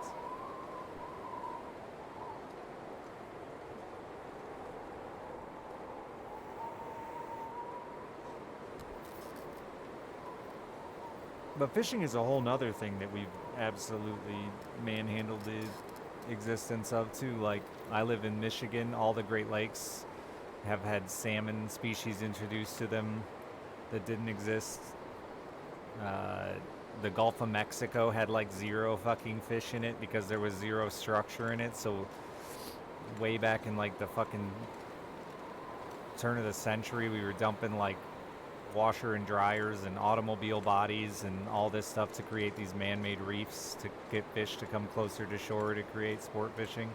But fishing is a whole nother thing that we've absolutely manhandled the existence of too. Like, I live in Michigan. All the Great Lakes have had salmon species introduced to them that didn't exist. The Gulf of Mexico had like 0 fucking fish in it because there was 0 structure in it. So way back in like the fucking turn of the century, we were dumping like washer and dryers and automobile bodies and all this stuff to create these man-made reefs to get fish to come closer to shore to create sport fishing.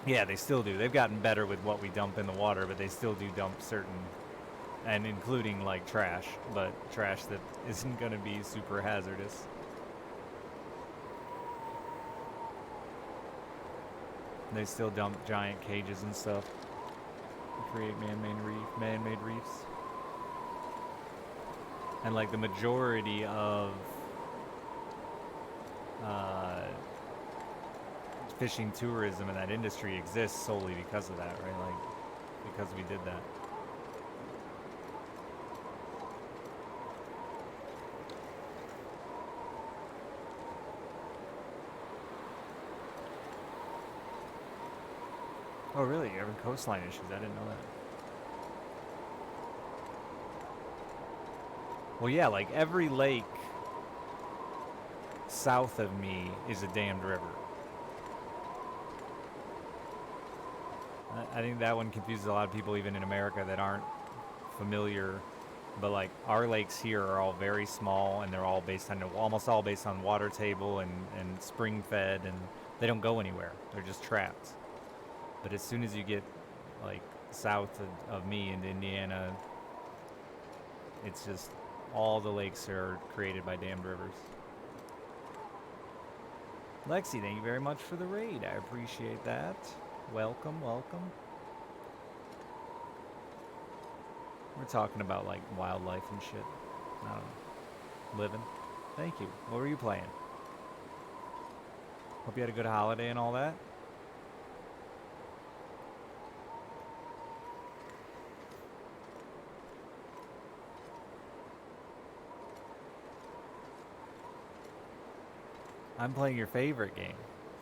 Yeah, they still do. They've gotten better with what we dump in the water, but they still do dump certain, and including like trash, but trash that isn't going to be super hazardous. They still dump giant cages and stuff to create man-made reefs. And like the majority of fishing tourism and that industry exists solely because of that, right? Like, because we did that. Oh, really? You're having coastline issues? I didn't know that. Well, yeah, like every lake south of me is a damned river. I think that one confuses a lot of people even in America that aren't familiar. But like our lakes here are all very small and they're all based on, almost all based on water table and spring fed, and they don't go anywhere. They're just trapped. But as soon as you get like south of me into Indiana, it's just all the lakes are created by damned rivers. Lexi, thank you very much for the raid. I appreciate that. Welcome, welcome. We're talking about like wildlife and shit. I don't know. Living. Thank you. What were you playing? Hope you had a good holiday and all that. I'm playing your favorite game.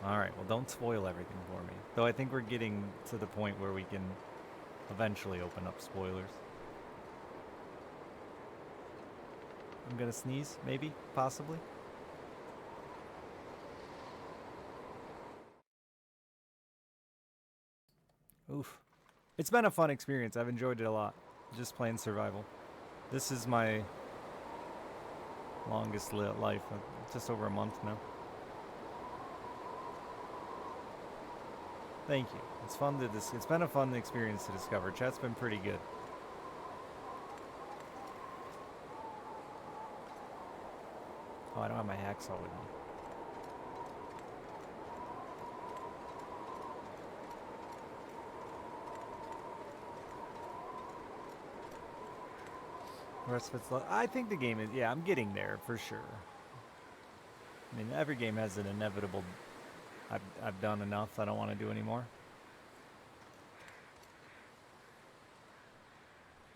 Alright, well don't spoil everything for me. Though I think we're getting to the point where we can eventually open up spoilers. I'm gonna sneeze, maybe, possibly. Oof. It's been a fun experience. I've enjoyed it a lot. Just playing survival. This is my longest life. Just over a month now. Thank you. It's fun to it's been a fun experience to discover. Chat's been pretty good. Oh, I don't have my hacksaw with me. I think the game is, yeah, I'm getting there for sure. I mean, every game has an inevitable, I've done enough, I don't want to do anymore.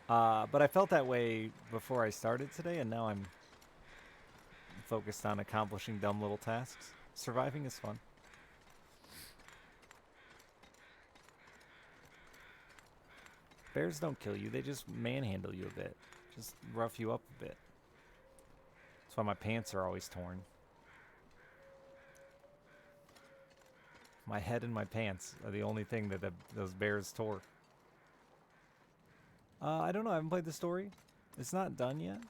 But I felt that way before I started today, and now I'm focused on accomplishing dumb little tasks. Surviving is fun. Bears don't kill you, they just manhandle you a bit. Just rough you up a bit. That's why my pants are always torn. My head and my pants are the only thing that those bears tore. I don't know, I haven't played the story. It's not done yet.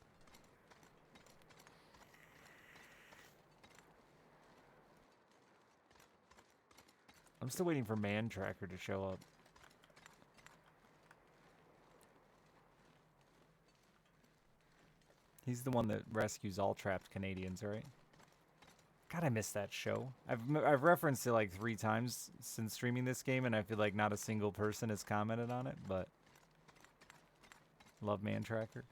I'm still waiting for Man Tracker to show up. He's the one that rescues all trapped Canadians, right? God, I missed that show. I've referenced it like 3 times since streaming this game, and I feel like not a single person has commented on it, but love Man Tracker.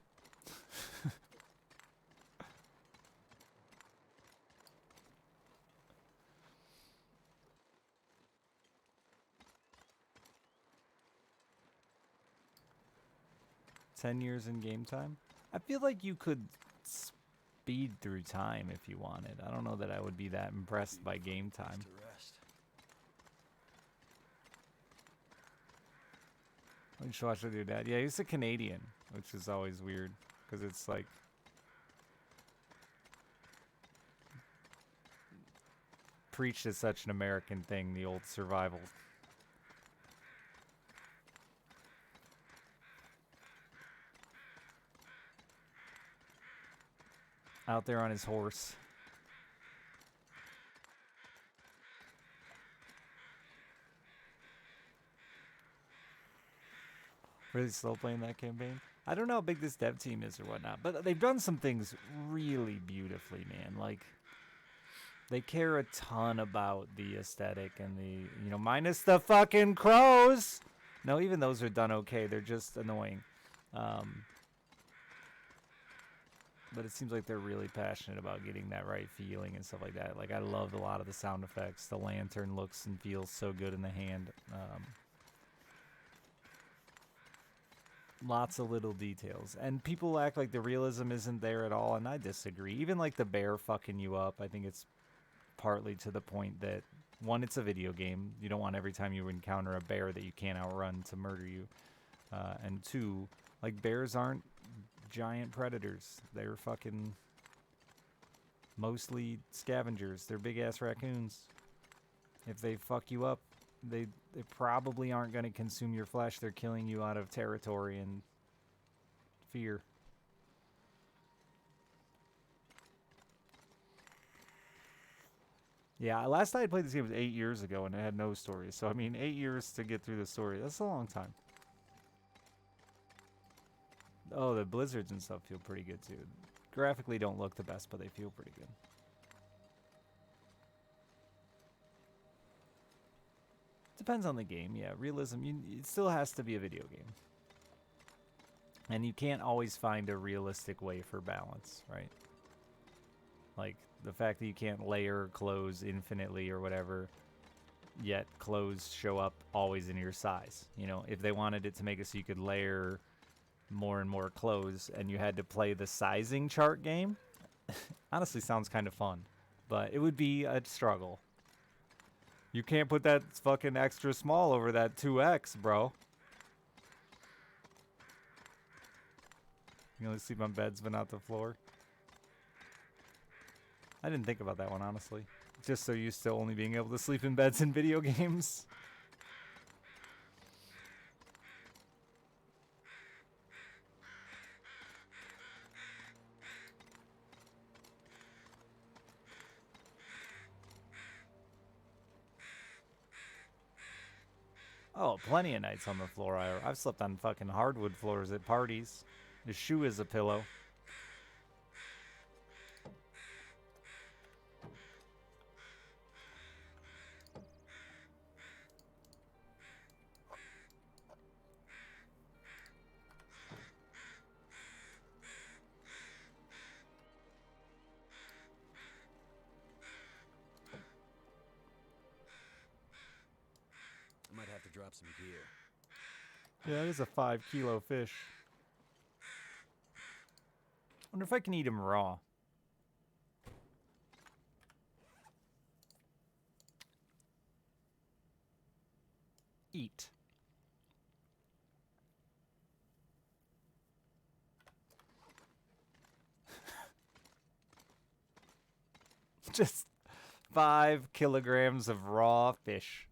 $10 years in game time? I feel like you could speed through time if you wanted. I don't know that I would be that impressed by game time. I should watch with your dad. Yeah, he's a Canadian, which is always weird because it's like preached as such an American thing, the old survival. Out there on his horse. Really slow playing that campaign. I don't know how big this dev team is or whatnot, but they've done some things really beautifully, man. Like, they care a ton about the aesthetic and the, you know, minus the fucking crows. No, even those are done okay. They're just annoying. but it seems like they're really passionate about getting that right feeling and stuff like that. Like I loved a lot of the sound effects. The lantern looks and feels so good in the hand. Lots of little details, and people act like the realism isn't there at all, and I disagree. Even like the bear fucking you up, I think it's partly to the point that one, it's a video game. You don't want every time you encounter a bear that you can't outrun to murder you. And two, like bears aren't giant predators. They're fucking mostly scavengers. They're big ass raccoons. If they fuck you up, they probably aren't going to consume your flesh. They're killing you out of territory and fear. Yeah, last time I played this game was 8 years ago, and it had no story. So, I mean, 8 years to get through the story. That's a long time. Oh, the blizzards and stuff feel pretty good, too. Graphically don't look the best, but they feel pretty good. Depends on the game, yeah. Realism, it still has to be a video game. And you can't always find a realistic way for balance, right? Like, the fact that you can't layer clothes infinitely or whatever, yet clothes show up always in your size. You know, if they wanted it to make it so you could layer more and more clothes and you had to play the sizing chart game, honestly sounds kind of fun. But it would be a struggle. You can't put that fucking extra small over that 2X, bro. You only sleep on beds but not the floor. I didn't think about that one, honestly. Just so used to only being able to sleep in beds in video games. Oh, plenty of nights on the floor. I've slept on fucking hardwood floors at parties. The shoe is a pillow. I might have to drop some gear. Yeah, it is a 5-kilo fish. Wonder if I can eat him raw. Eat. Just 5 kilograms of raw fish.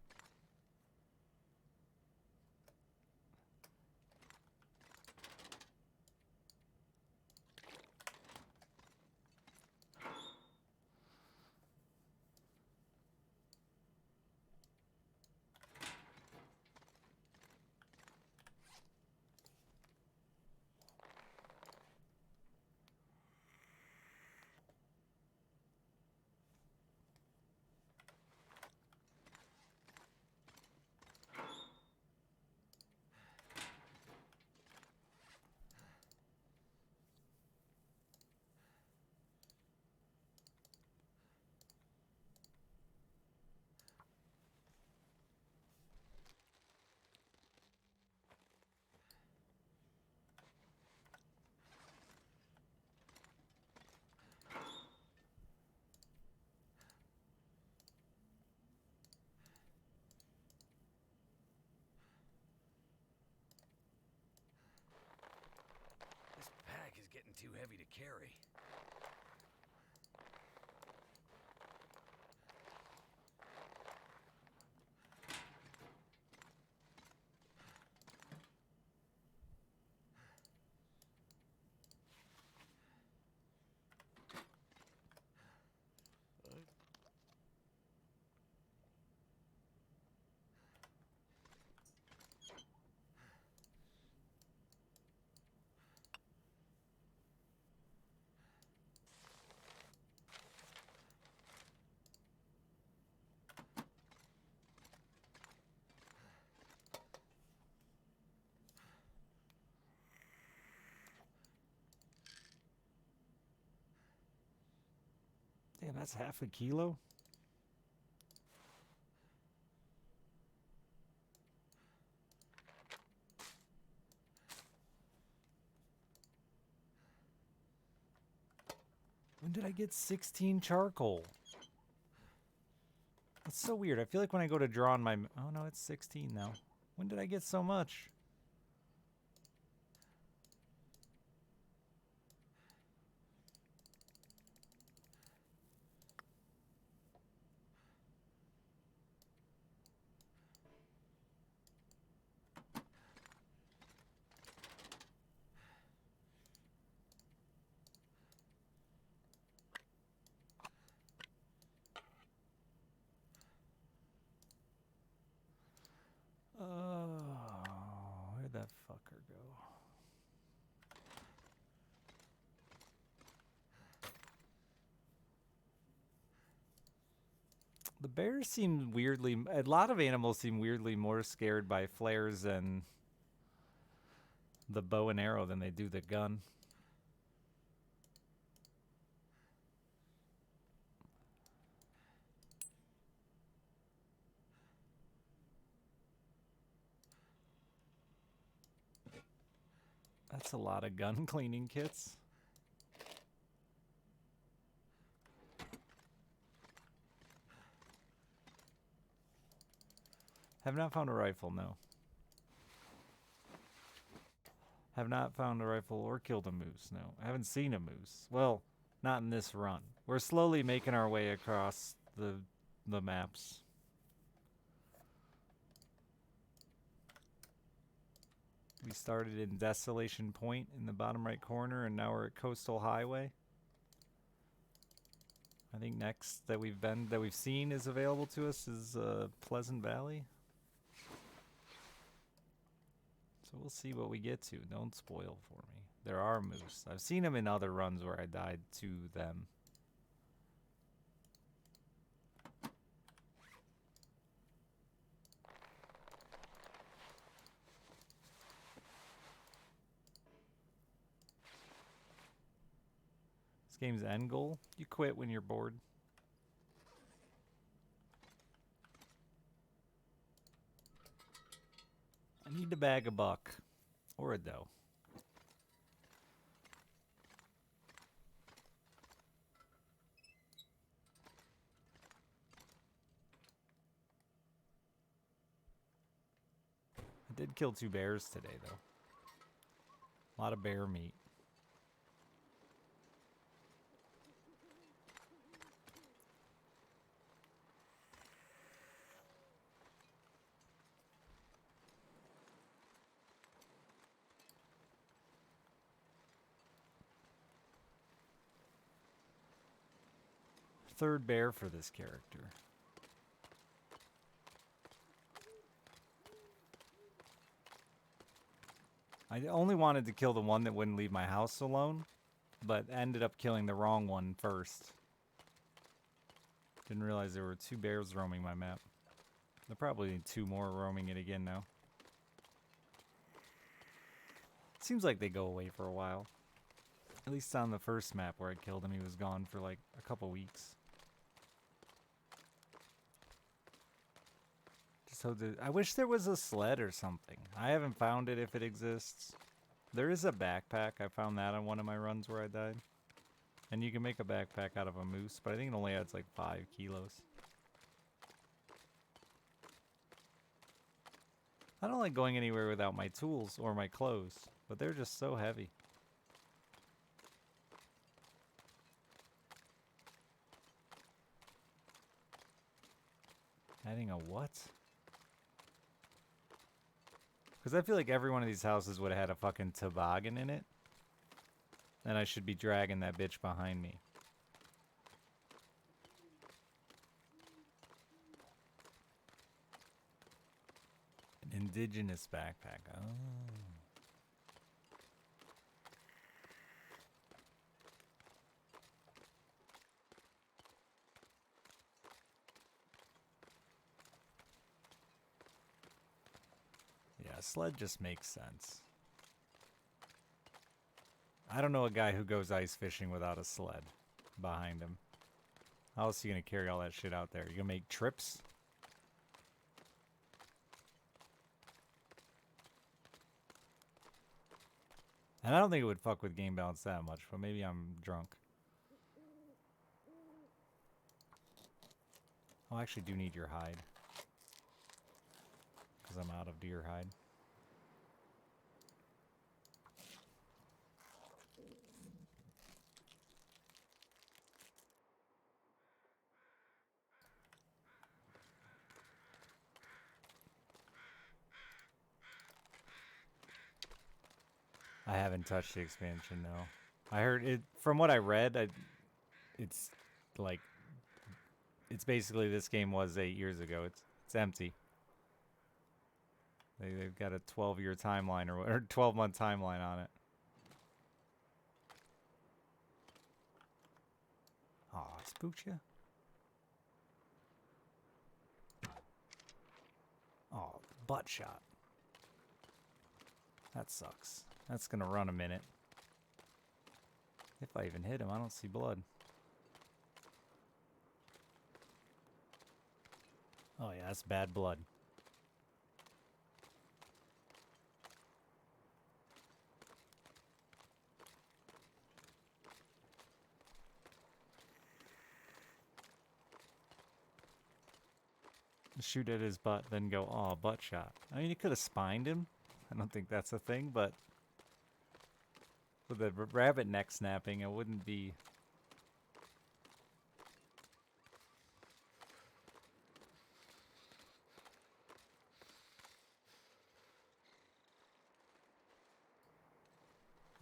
This pack is getting too heavy to carry. Damn, that's half a kilo? When did I get 16 charcoal? That's so weird. I feel like when I go to draw on my... Oh, no, it's 16 now. When did I get so much? Where'd that fucker go? The bears seem weirdly... A lot of animals seem weirdly more scared by flares and the bow and arrow than they do the gun. That's a lot of gun cleaning kits. Have not found a rifle, no. Have not found a rifle or killed a moose, no. I haven't seen a moose. Well, not in this run. We're slowly making our way across the maps. We started in Desolation Point in the bottom right corner, and now we're at Coastal Highway. I think next that we've seen is available to us is Pleasant Valley. So we'll see what we get to. Don't spoil for me. There are moose. I've seen them in other runs where I died to them. This game's end goal? You quit when you're bored. I need to bag a buck. Or a doe. I did kill 2 bears today, though. A lot of bear meat. Third bear for this character. I only wanted to kill the one that wouldn't leave my house alone, but ended up killing the wrong one first. Didn't realize there were 2 bears roaming my map. There probably need 2 more roaming it again now. Seems like they go away for a while. At least on the first map where I killed him, he was gone for like a couple weeks. I wish there was a sled or something. I haven't found it if it exists. There is a backpack. I found that on one of my runs where I died. And you can make a backpack out of a moose, but I think it only adds like 5 kilos. I don't like going anywhere without my tools or my clothes, but they're just so heavy. Adding a what? Because I feel like every one of these houses would have had a fucking toboggan in it. And I should be dragging that bitch behind me. An indigenous backpack. Oh. Yeah, sled just makes sense. I don't know a guy who goes ice fishing without a sled behind him. How else are you gonna carry all that shit out there? You gonna make trips? And I don't think it would fuck with game balance that much, but maybe I'm drunk. I actually do need your hide. Because I'm out of deer hide. I haven't touched the expansion, no. I heard it, from what I read, it's like, it's basically this game was 8 years ago. It's empty. They've got a 12-year timeline or 12-month timeline on it. Aw, spooked ya? Oh, butt shot. That sucks. That's gonna run a minute. If I even hit him, I don't see blood. Oh yeah, that's bad blood. Shoot at his butt, then go, oh, butt shot. I mean, you could have spined him. I don't think that's a thing, but with the rabbit neck snapping, it wouldn't be.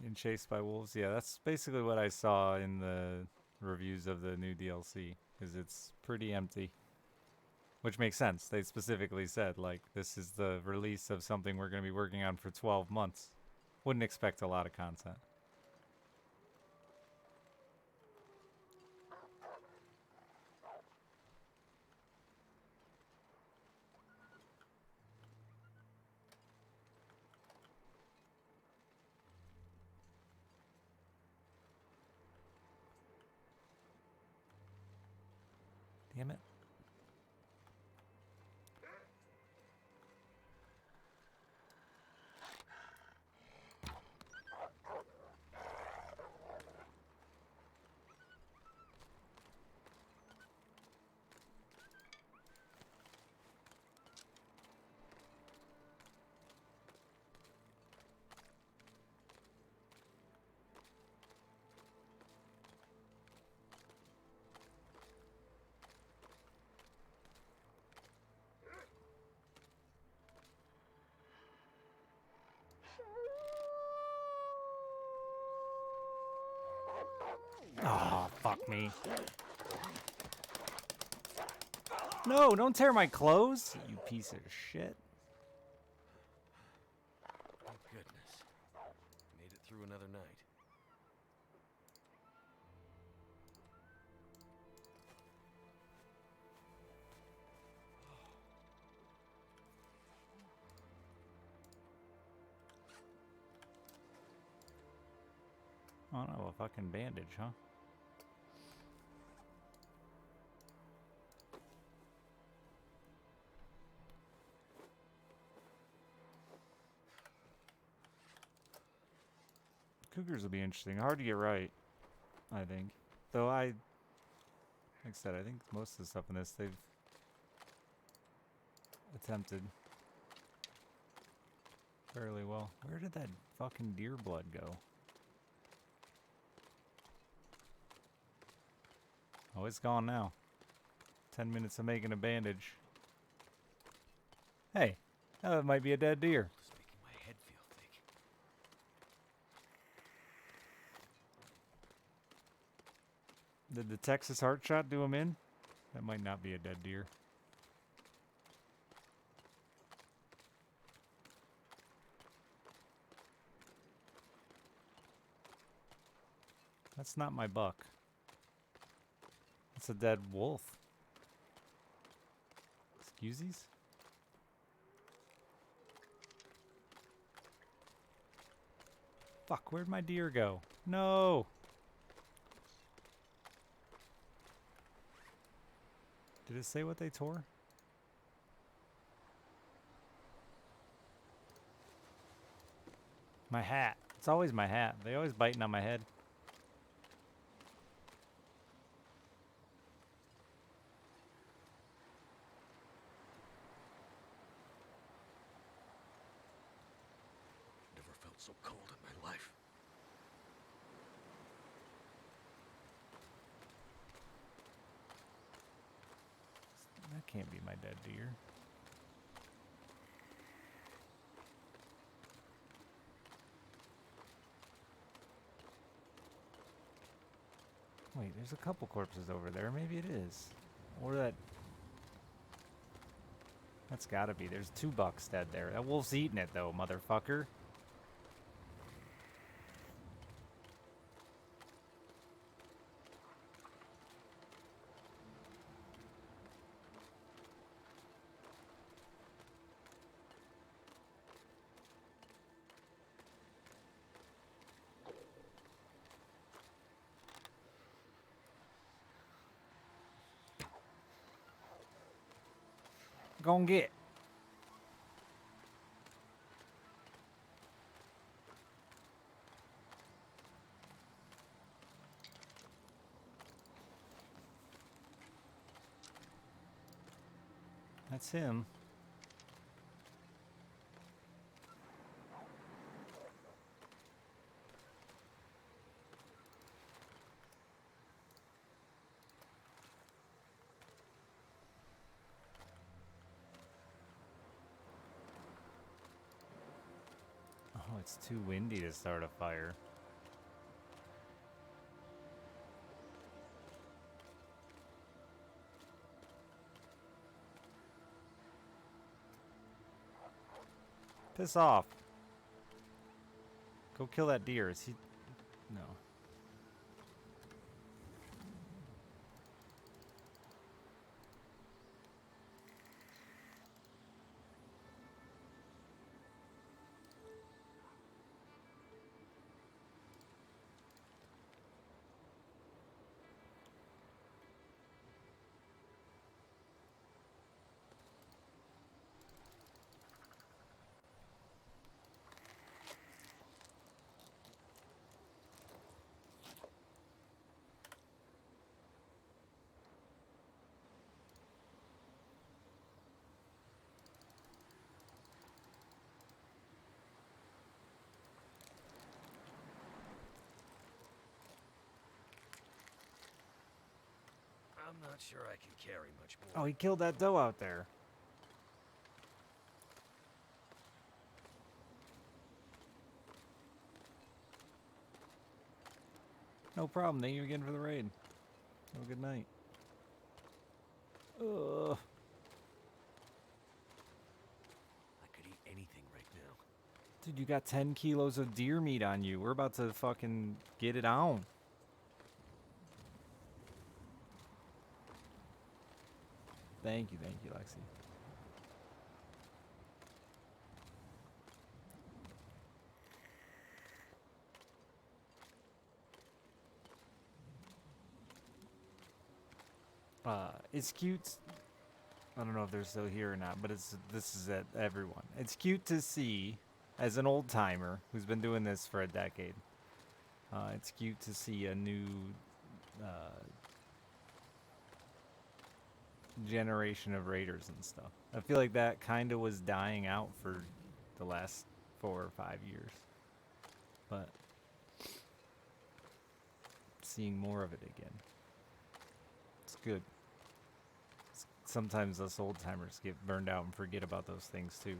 In Chased by Wolves? Yeah, that's basically what I saw in the reviews of the new DLC, is it's pretty empty. Which makes sense. They specifically said, like, this is the release of something we're going to be working on for 12 months. Wouldn't expect a lot of content. Damn it. Oh, fuck me. No, don't tear my clothes, you piece of shit. Thank goodness. Made it through another night. Oh no, a fucking bandage, huh? Cougars will be interesting. Hard to get right, I think. Though like I said, I think most of the stuff in this they've attempted fairly well. Where did that fucking deer blood go? Oh, it's gone now. 10 minutes of making a bandage. Hey, that might be a dead deer. It's making my head feel thick. Did the Texas heart shot do him in? That might not be a dead deer. That's not my buck. It's a dead wolf. Excuseies? Fuck, where'd my deer go? No! Did it say what they tore? My hat. It's always my hat. They always biting on my head. Never felt so cold in my life. That can't be my dead deer. Wait, there's a couple corpses over there. Maybe it is. Or that... That's gotta be. There's 2 bucks dead there. That wolf's eating it, though, motherfucker. Gon' get. That's him. Oh, it's too windy to start a fire. Piss off. Go kill that deer. Is he... No. I'm not sure I can carry much more. Oh, he killed that doe out there. No problem. Thank you again for the raid. Have a good night. Ugh. I could eat anything right now. Dude, you got 10 kilos of deer meat on you. We're about to fucking get it on. Thank you, Lexi. It's cute. I don't know if they're still here or not, but this is at everyone. It's cute to see, as an old timer who's been doing this for a decade. It's cute to see a new generation of raiders and stuff. I feel like that kind of was dying out for the last 4 or 5 years, but seeing more of it again, it's good. Sometimes us old timers get burned out and forget about those things too.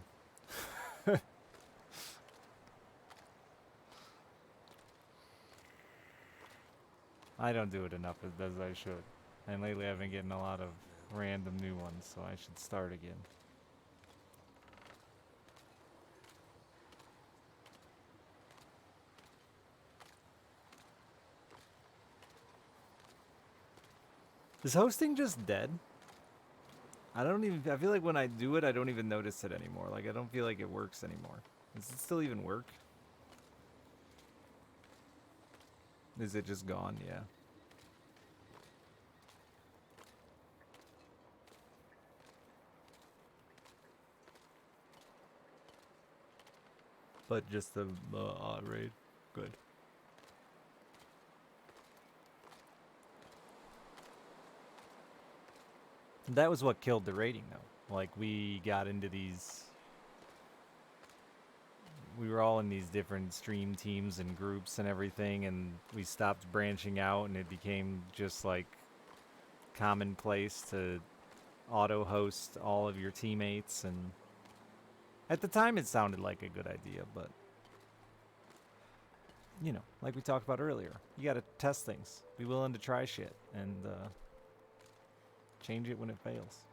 I don't do it enough as I should, and lately I've been getting a lot of random new ones, so I should start again. Is hosting just dead? I feel like when I do it, I don't even notice it anymore. Like, I don't feel like it works anymore. Does it still even work? Is it just gone? Yeah. But just the odd raid. Good. That was what killed the rating, though. Like, we got into these... We were all in these different stream teams and groups and everything, and we stopped branching out, and it became just, like, commonplace to auto-host all of your teammates, and... At the time, it sounded like a good idea, but... You know, like we talked about earlier, you gotta test things. Be willing to try shit, and, change it when it fails.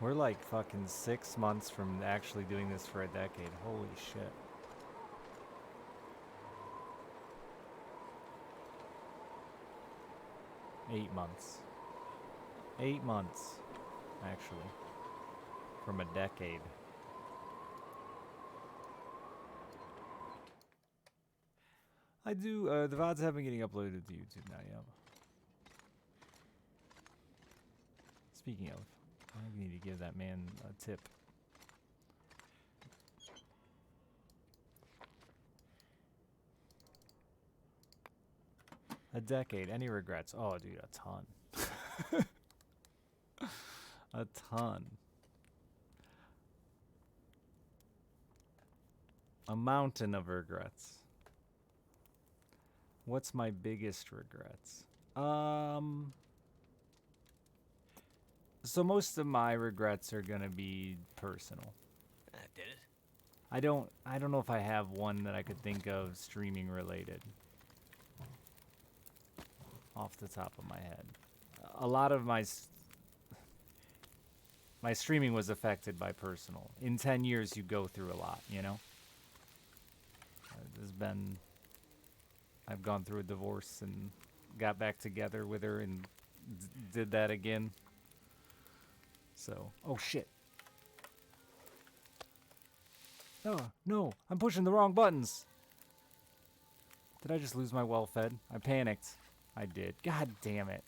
We're like fucking 6 months from actually doing this for a decade. Holy shit. Eight months. 8 months, actually. From a decade. I do, the VODs have been getting uploaded to YouTube now, yeah. Speaking of, I need to give that man a tip. A decade. Any regrets? Oh, dude, a ton. A ton. A mountain of regrets. What's my biggest regrets? So most of my regrets are gonna be personal. That did it. I don't know if I have one that I could think of streaming related. Off the top of my head. A lot of my streaming was affected by personal. In 10 years you go through a lot, you know? I've gone through a divorce and got back together with her and did that again. So, oh shit. Oh, no, I'm pushing the wrong buttons. Did I just lose my well-fed? I panicked. I did. God damn it.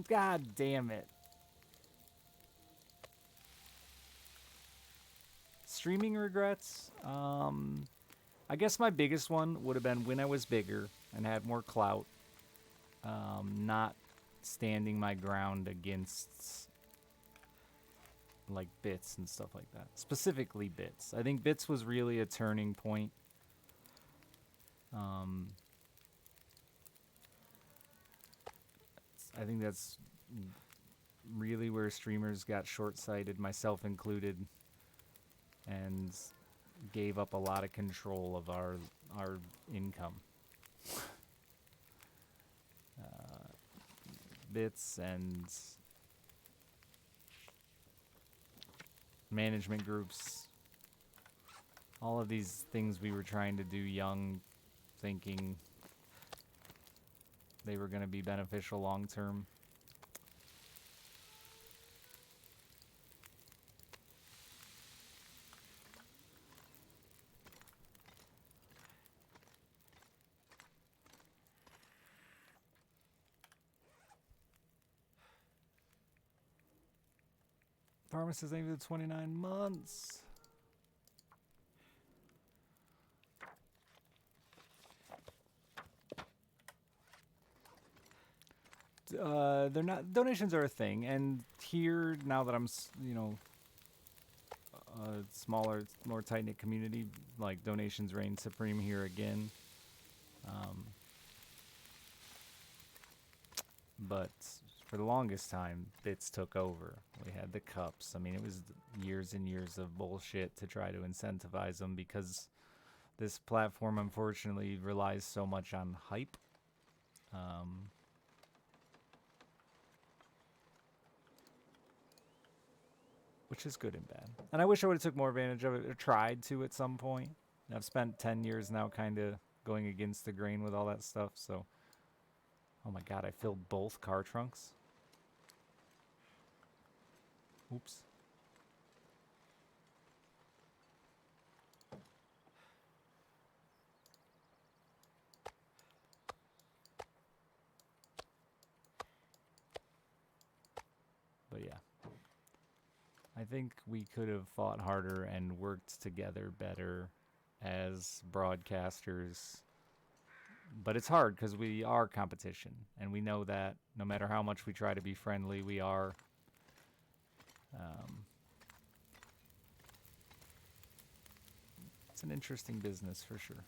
God damn it. Streaming regrets? I guess my biggest one would have been when I was bigger and had more clout. Not standing my ground against like bits and stuff like that. Specifically bits. I think bits was really a turning point. I think that's really where streamers got short-sighted, myself included, and gave up a lot of control of our income. Bits and management groups, all of these things we were trying to do young, thinking they were going to be beneficial long term. Pharmacist aiming at 29 months. They're not, donations are a thing, and here now that I'm, you know, a smaller, more tight-knit community, like donations reign supreme here again. But for the longest time, bits took over. We had the cups. I mean, it was years and years of bullshit to try to incentivize them because this platform, unfortunately, relies so much on hype. which is good and bad. And I wish I would have took more advantage of it or tried to at some point. I've spent 10 years now kind of going against the grain with all that stuff, so. Oh my god, I filled both car trunks. Oops. But yeah. I think we could have fought harder and worked together better as broadcasters. But it's hard because we are competition. And we know that no matter how much we try to be friendly, we are. It's an interesting business for sure.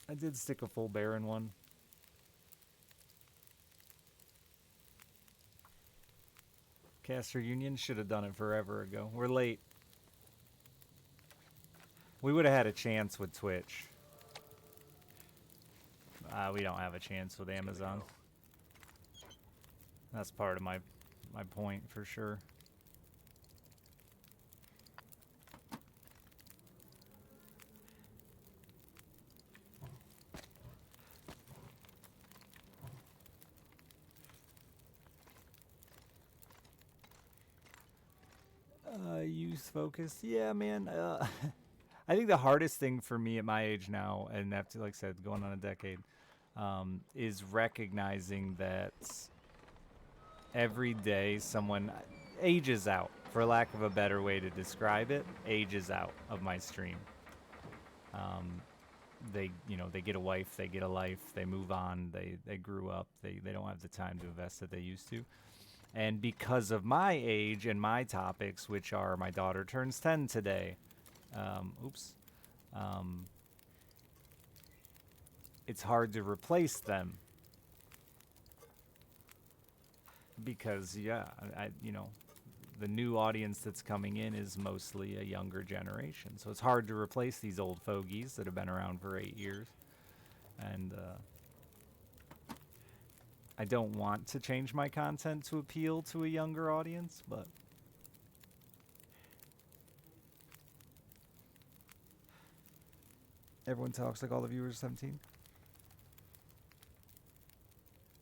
I did stick a full bear in one. Caster Union should have done it forever ago. We're late. We would have had a chance with Twitch. We don't have a chance with Amazon. That's part of my point for sure. Youth focused. Yeah, man. I think the hardest thing for me at my age now, and after, like I said, going on a decade, is recognizing that every day someone ages out, for lack of a better way to describe it, ages out of my stream. They get a wife, they get a life, they move on, they grew up, they don't have the time to invest that they used to. And because of my age and my topics, which are my daughter turns 10 today, it's hard to replace them. Because, yeah, the new audience that's coming in is mostly a younger generation. So it's hard to replace these old fogies that have been around for 8 years. And I don't want to change my content to appeal to a younger audience, but everyone talks like all the viewers are 17.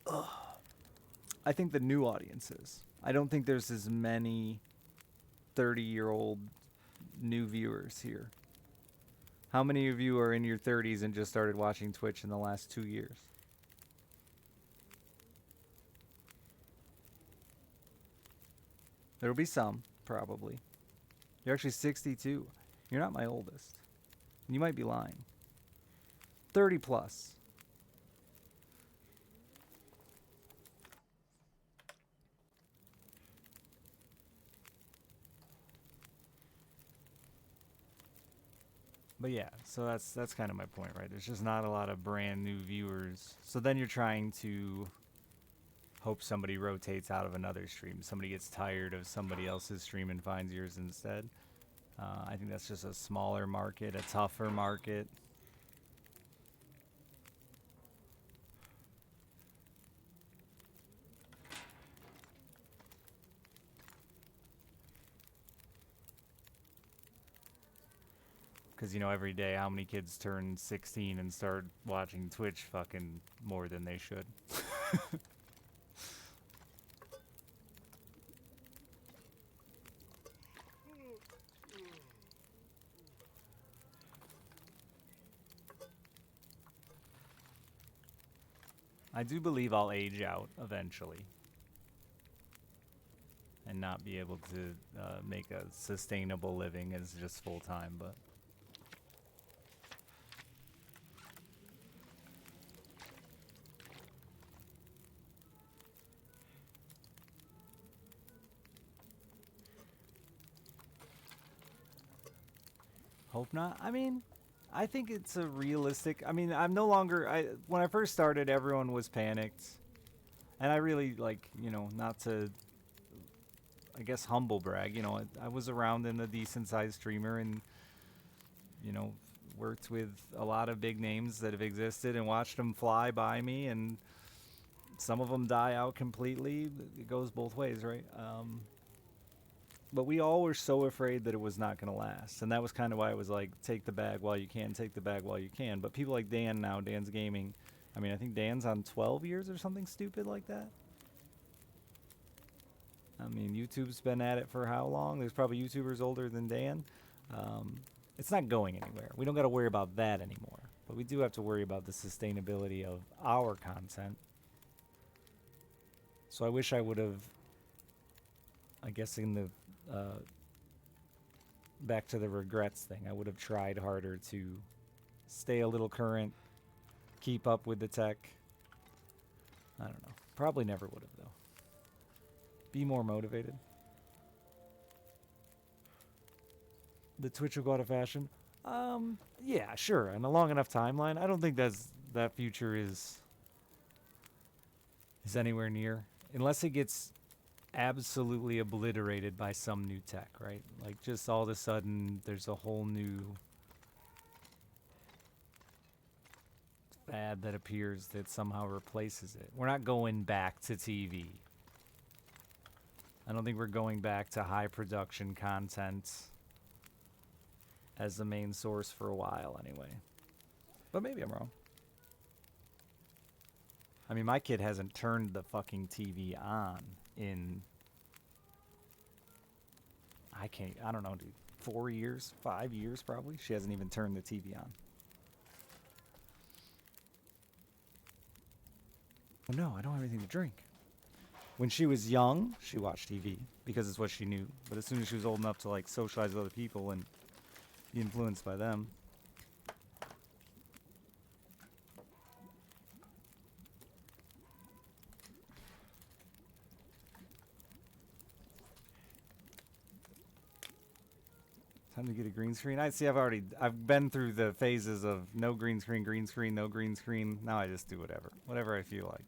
Ugh. I think the new audiences. I don't think there's as many 30-year-old new viewers here. How many of you are in your 30s and just started watching Twitch in the last 2 years? There'll be some, probably. You're actually 62. You're not my oldest. You might be lying. 30 plus. But yeah, so that's kind of my point, right? There's just not a lot of brand new viewers. So then you're trying to hope somebody rotates out of another stream. Somebody gets tired of somebody else's stream and finds yours instead. I think that's just a smaller market, a tougher market. Because, every day how many kids turn 16 and start watching Twitch fucking more than they should. I do believe I'll age out eventually. And not be able to make a sustainable living as just full-time, but... Hope not. I mean, I think it's a realistic... I mean, I'm no longer... when I first started, everyone was panicked. And I really, not to, I guess, humble brag. I was around in a decent-sized streamer and, worked with a lot of big names that have existed and watched them fly by me, and some of them die out completely. It goes both ways, right? But we all were so afraid that it was not going to last. And that was kind of why it was like, take the bag while you can, take the bag while you can. But people like Dan now, Dan's Gaming, I mean, I think Dan's on 12 years or something stupid like that. I mean, YouTube's been at it for how long? There's probably YouTubers older than Dan. It's not going anywhere. We don't got to worry about that anymore. But we do have to worry about the sustainability of our content. So I wish I would have, I guess in the, back to the regrets thing, I would have tried harder to stay a little current, keep up with the tech. I don't know. Probably never would have, though. Be more motivated. The Twitch will go out of fashion. Yeah, sure. In a long enough timeline, I don't think that future is anywhere near, unless it gets absolutely obliterated by some new tech, right? Like, just all of a sudden, there's a whole new fad that appears that somehow replaces it. We're not going back to TV. I don't think we're going back to high production content as the main source for a while anyway. But maybe I'm wrong. I mean, my kid hasn't turned the fucking TV on in, I don't know, dude, 4 years, 5 years probably. She hasn't even turned the TV on. Oh no, I don't have anything to drink. When she was young, she watched TV because it's what she knew. But as soon as she was old enough to like socialize with other people and be influenced by them, time to get a green screen. I see. I've been through the phases of no green screen, no green screen. Now I just do whatever I feel like.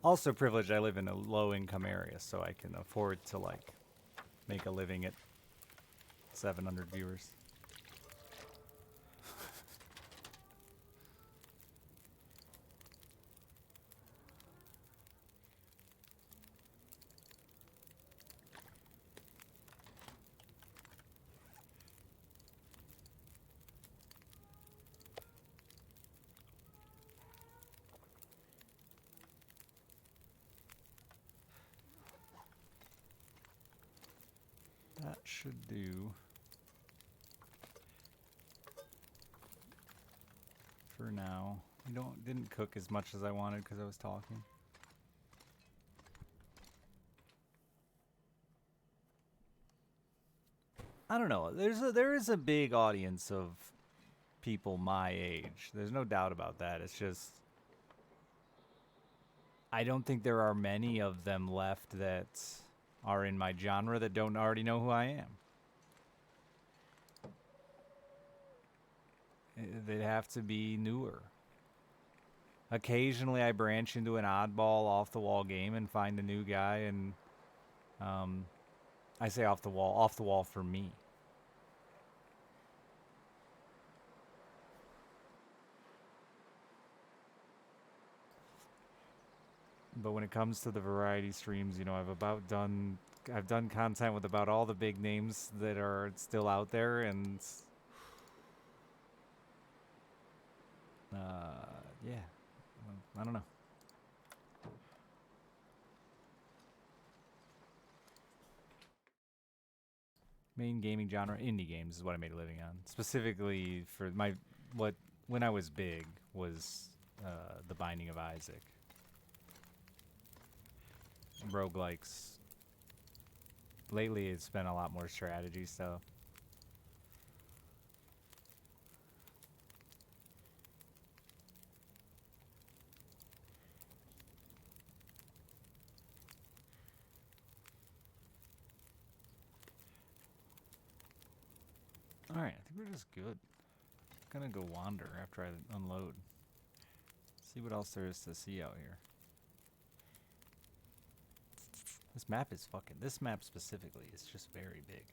Also privileged, I live in a low-income area, so I can afford to, like, make a living at 700 viewers. That should do for now. Didn't cook as much as I wanted because I was talking. I don't know. There is a big audience of people my age. There's no doubt about that. It's just I don't think there are many of them left that are in my genre that don't already know who I am. They'd have to be newer. Occasionally I branch into an oddball off-the-wall game and find a new guy, and I say off the wall for me. But when it comes to the variety streams, you know, I've done content with about all the big names that are still out there, and yeah, I don't know. Main gaming genre, indie games is what I made a living on. Specifically for when I was big was The Binding of Isaac. Roguelikes. Lately it's been a lot more strategy stuff. Alright, I think we're just good. Gonna go wander after I unload. See what else there is to see out here. This map is fucking... This map specifically is just very big.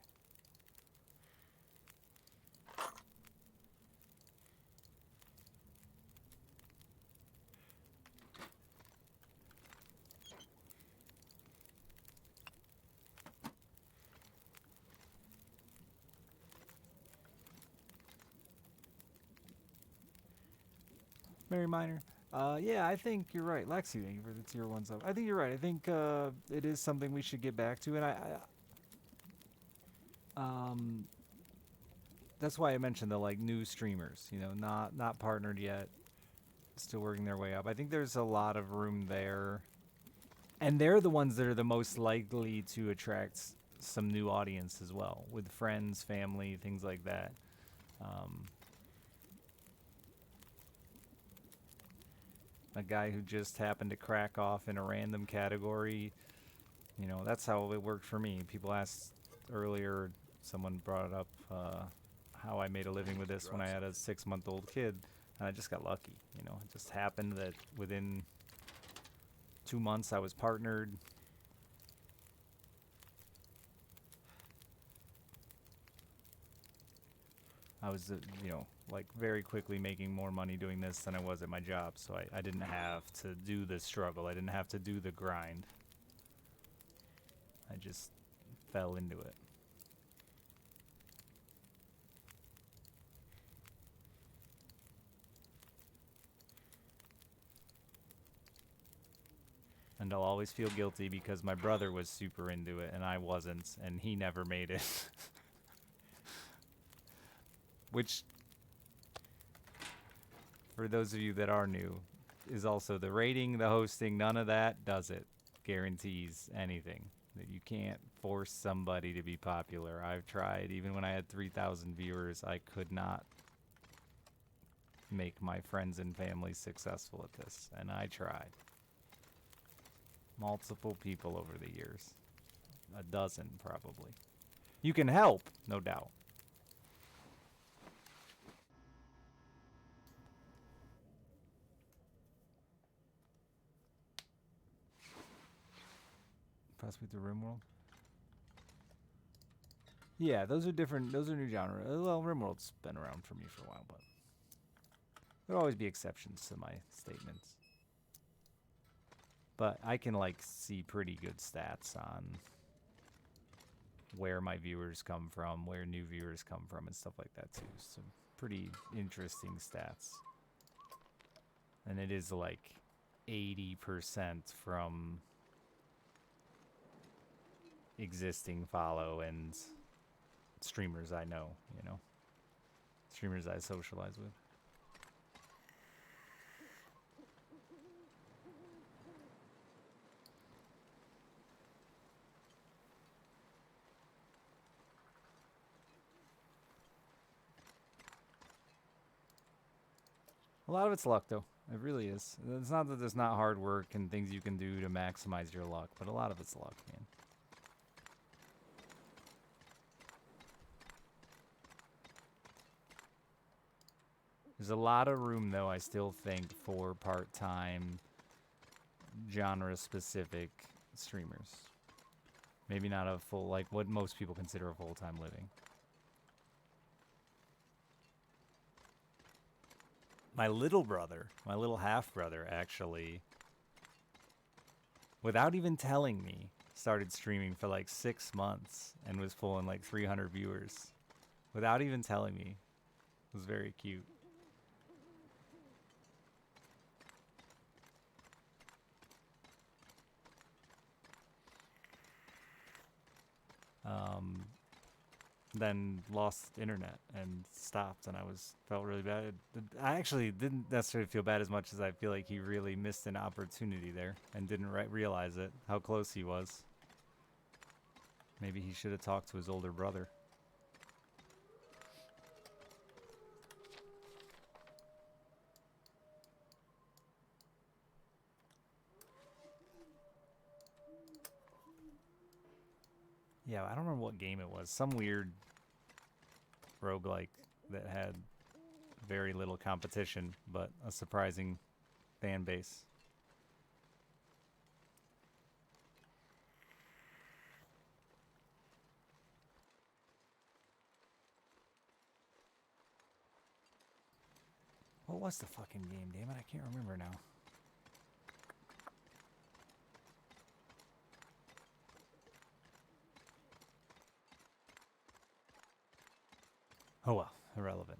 Mary Minor. Yeah, I think you're right. Lexi, thank you for the tier 1 sub. I think you're right. I think it is something we should get back to. And that's why I mentioned the like new streamers, you know, not partnered yet, still working their way up. I think there's a lot of room there. And they're the ones that are the most likely to attract some new audience as well, with friends, family, things like that. A guy who just happened to crack off in a random category, you know, that's how it worked for me. People asked earlier, someone brought it up, how I made a living with this when I had a 6-month-old kid, and I just got lucky, you know. It just happened that within 2 months I was partnered. I was, you know, like very quickly making more money doing this than I was at my job, so I didn't have to do the struggle. I didn't have to do the grind. I just fell into it. And I'll always feel guilty because my brother was super into it and I wasn't, and he never made it. Which, for those of you that are new, is also the rating, the hosting, none of that does it. Guarantees anything. That you can't force somebody to be popular. I've tried, even when I had 3,000 viewers, I could not make my friends and family successful at this, and I tried. Multiple people over the years. A dozen, probably. You can help, no doubt. Possibly the RimWorld? Yeah, those are different, those are new genre. Well, RimWorld's been around for me for a while, but there'll always be exceptions to my statements. But I can, like, see pretty good stats on where my viewers come from, where new viewers come from, and stuff like that, too. Some pretty interesting stats. And it is, like, 80% from existing follow and streamers I know, you know? Streamers I socialize with. A lot of it's luck, though. It really is. It's not that there's not hard work and things you can do to maximize your luck, but a lot of it's luck, man. There's a lot of room, though, I still think, for part-time, genre-specific streamers. Maybe not a full, like, what most people consider a full-time living. My little brother, my little half-brother, actually, without even telling me, started streaming for like 6 months and was pulling like 300 viewers. Without even telling me. It was very cute. Then lost internet and stopped, and I felt really bad. I actually didn't necessarily feel bad as much as I feel like he really missed an opportunity there and didn't realize it, how close he was. Maybe he should have talked to his older brother. Yeah, I don't remember what game it was. Some weird roguelike that had very little competition, but a surprising fan base. What was the fucking game, damn it? I can't remember now. Oh well, irrelevant.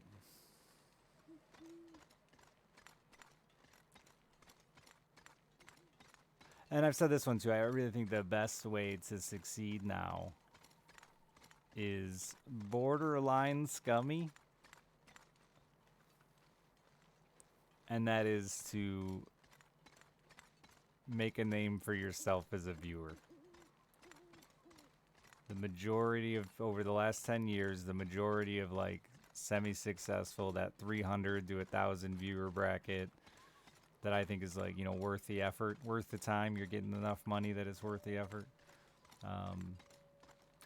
And I've said this one too. I really think the best way to succeed now is borderline scummy. And that is to make a name for yourself as a viewer. The majority of, over the last 10 years, the majority of like semi-successful, that 300 to 1,000 viewer bracket that I think is like, you know, worth the effort, worth the time. You're getting enough money that it's worth the effort.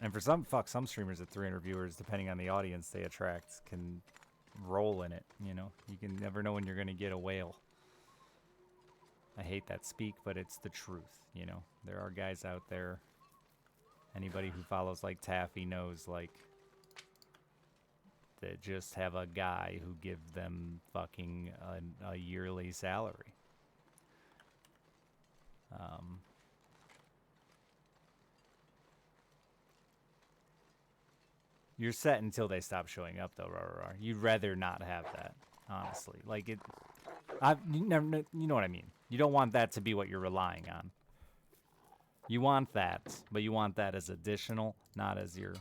And for some streamers at 300 viewers, depending on the audience they attract, can roll in it, you know. You can never know when you're going to get a whale. I hate that speak, but it's the truth, you know. There are guys out there. Anybody who follows like Taffy knows, like, that just have a guy who gives them fucking a yearly salary. You're set until they stop showing up, though. You'd rather not have that, honestly. Like it, you know what I mean. You don't want that to be what you're relying on. You want that, but you want that as additional, not as your.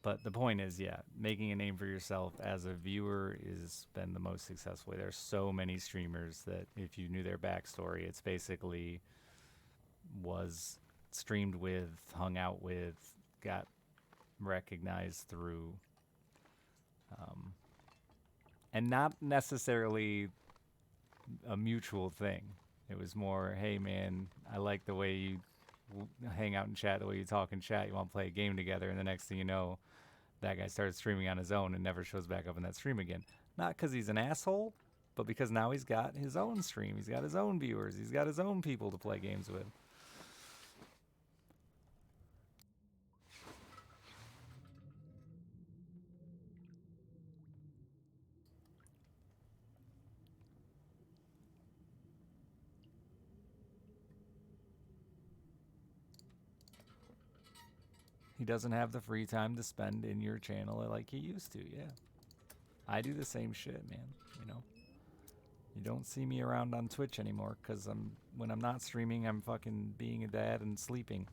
But the point is, yeah, making a name for yourself as a viewer has been the most successful. There's so many streamers that if you knew their backstory, it's basically was streamed with, hung out with, got recognized through, and not necessarily a mutual thing. It was more, hey man, I like the way you hang out and chat, the way you talk and chat. You want to play a game together, and the next thing you know, that guy started streaming on his own and never shows back up in that stream again. Not because he's an asshole, but because now he's got his own stream. He's got his own viewers. He's got his own people to play games with. He doesn't have the free time to spend in your channel like he used to, yeah. I do the same shit, man, you know. You don't see me around on Twitch anymore because when I'm not streaming, I'm fucking being a dad and sleeping.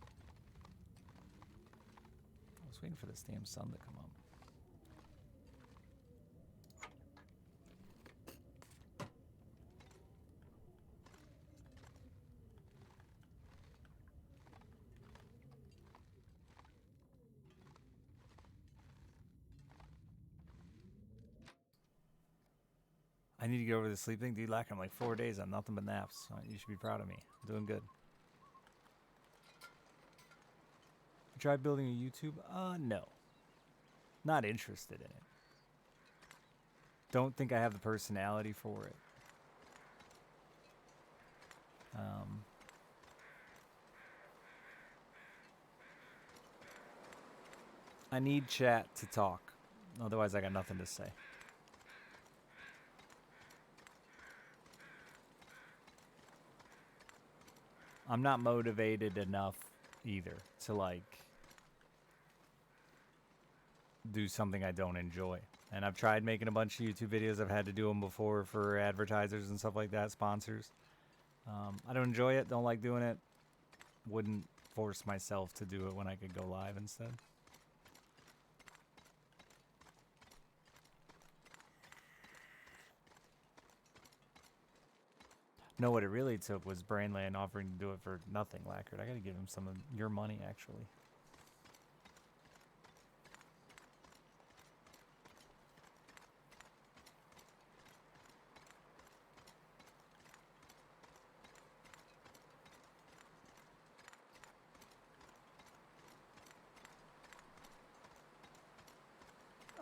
I was waiting for this damn sun to come up. I need to get over the sleep thing. Dude, I'm like 4 days on nothing but naps. You should be proud of me. I'm doing good. You tried building a YouTube? No. Not interested in it. Don't think I have the personality for it. I need chat to talk. Otherwise, I got nothing to say. I'm not motivated enough either to like do something I don't enjoy. And I've tried making a bunch of YouTube videos. I've had to do them before for advertisers and stuff like that, sponsors. I don't enjoy it, don't like doing it. Wouldn't force myself to do it when I could go live instead. No, what it really took was Brainland offering to do it for nothing, Lacquered. I gotta give him some of your money, actually.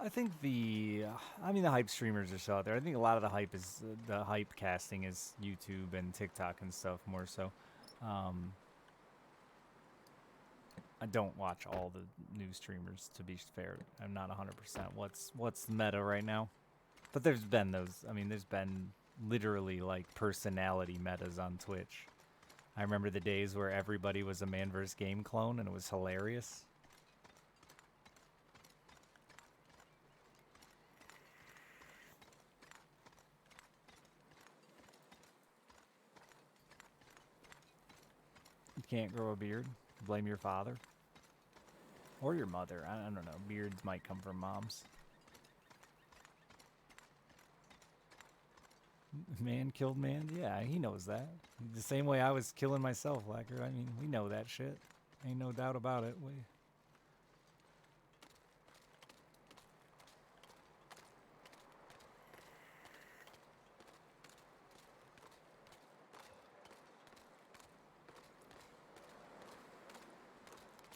I think the hype streamers are still out there. I think a lot of the hype is the hype casting is YouTube and TikTok and stuff more so. I don't watch all the new streamers, to be fair. I'm not 100% what's the meta right now. But there's been those, there's been literally like personality metas on Twitch. I remember the days where everybody was a Man vs. Game clone and it was hilarious. You can't grow a beard. Blame your father. Or your mother. I don't know. Beards might come from moms. Man killed man? Yeah, he knows that. The same way I was killing myself, Lacker. I mean, we know that shit. Ain't no doubt about it.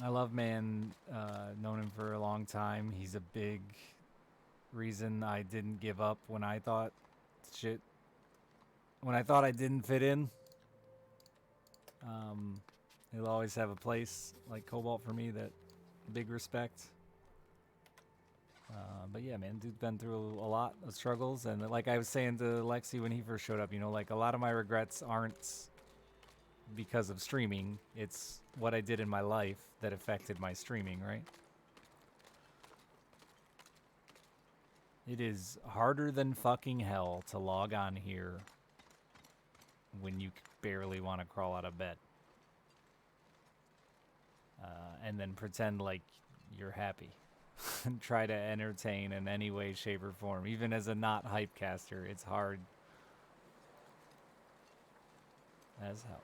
I love Man, known him for a long time. He's a big reason I didn't give up when I thought I didn't fit in. He'll always have a place like Cobalt for me, that big respect. But yeah, man, dude's been through a lot of struggles, and like I was saying to Lexi when he first showed up, you know, like a lot of my regrets aren't because of streaming, it's what I did in my life that affected my streaming, right? It is harder than fucking hell to log on here when you barely want to crawl out of bed. And then pretend like you're happy. And try to entertain in any way, shape, or form. Even as a not hype caster, it's hard as hell.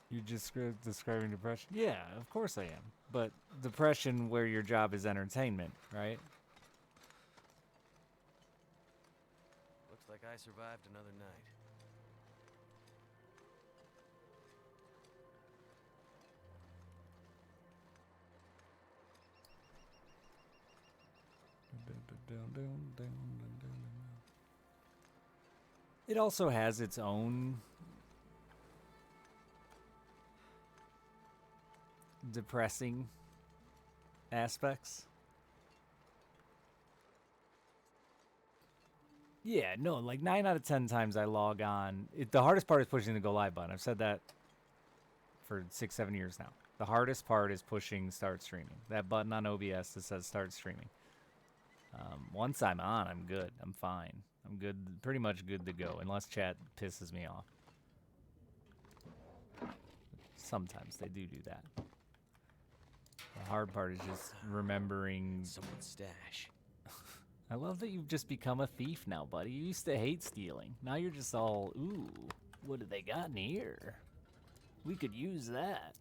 You just describing depression? Yeah, of course I am. But depression where your job is entertainment, right? Looks like I survived another night. It also has its own depressing aspects. Yeah, no, like 9 out of 10 times I log on. The hardest part is pushing the go live button. I've said that for 6-7 years now. The hardest part is pushing start streaming. That button on OBS that says start streaming. Once I'm on, I'm good. I'm fine. I'm good, pretty much good to go, unless chat pisses me off. Sometimes they do that. The hard part is just remembering Someone's stash. I love that you've just become a thief now, buddy. You used to hate stealing. Now you're just all, ooh, what do they got in here? We could use that.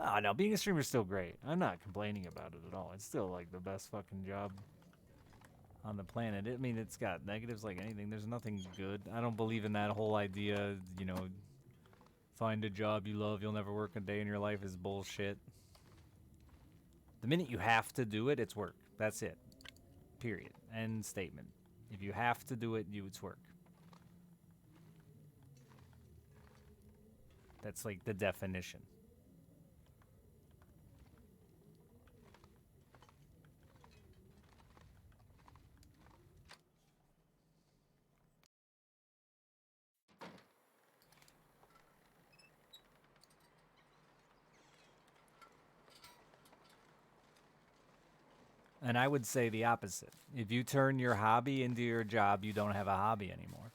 Oh, no, being a streamer is still great. I'm not complaining about it at all. It's still, like, the best fucking job on the planet. I mean, it's got negatives like anything. There's nothing good. I don't believe in that whole idea, you know, find a job you love, you'll never work a day in your life is bullshit. The minute you have to do it, it's work. That's it. Period. End statement. If you have to do it, it's work. That's like the definition. And I would say the opposite. If you turn your hobby into your job, you don't have a hobby anymore.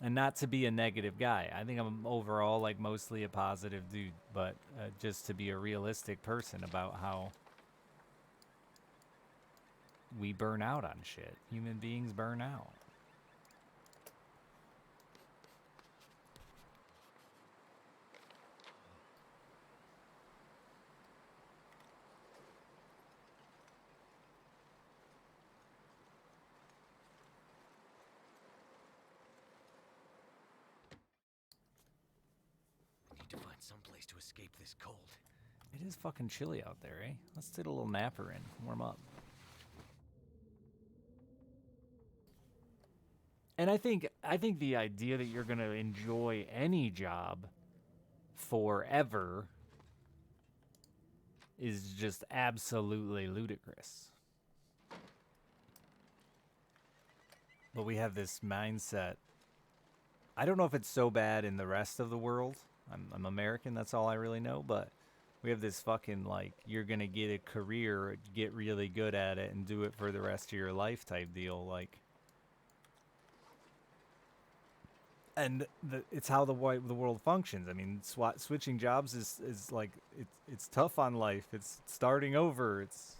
And not to be a negative guy. I think I'm overall like mostly a positive dude, but just to be a realistic person about how we burn out on shit. Human beings burn out. I need to find some place to escape this cold. It is fucking chilly out there, eh? Let's get a little napper in. Warm up. And I think the idea that you're gonna enjoy any job forever is just absolutely ludicrous. But we have this mindset. I don't know if it's so bad in the rest of the world. I'm American, that's all I really know, but we have this fucking like you're gonna get a career, get really good at it, and do it for the rest of your life type deal, like. And it's how the world functions. I mean, switching jobs is like it's tough on life. It's starting over. It's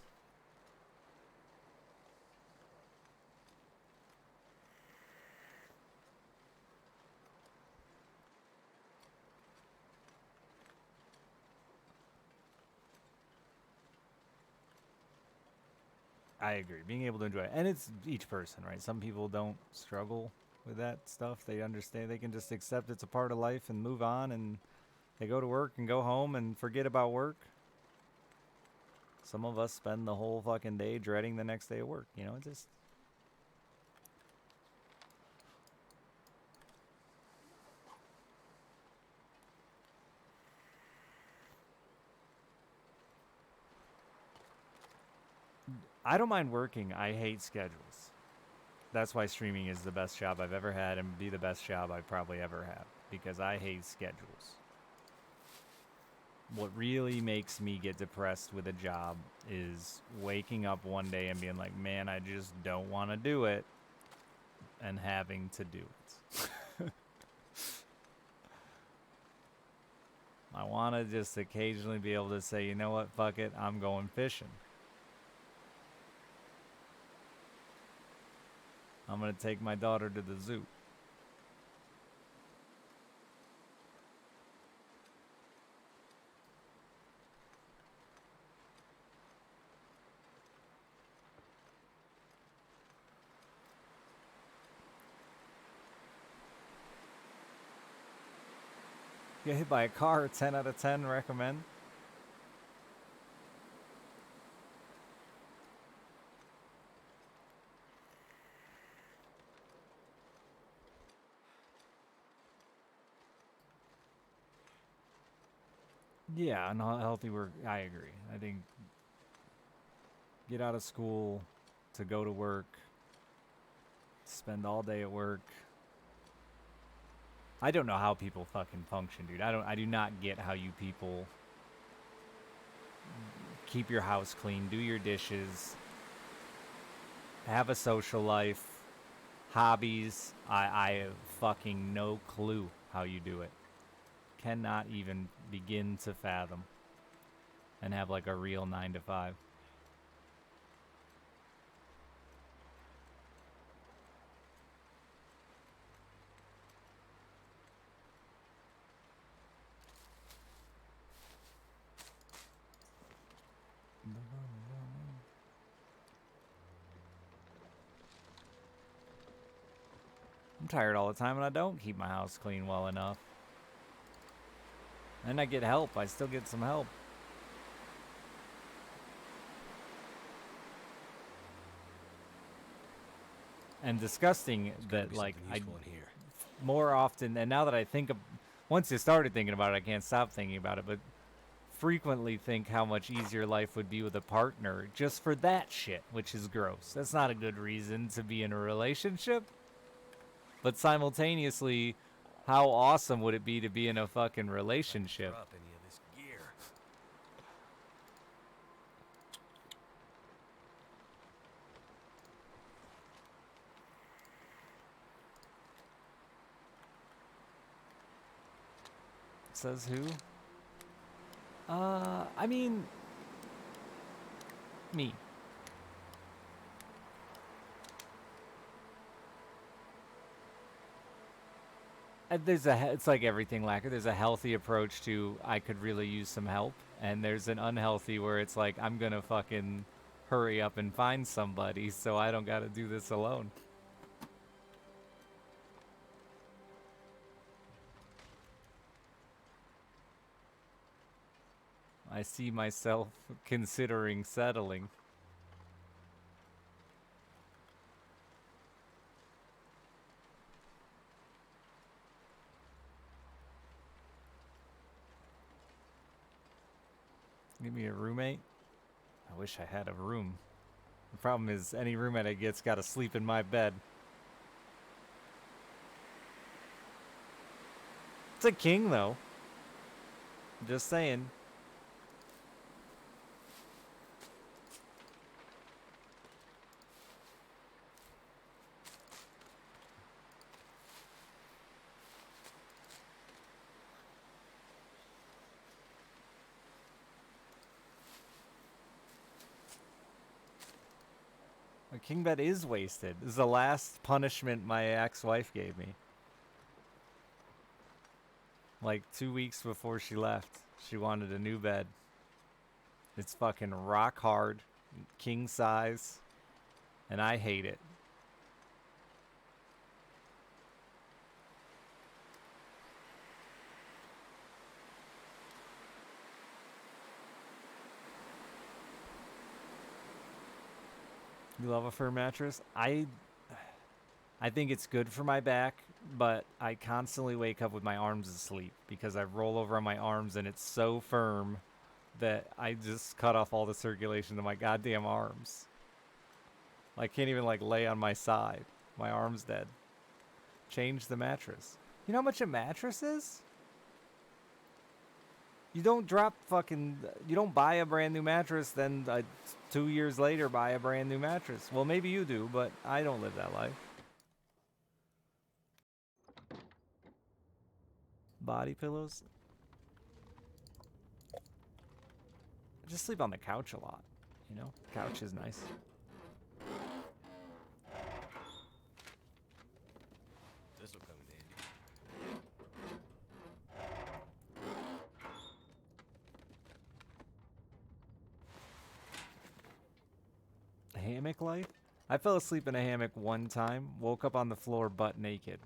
I agree. Being able to enjoy it, and it's each person, right? Some people don't struggle with that stuff. They understand. They can just accept it's a part of life and move on, and they go to work and go home and forget about work. Some of us spend the whole fucking day dreading the next day of work. You know, it just. I don't mind working. I hate schedules. That's why streaming is the best job I've ever had and be the best job I probably ever have, because I hate schedules. What really makes me get depressed with a job is waking up one day and being like, man, I just don't want to do it, and having to do it. I want to just occasionally be able to say, you know what, fuck it, I'm going fishing. I'm going to take my daughter to the zoo. Get hit by a car, 10 out of 10 recommend. Yeah, unhealthy work. I agree. I think get out of school to go to work, spend all day at work. I don't know how people fucking function, dude. I do not get how you people keep your house clean, do your dishes, have a social life, hobbies. I have fucking no clue how you do it. Cannot even begin to fathom. And have like a real 9 to 5. I'm tired all the time and I don't keep my house clean well enough. And I get help. I still get some help. And disgusting that like I more often, and now that I think of, once you started thinking about it, I can't stop thinking about it, but frequently think how much easier life would be with a partner just for that shit, which is gross. That's not a good reason to be in a relationship. But simultaneously, how awesome would it be to be in a fucking relationship? Drop any of this gear. Says who? I mean, me. It's like everything, Lacquer. There's a healthy approach to I could really use some help, and there's an unhealthy where it's like I'm gonna fucking hurry up and find somebody so I don't gotta do this alone. I see myself considering settling. Give me a roommate? I wish I had a room. The problem is any roommate I get's gotta sleep in my bed. It's a king though. Just saying. A king bed is wasted. This is the last punishment my ex-wife gave me. Like 2 weeks before she left, she wanted a new bed. It's fucking rock hard, king size, and I hate it. You love a fur mattress? I think it's good for my back, but I constantly wake up with my arms asleep because I roll over on my arms and it's so firm that I just cut off all the circulation to my goddamn arms. I can't even like lay on my side. My arm's dead. Change the mattress. You know how much a mattress is? You don't you don't buy a brand new mattress, then 2 years later buy a brand new mattress. Well, maybe you do, but I don't live that life. Body pillows? I just sleep on the couch a lot, you know? Couch is nice. This'll come in handy. Hammock life? I fell asleep in a hammock one time, woke up on the floor butt naked.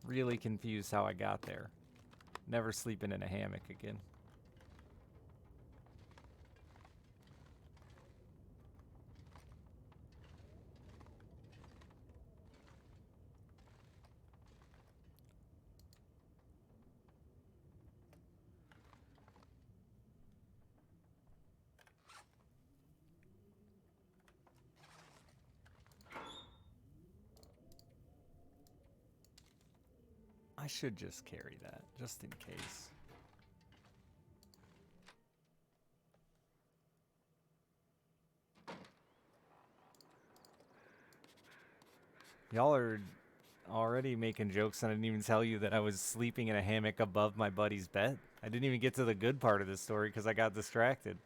Really confused how I got there. Never sleeping in a hammock again. I should just carry that, just in case. Y'all are already making jokes and I didn't even tell you that I was sleeping in a hammock above my buddy's bed. I didn't even get to the good part of the story because I got distracted.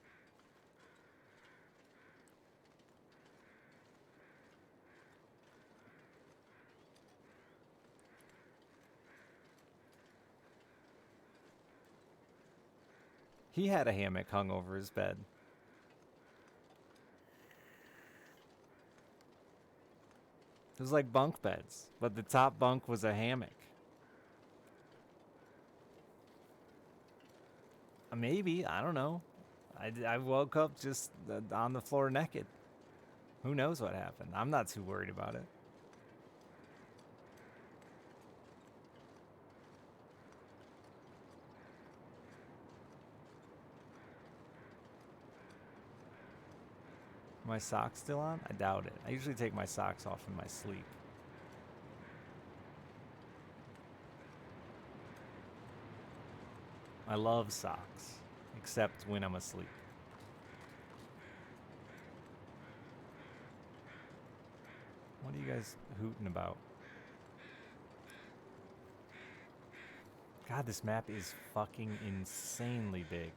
He had a hammock hung over his bed. It was like bunk beds, but the top bunk was a hammock. Maybe, I don't know. I woke up just on the floor naked. Who knows what happened? I'm not too worried about it. Are my socks still on? I doubt it. I usually take my socks off in my sleep. I love socks, except when I'm asleep. What are you guys hooting about? God, this map is fucking insanely big.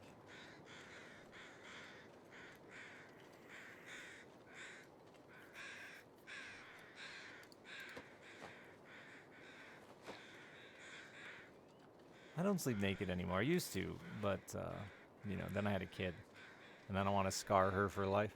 I don't sleep naked anymore. I used to, but, you know, then I had a kid. And I don't want to scar her for life.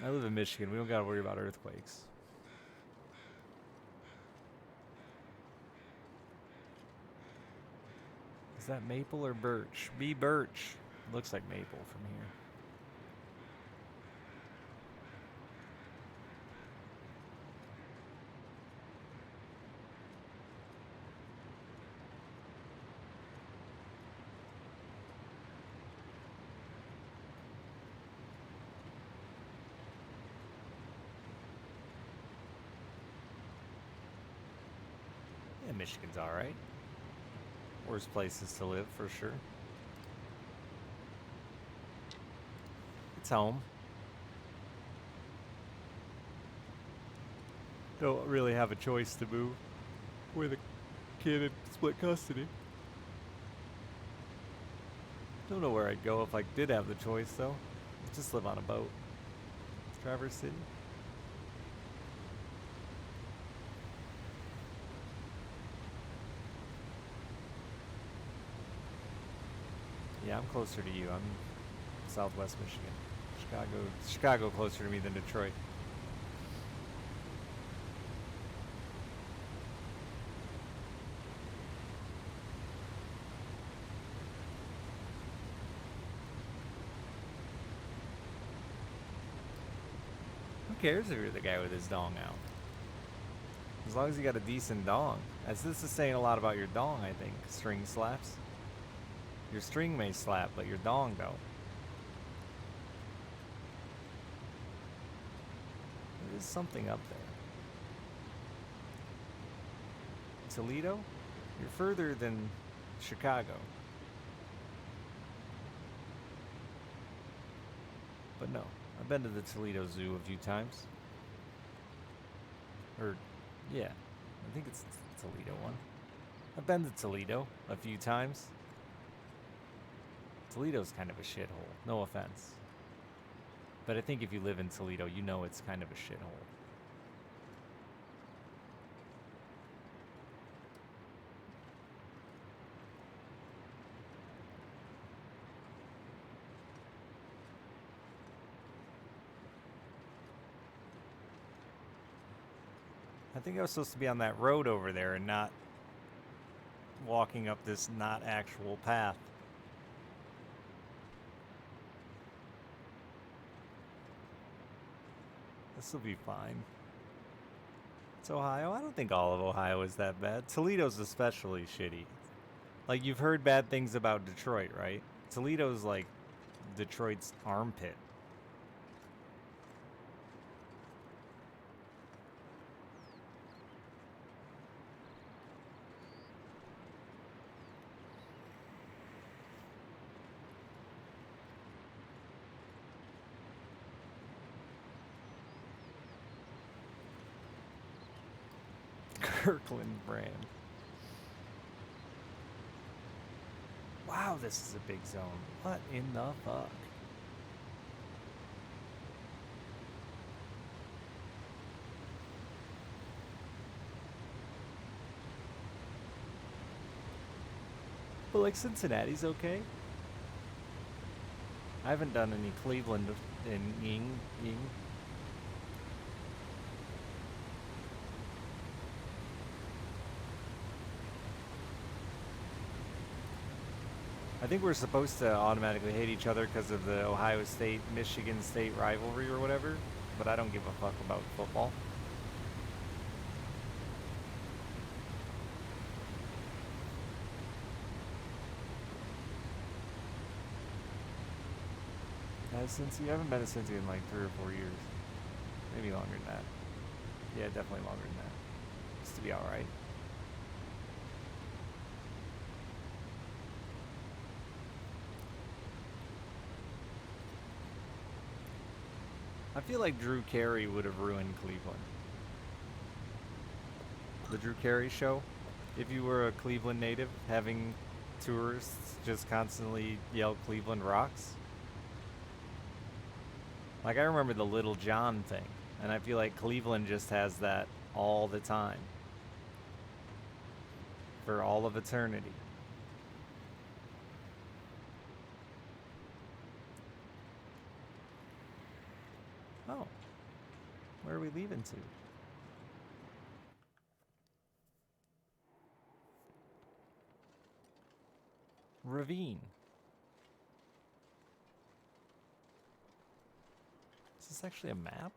I live in Michigan. We don't gotta worry about earthquakes. Is that maple or birch? Be birch. Looks like maple from here. Yeah, Michigan's alright. Worst places to live, for sure. It's home. Don't really have a choice to move with a kid in split custody. Don't know where I'd go if I did have the choice, though. Just live on a boat. Traverse City. Yeah, I'm closer to you. I'm Southwest Michigan. Chicago closer to me than Detroit. Who cares if you're the guy with his dong out? As long as you got a decent dong. As this is saying a lot about your dong, I think. String slaps. Your string may slap, but your dong don't. There's something up there. Toledo? You're further than Chicago. But no, I've been to the Toledo Zoo a few times. Or, yeah, I think it's the Toledo one. I've been to Toledo a few times. Toledo's kind of a shithole, no offense. But I think if you live in Toledo, you know it's kind of a shithole. I think I was supposed to be on that road over there and not walking up this not actual path. This will be fine. It's Ohio. I don't think all of Ohio is that bad. Toledo's especially shitty. Like, you've heard bad things about Detroit, right? Toledo's like Detroit's armpit. Kirkland brand. Wow, this is a big zone. What in the fuck? But like Cincinnati's okay. I haven't done any Cleveland in Ying. I think we're supposed to automatically hate each other because of the Ohio State-Michigan State rivalry or whatever, but I don't give a fuck about football. Cincy, I haven't been to Cincy in like 3 or 4 years. Maybe longer than that. Yeah, definitely longer than that. Just to be alright. I feel like Drew Carey would have ruined Cleveland. The Drew Carey show. If you were a Cleveland native, having tourists just constantly yell Cleveland rocks. Like, I remember the Little John thing, and I feel like Cleveland just has that all the time. For all of eternity. Oh. Where are we leaving to? Ravine. Is this actually a map?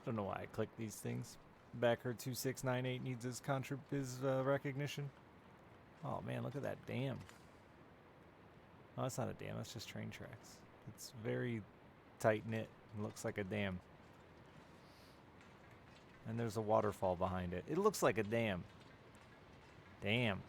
Don't know why I clicked these things. Backer2698 needs his recognition. Oh man, look at that dam. Oh, that's not a dam, that's just train tracks. It's very tight-knit and looks like a dam. And there's a waterfall behind it. It looks like a dam. Damn.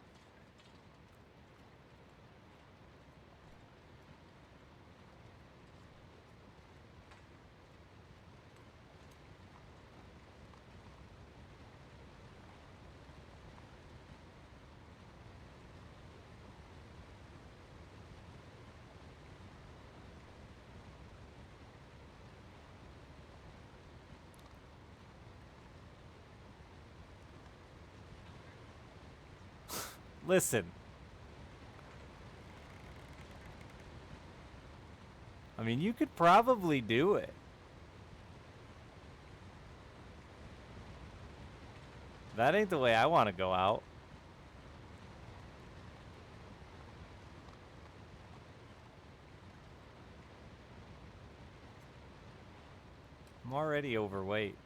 Listen. I mean, you could probably do it. That ain't the way I want to go out. I'm already overweight.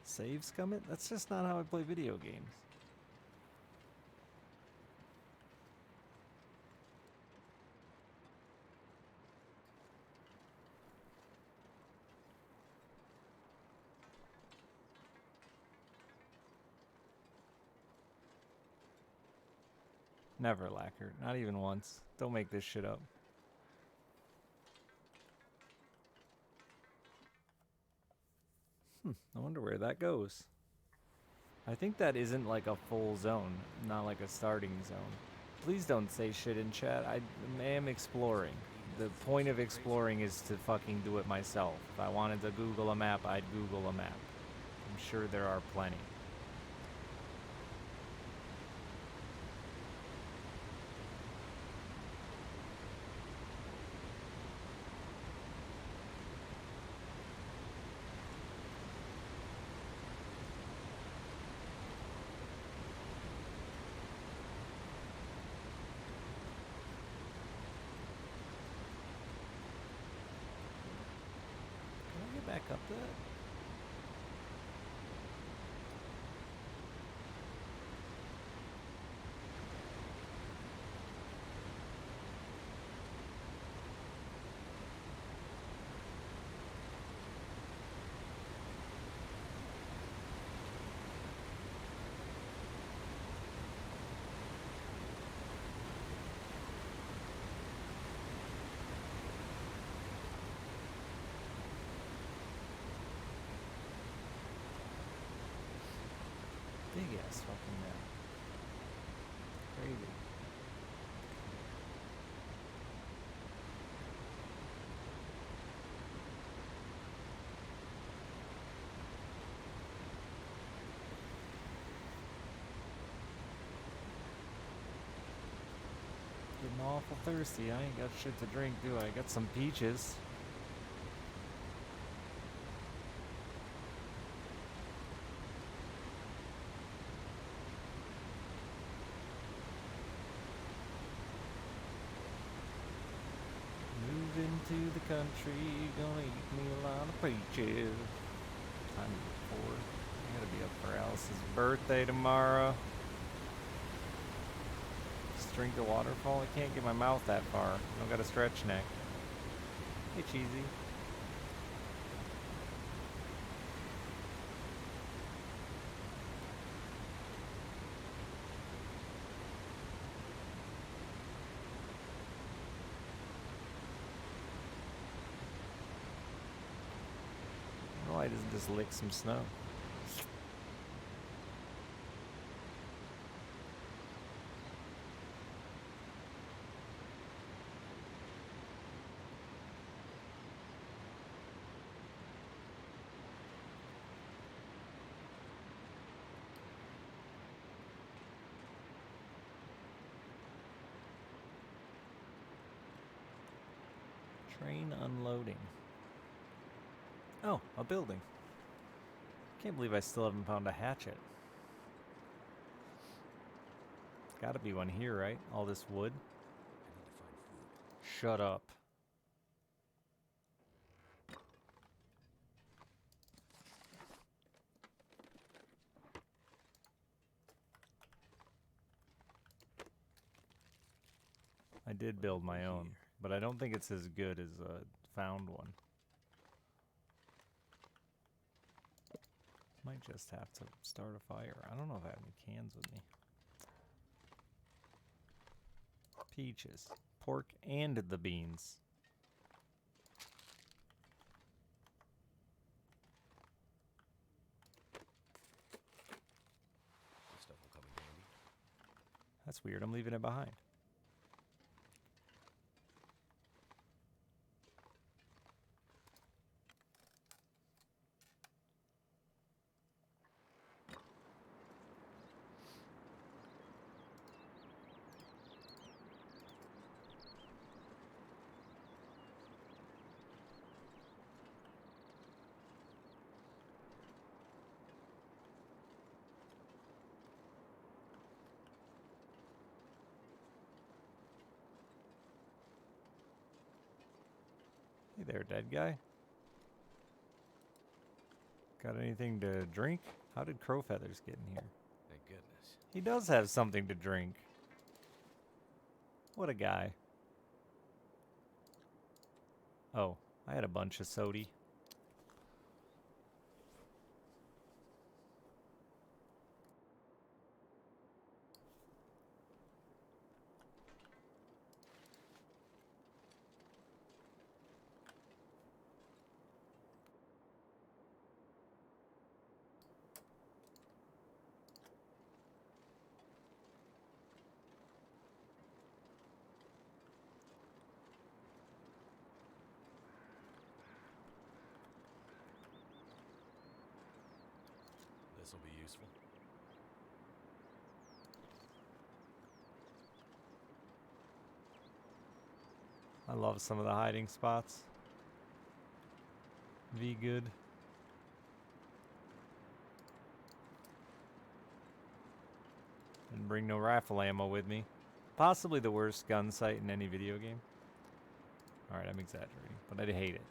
Saves coming? That's just not how I play video games. Never, Lacquer. Not even once. Don't make this shit up. I wonder where that goes. I think that isn't like a full zone, not like a starting zone. Please don't say shit in chat. I am exploring. The point of exploring is to fucking do it myself. If I wanted to Google a map, I'd Google a map. I'm sure there are plenty. Back up that. Big ass fucking map. Crazy. Getting awful thirsty. I ain't got shit to drink, do I? Got some peaches. to the country, gonna eat me a lot of peaches. Time to record. I gotta be up for Alice's birthday tomorrow. Just drink the waterfall. I can't get my mouth that far. I don't got a stretch neck. Hey, Cheesy. Why doesn't just lick some snow? Train unloading. Oh, a building. Can't believe I still haven't found a hatchet. Gotta be one here, right? All this wood. I need to find food. Shut up. I did build my own, but I don't think it's as good as a found one. Might just have to start a fire. I don't know if I have any cans with me. Peaches, pork, and the beans. This stuff will come in handy. That's weird. I'm leaving it behind. Hey there, dead guy. Got anything to drink? How did Crow Feathers get in here? Thank goodness. He does have something to drink. What a guy. Oh, I had a bunch of sody. This will be useful. I love some of the hiding spots. Be good. Didn't bring no rifle ammo with me. Possibly the worst gun sight in any video game. Alright, I'm exaggerating, but I hate it.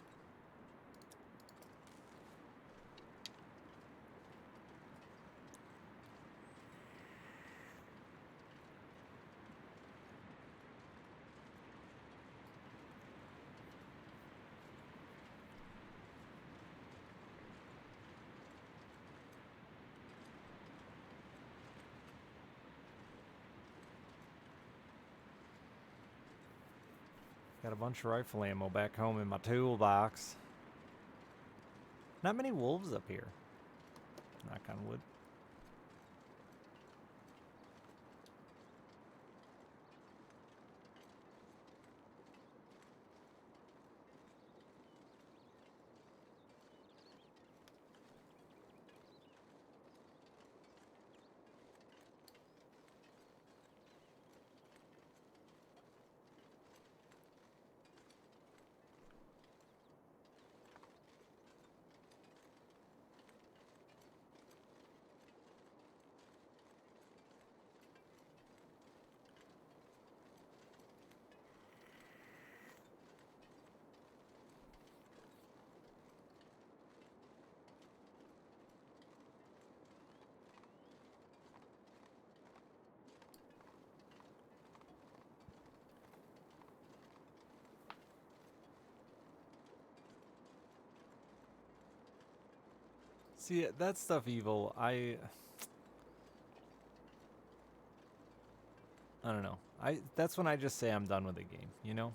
Got a bunch of rifle ammo back home in my toolbox. Not many wolves up here. Knock on wood. See, that stuff evil, I don't know. That's when I just say I'm done with the game, you know?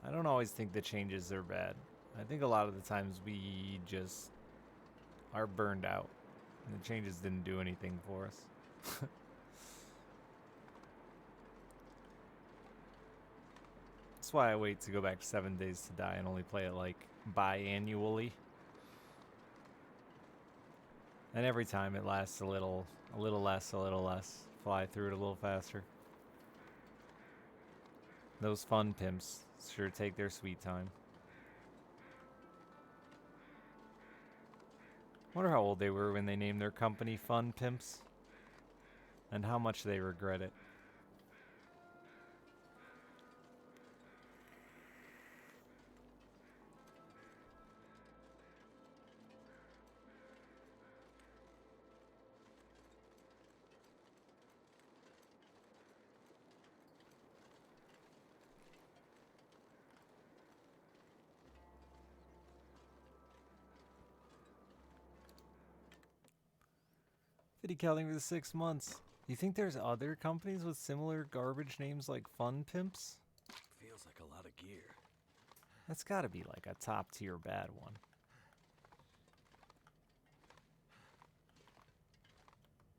I don't always think the changes are bad. I think a lot of the times we just are burned out. And the changes didn't do anything for us. That's why I wait to go back to 7 Days to Die and only play it like biannually. And every time it lasts a little less, fly through it a little faster. Those fun pimps sure take their sweet time. Wonder how old they were when they named their company Fun Pimps. And how much they regret it. $50 for 6 months. You think there's other companies with similar garbage names like Fun Pimps? Feels like a lot of gear. That's gotta be like a top tier bad one.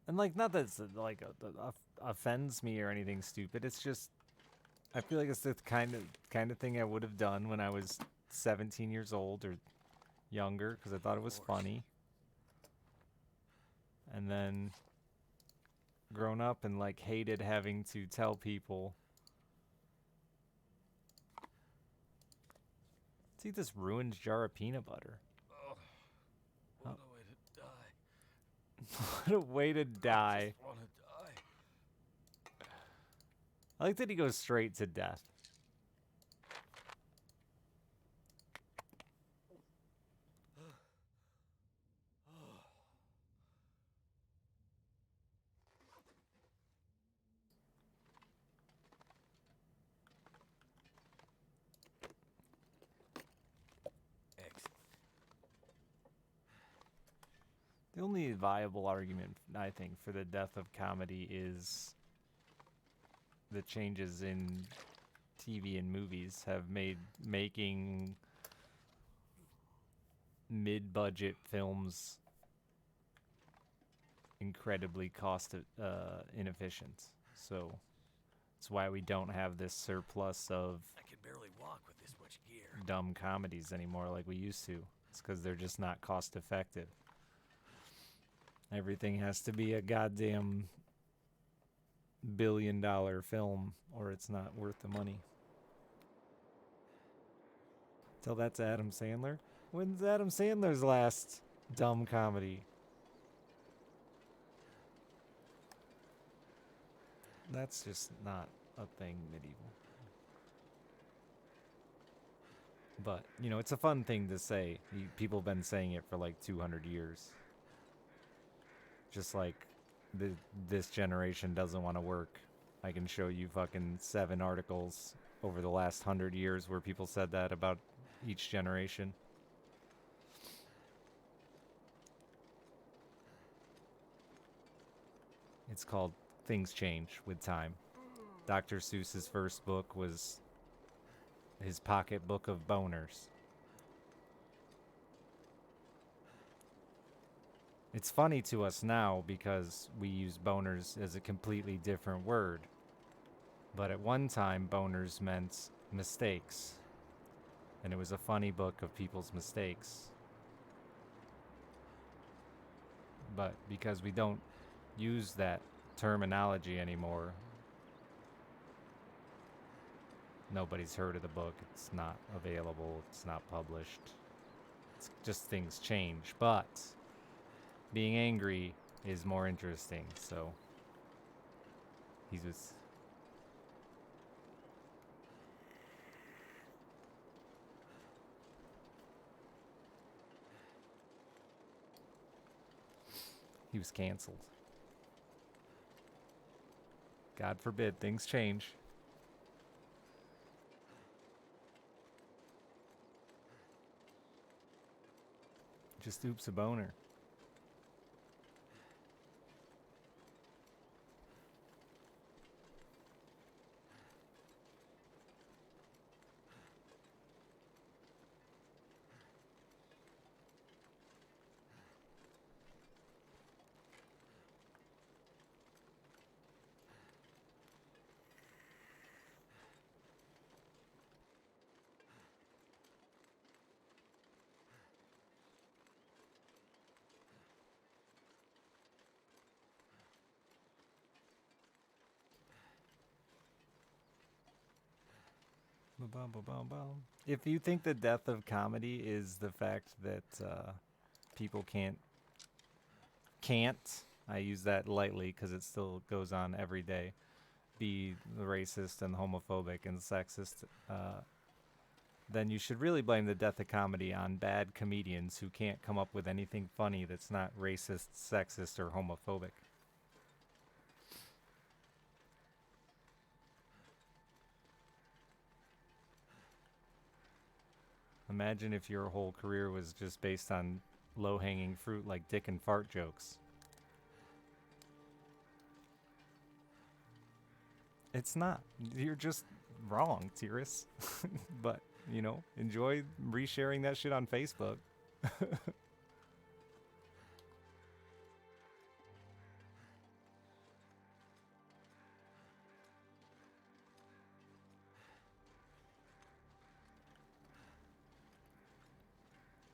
And like, not that it's like offends me or anything stupid. It's just, I feel like it's the kind of thing I would have done when I was 17 years old or younger because I thought it was funny. And then grown up and like hated having to tell people. Let's eat this ruined jar of peanut butter. Oh, what a way to die. What a way to die. I just want to die. I like that he goes straight to death. The only viable argument, I think, for the death of comedy is the changes in TV and movies have made making mid-budget films incredibly cost inefficient. So that's why we don't have this surplus of I can barely walk with this much gear. dumb comedies anymore like we used to. It's because they're just not cost effective. Everything has to be a goddamn billion-dollar film or it's not worth the money. Tell that to Adam Sandler. When's Adam Sandler's last dumb comedy? That's just not a thing, medieval. But, you know, it's a fun thing to say. People have been saying it for like 200 years. Just like this generation doesn't want to work. I can show you fucking 7 articles over the last 100 years where people said that about each generation. It's called Things Change with Time. Dr. Seuss's first book was his pocketbook of boners. It's funny to us now because we use boners as a completely different word. But at one time, boners meant mistakes. And it was a funny book of people's mistakes. But because we don't use that terminology anymore, nobody's heard of the book. It's not available. It's not published. It's just things change. But being angry is more interesting. So he was canceled. God forbid things change. Just oops a boner. If you think the death of comedy is the fact that people can't, I use that lightly because it still goes on every day, be racist and homophobic and sexist, then you should really blame the death of comedy on bad comedians who can't come up with anything funny that's not racist, sexist, or homophobic. Imagine if your whole career was just based on low-hanging fruit like dick and fart jokes. It's not. You're just wrong, Tyrus. But, you know, enjoy resharing that shit on Facebook.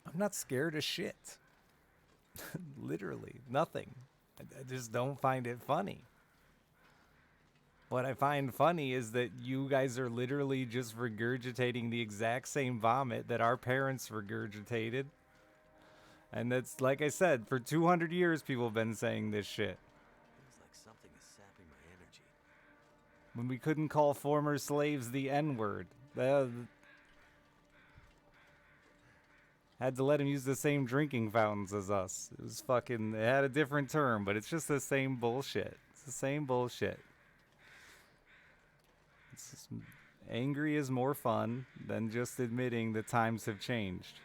I'm not scared of shit. Literally, nothing. I just don't find it funny. What I find funny is that you guys are literally just regurgitating the exact same vomit that our parents regurgitated. And that's, like I said, for 200 years people have been saying this shit. Feels like something is sapping my energy. When we couldn't call former slaves the N-word. Had to let him use the same drinking fountains as us. It was fucking, it had a different term, but it's just the same bullshit. It's the same bullshit. It's just, angry is more fun than just admitting the times have changed.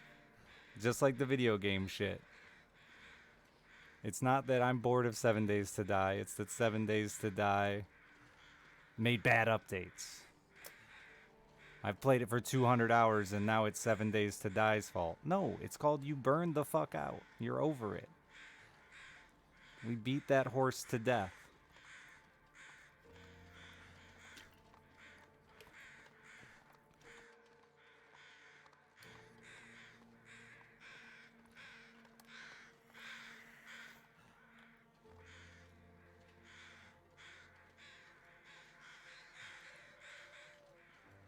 Just like the video game shit. It's not that I'm bored of 7 Days to Die, it's that 7 Days to Die made bad updates. I've played it for 200 hours and now it's 7 Days to Die's fault. No, it's called you burned the fuck out. You're over it. We beat that horse to death.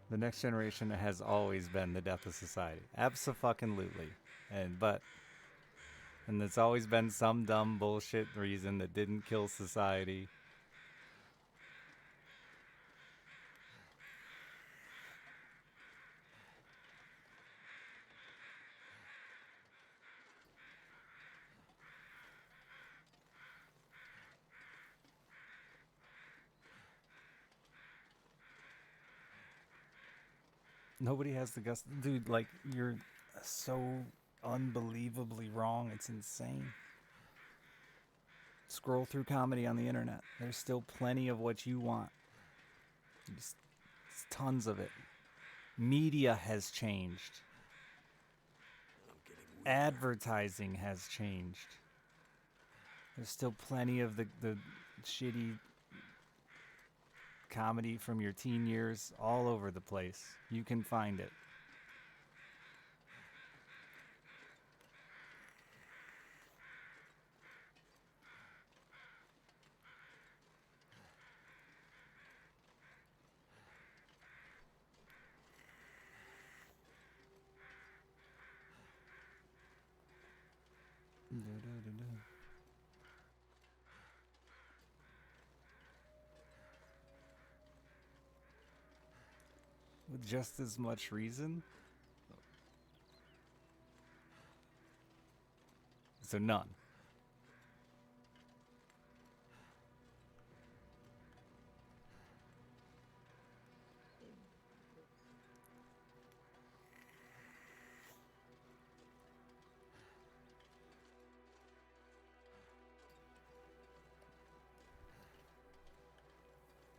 The next generation has always been the death of society. Abso-fucking-lutely. And it's always been some dumb bullshit reason that didn't kill society. Nobody has the guts. Dude, like, you're so unbelievably wrong. It's insane. Scroll through comedy on the internet. There's still plenty of what you want. Just tons of it. Media has changed. I'm getting weaker. Advertising has changed. There's still plenty of the shitty comedy from your teen years all over the place. You can find it. With just as much reason? So none.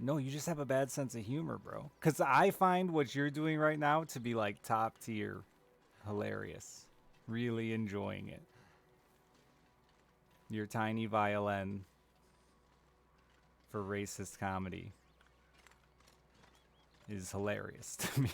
No, you just have a bad sense of humor, bro. Because I find what you're doing right now to be like top tier hilarious. Really enjoying it. Your tiny violin for racist comedy is hilarious to me.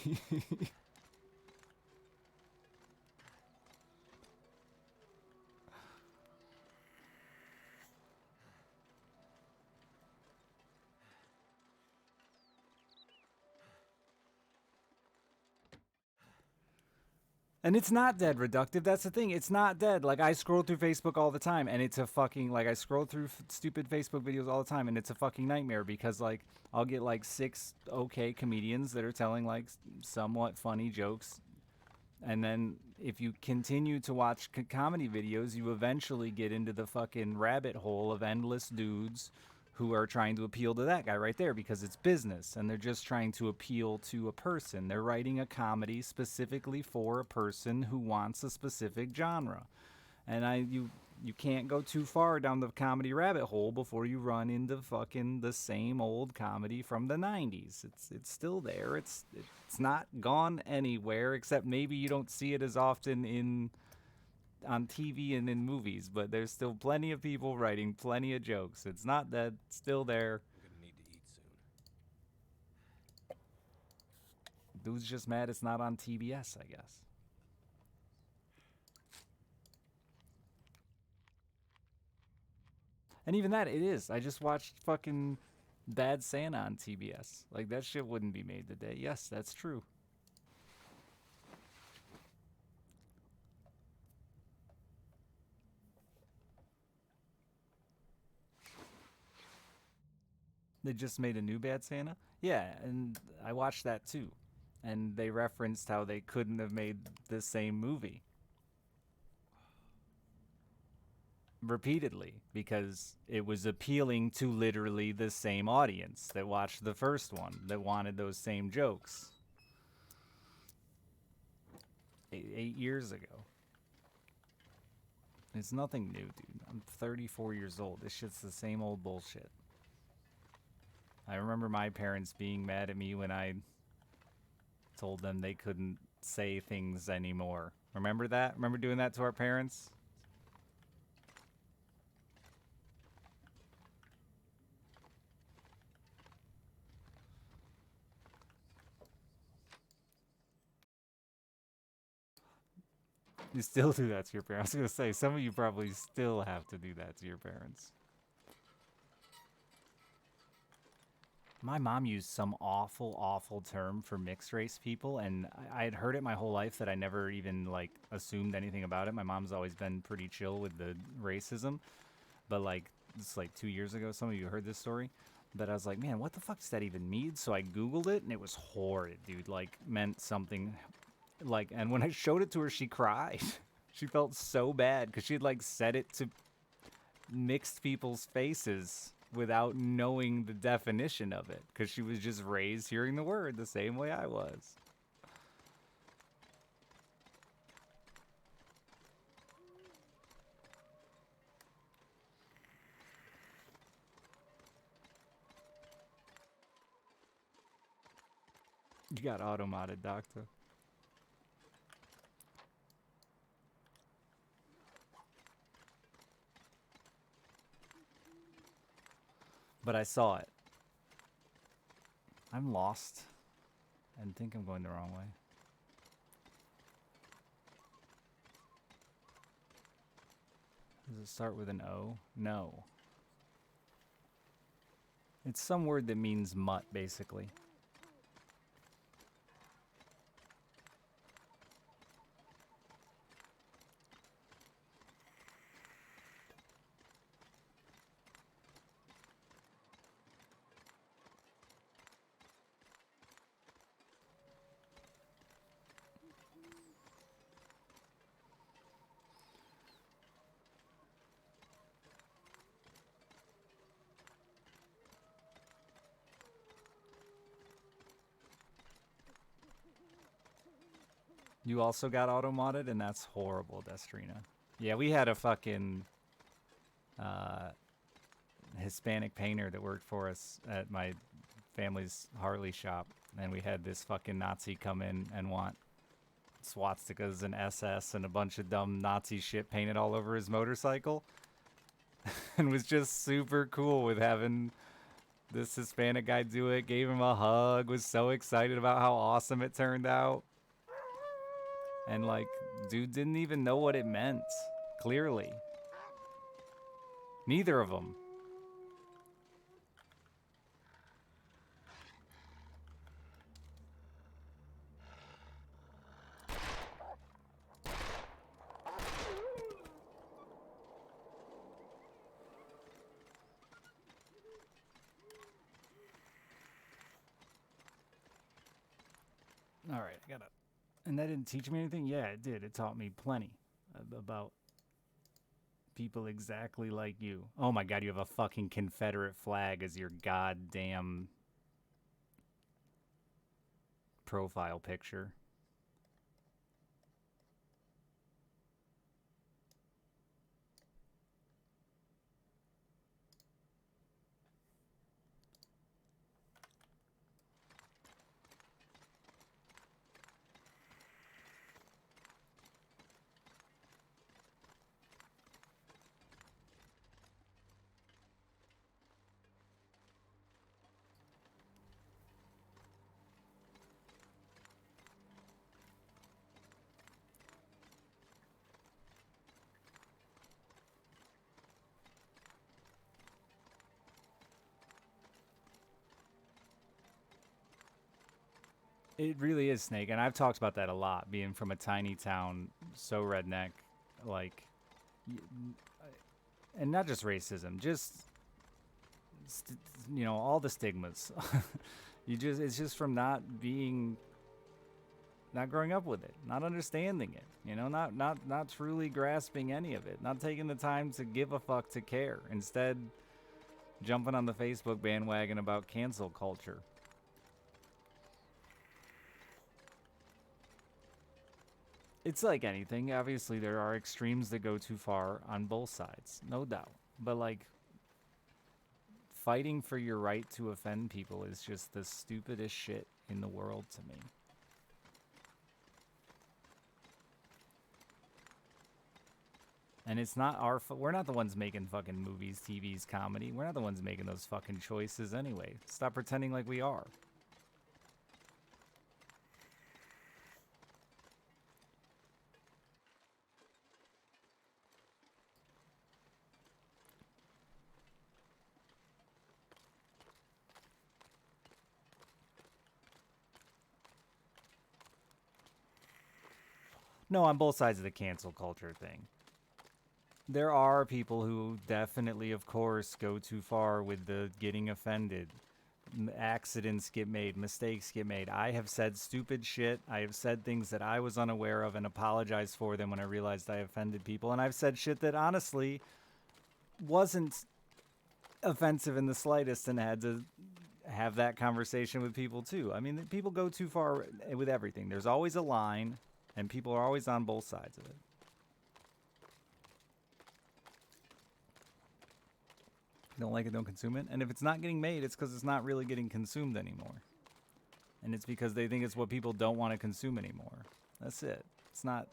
And it's not dead, Reductive. That's the thing. It's not dead. Like, I scroll through Facebook all the time, and it's a fucking, like, I scroll through stupid Facebook videos all the time, and it's a fucking nightmare because, like, I'll get, like, 6 okay comedians that are telling, like, somewhat funny jokes. And then if you continue to watch comedy videos, you eventually get into the fucking rabbit hole of endless dudes who are trying to appeal to that guy right there because it's business and they're just trying to appeal to a person. They're writing a comedy specifically for a person who wants a specific genre. And you can't go too far down the comedy rabbit hole before you run into fucking the same old comedy from the 90s. It's still there. It's not gone anywhere except maybe you don't see it as often on TV and in movies, but there's still plenty of people writing plenty of jokes. It's not dead, it's still there. I'm gonna need to eat soon. Dude's just mad it's not on TBS, I guess. And even that, it is. I just watched fucking Bad Santa on TBS. Like, that shit wouldn't be made today. Yes, that's true. They just made a new Bad Santa? Yeah, and I watched that too. And they referenced how they couldn't have made the same movie. Repeatedly, because it was appealing to literally the same audience that watched the first one, that wanted those same jokes. 8 years ago. It's nothing new, dude. I'm 34 years old. This shit's the same old bullshit. I remember my parents being mad at me when I told them they couldn't say things anymore. Remember that? Remember doing that to our parents? You still do that to your parents. I was going to say, some of you probably still have to do that to your parents. My mom used some awful, awful term for mixed race people, and I had heard it my whole life that I never even, like, assumed anything about it. My mom's always been pretty chill with the racism, but, like, it's like 2 years ago, some of you heard this story, but I was like, man, what the fuck does that even mean? So I Googled it, and it was horrid, dude. Like, meant something, like, and when I showed it to her, she cried. She felt so bad, because she had, like, said it to mixed people's faces without knowing the definition of it, because she was just raised hearing the word the same way I was. You got auto-modded, Doctor. But I saw it. I'm lost and think I'm going the wrong way. Does it start with an O? No. It's some word that means mutt, basically. You also got auto-modded, and that's horrible, Destrina. Yeah, we had a fucking Hispanic painter that worked for us at my family's Harley shop, and we had this fucking Nazi come in and want swastikas and SS and a bunch of dumb Nazi shit painted all over his motorcycle, and was just super cool with having this Hispanic guy do it, gave him a hug, was so excited about how awesome it turned out. And, like, dude didn't even know what it meant, clearly. Neither of them. All right, I gotta. And that didn't teach me anything? Yeah, it did. It taught me plenty about people exactly like you. Oh my god, you have a fucking Confederate flag as your goddamn profile picture. It really is, Snake, and I've talked about that a lot, being from a tiny town, so redneck, like, and not just racism, just all the stigmas. It's just from not growing up with it, not understanding it, not truly grasping any of it, not taking the time to give a fuck, to care, instead jumping on the Facebook bandwagon about cancel culture. It's like anything. Obviously, there are extremes that go too far on both sides, no doubt. But, like, fighting for your right to offend people is just the stupidest shit in the world to me. And it's not we're not the ones making fucking movies, TVs, comedy. We're not the ones making those fucking choices anyway. Stop pretending like we are. No, on both sides of the cancel culture thing. There are people who definitely, of course, go too far with the getting offended. Accidents get made, mistakes get made. I have said stupid shit. I have said things that I was unaware of and apologized for them when I realized I offended people. And I've said shit that honestly wasn't offensive in the slightest and had to have that conversation with people too. I mean, people go too far with everything. There's always a line, and people are always on both sides of it. Don't like it, don't consume it. And if it's not getting made, it's because it's not really getting consumed anymore. And it's because they think it's what people don't want to consume anymore. That's it. It's not.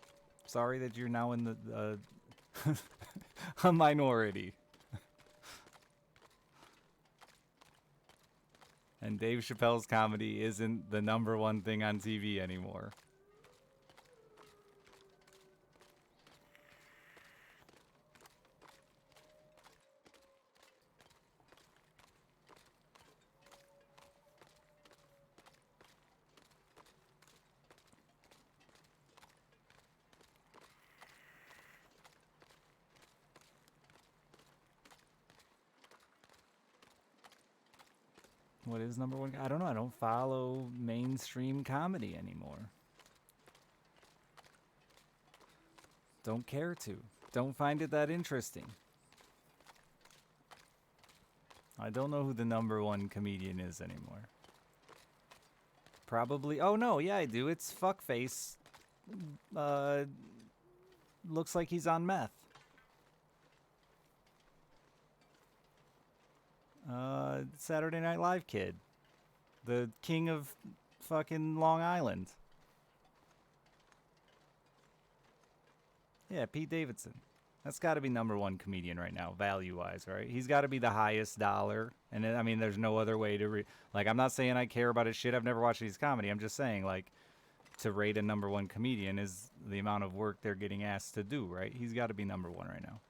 Sorry that you're now in the a minority. And Dave Chappelle's comedy isn't the #1 thing on TV anymore. What is #1? I don't know. I don't follow mainstream comedy anymore. Don't care to. Don't find it that interesting. I don't know who the #1 comedian is anymore. Probably. Oh, no. Yeah, I do. It's Fuckface. Looks like he's on meth. Saturday Night Live kid. The king of fucking Long Island. Yeah, Pete Davidson. That's got to be #1 comedian right now, value-wise, right? He's got to be the highest dollar. And I mean, there's no other way to like, I'm not saying I care about his shit. I've never watched his comedy. I'm just saying, like, to rate a #1 comedian is the amount of work they're getting asked to do, right? He's got to be #1 right now.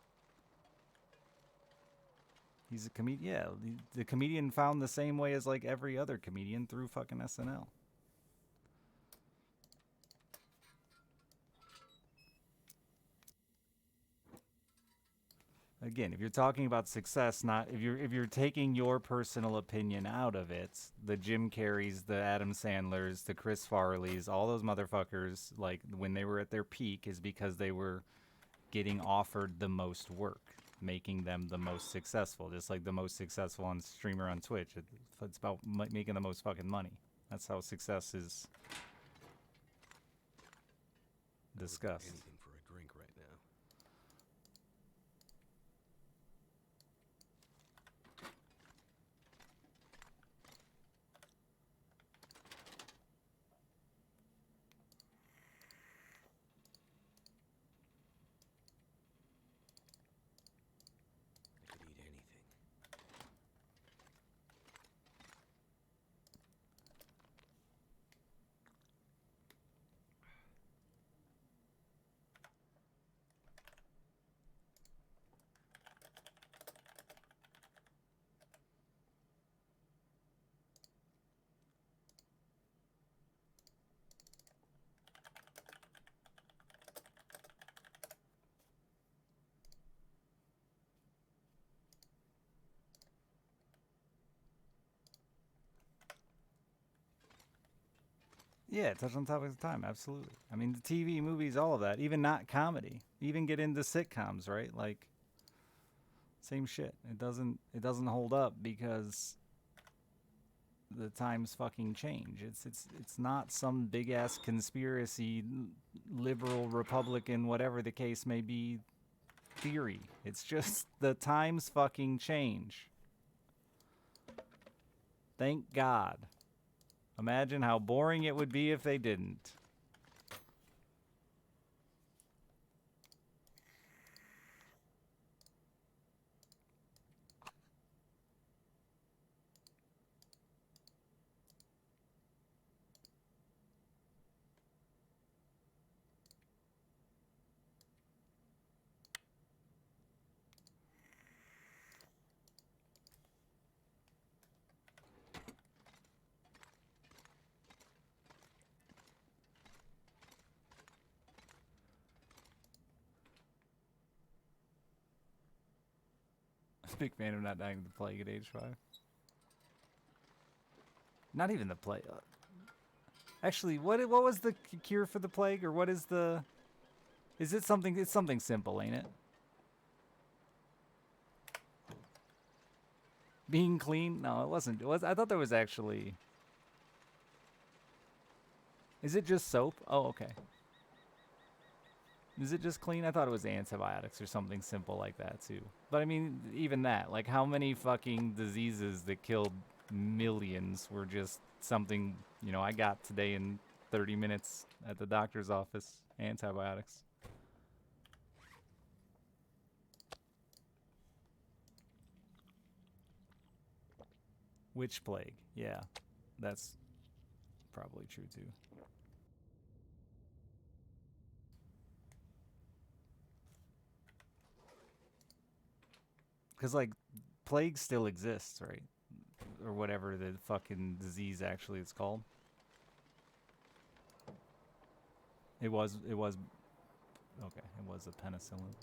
He's a comedian. Yeah, the comedian found the same way as like every other comedian through fucking SNL. again, if you're talking about success, not if you're taking your personal opinion out of it, the Jim Carreys, the Adam Sandlers, the Chris Farleys, all those motherfuckers, like when they were at their peak, is because they were getting offered the most work, making them the most successful. Just like the most successful on streamer on Twitch, it's about making the most fucking money. That's how success is discussed. Anything for a drink right now. I could eat anything. Yeah, touch on topics of time, absolutely. I mean, the TV, movies, all of that, even not comedy, even get into sitcoms, right? Like, same shit. It doesn't hold up because the times fucking change. It's not some big ass conspiracy, liberal, Republican, whatever the case may be, theory. It's just the times fucking change. Thank God. Imagine how boring it would be if they didn't. Big fan of not dying of the plague at age 5. Not even the plague. Actually, what was the cure for the plague, or what is the? Is it something? It's something simple, ain't it? Being clean? No, it wasn't. It was. I thought there was actually. Is it just soap? Oh, okay. Is it just clean? I thought it was antibiotics or something simple like that too. But I mean, even that, like how many fucking diseases that killed millions were just something, you know, I got today in 30 minutes at the doctor's office, antibiotics. Witch plague. Yeah. That's probably true too. Because, like, plague still exists, right? Or whatever the fucking disease actually is called. It was, okay, it was a penicillin.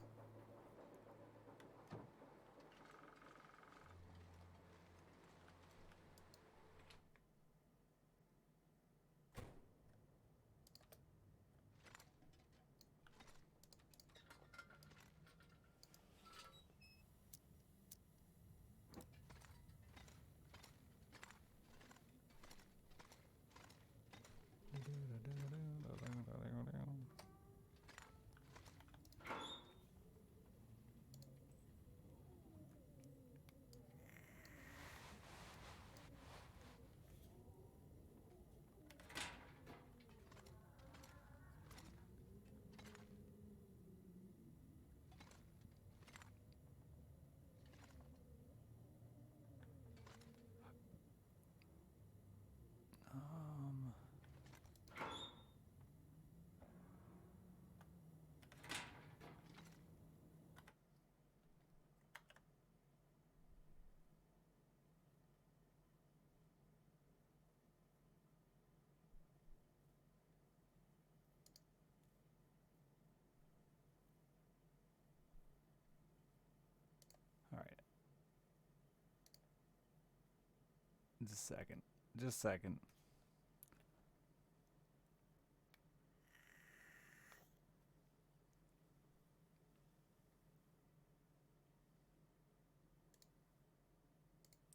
Just a second. Just a second.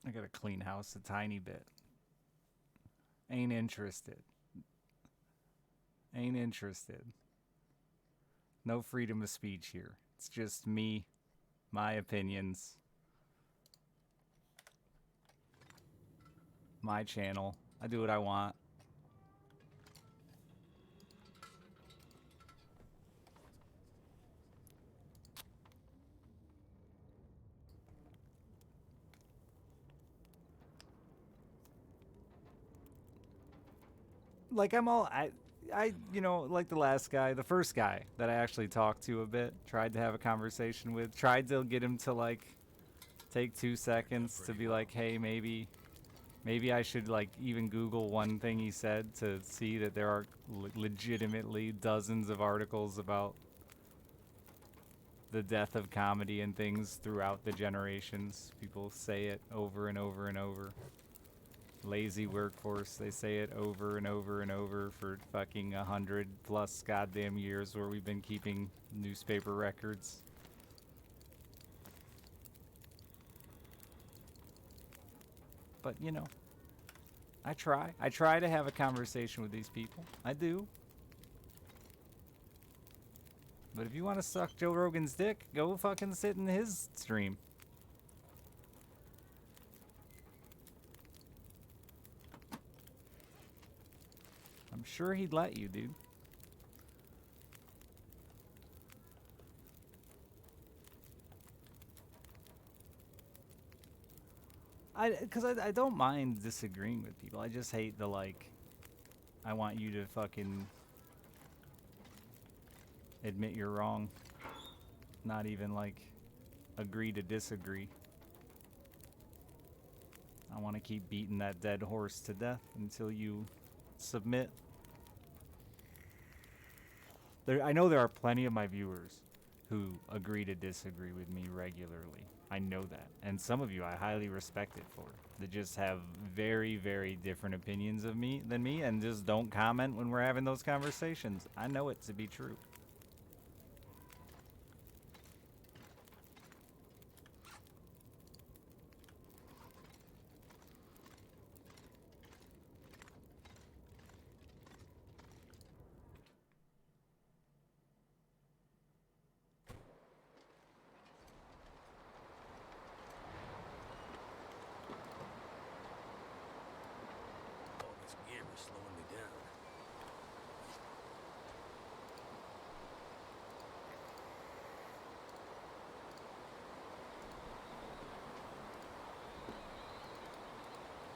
I gotta clean house a tiny bit. Ain't interested. Ain't interested. No freedom of speech here. It's just me, my opinions, my channel. I do what I want. Like you know, like the last guy, the first guy that I actually talked to a bit, tried to have a conversation with, tried to get him to like take 2 seconds to be like, hey, maybe I should like even Google one thing he said to see that there are legitimately dozens of articles about the death of comedy and things throughout the generations. People say it over and over and over. Lazy workforce, they say it over and over and over for fucking 100+ goddamn years where we've been keeping newspaper records. But you know, I try to have a conversation with these people. I do. But if you want to suck Joe Rogan's dick, go fucking sit in his stream. I'm sure he'd let you, dude. Because I don't mind disagreeing with people. I just hate the, like, I want you to fucking admit you're wrong. Not even, like, agree to disagree. I want to keep beating that dead horse to death until you submit. I know there are plenty of my viewers who agree to disagree with me regularly. I know that. And some of you I highly respect it for. That just have very, very different opinions of me than me and just don't comment when we're having those conversations. I know it to be true. All this gear is slowing me down.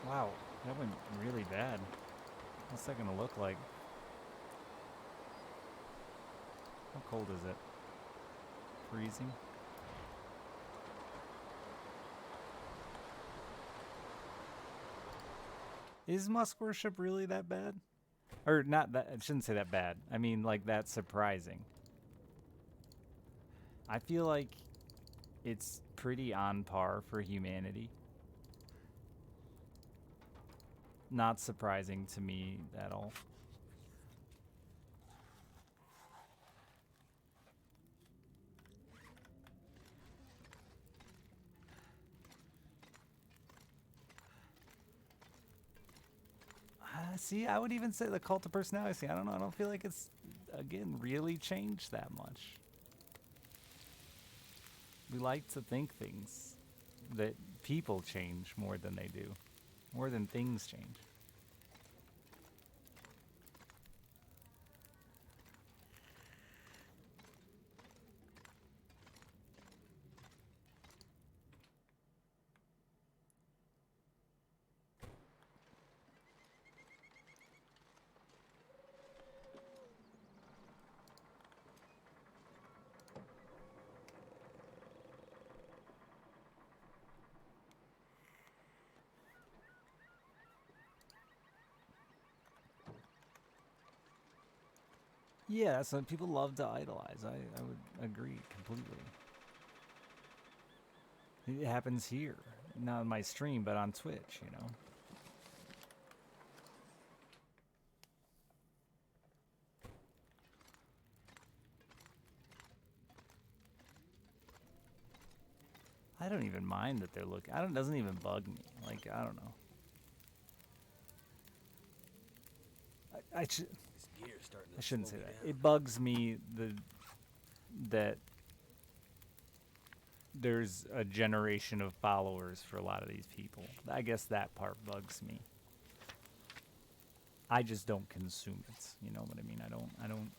Wow, that went really bad. What's that gonna look like? How cold is it? Freezing? Is Musk worship really that bad? Or not that, I shouldn't say that bad. I mean, like, that surprising. I feel like it's pretty on par for humanity. Not surprising to me at all. See, I would even say the cult of personality. I don't know. I don't feel like it's, again, really changed that much. We like to think things that people change more than they do, more than things change. Yeah, that's what people love to idolize. I would agree completely. It happens here. Not on my stream, but on Twitch, you know. I don't even mind that they're looking. It doesn't even bug me. Like, I don't know. This gear's starting to I shouldn't slow say me that. down. It bugs me that there's a generation of followers for a lot of these people. I guess that part bugs me. I just don't consume it. You know what I mean? I don't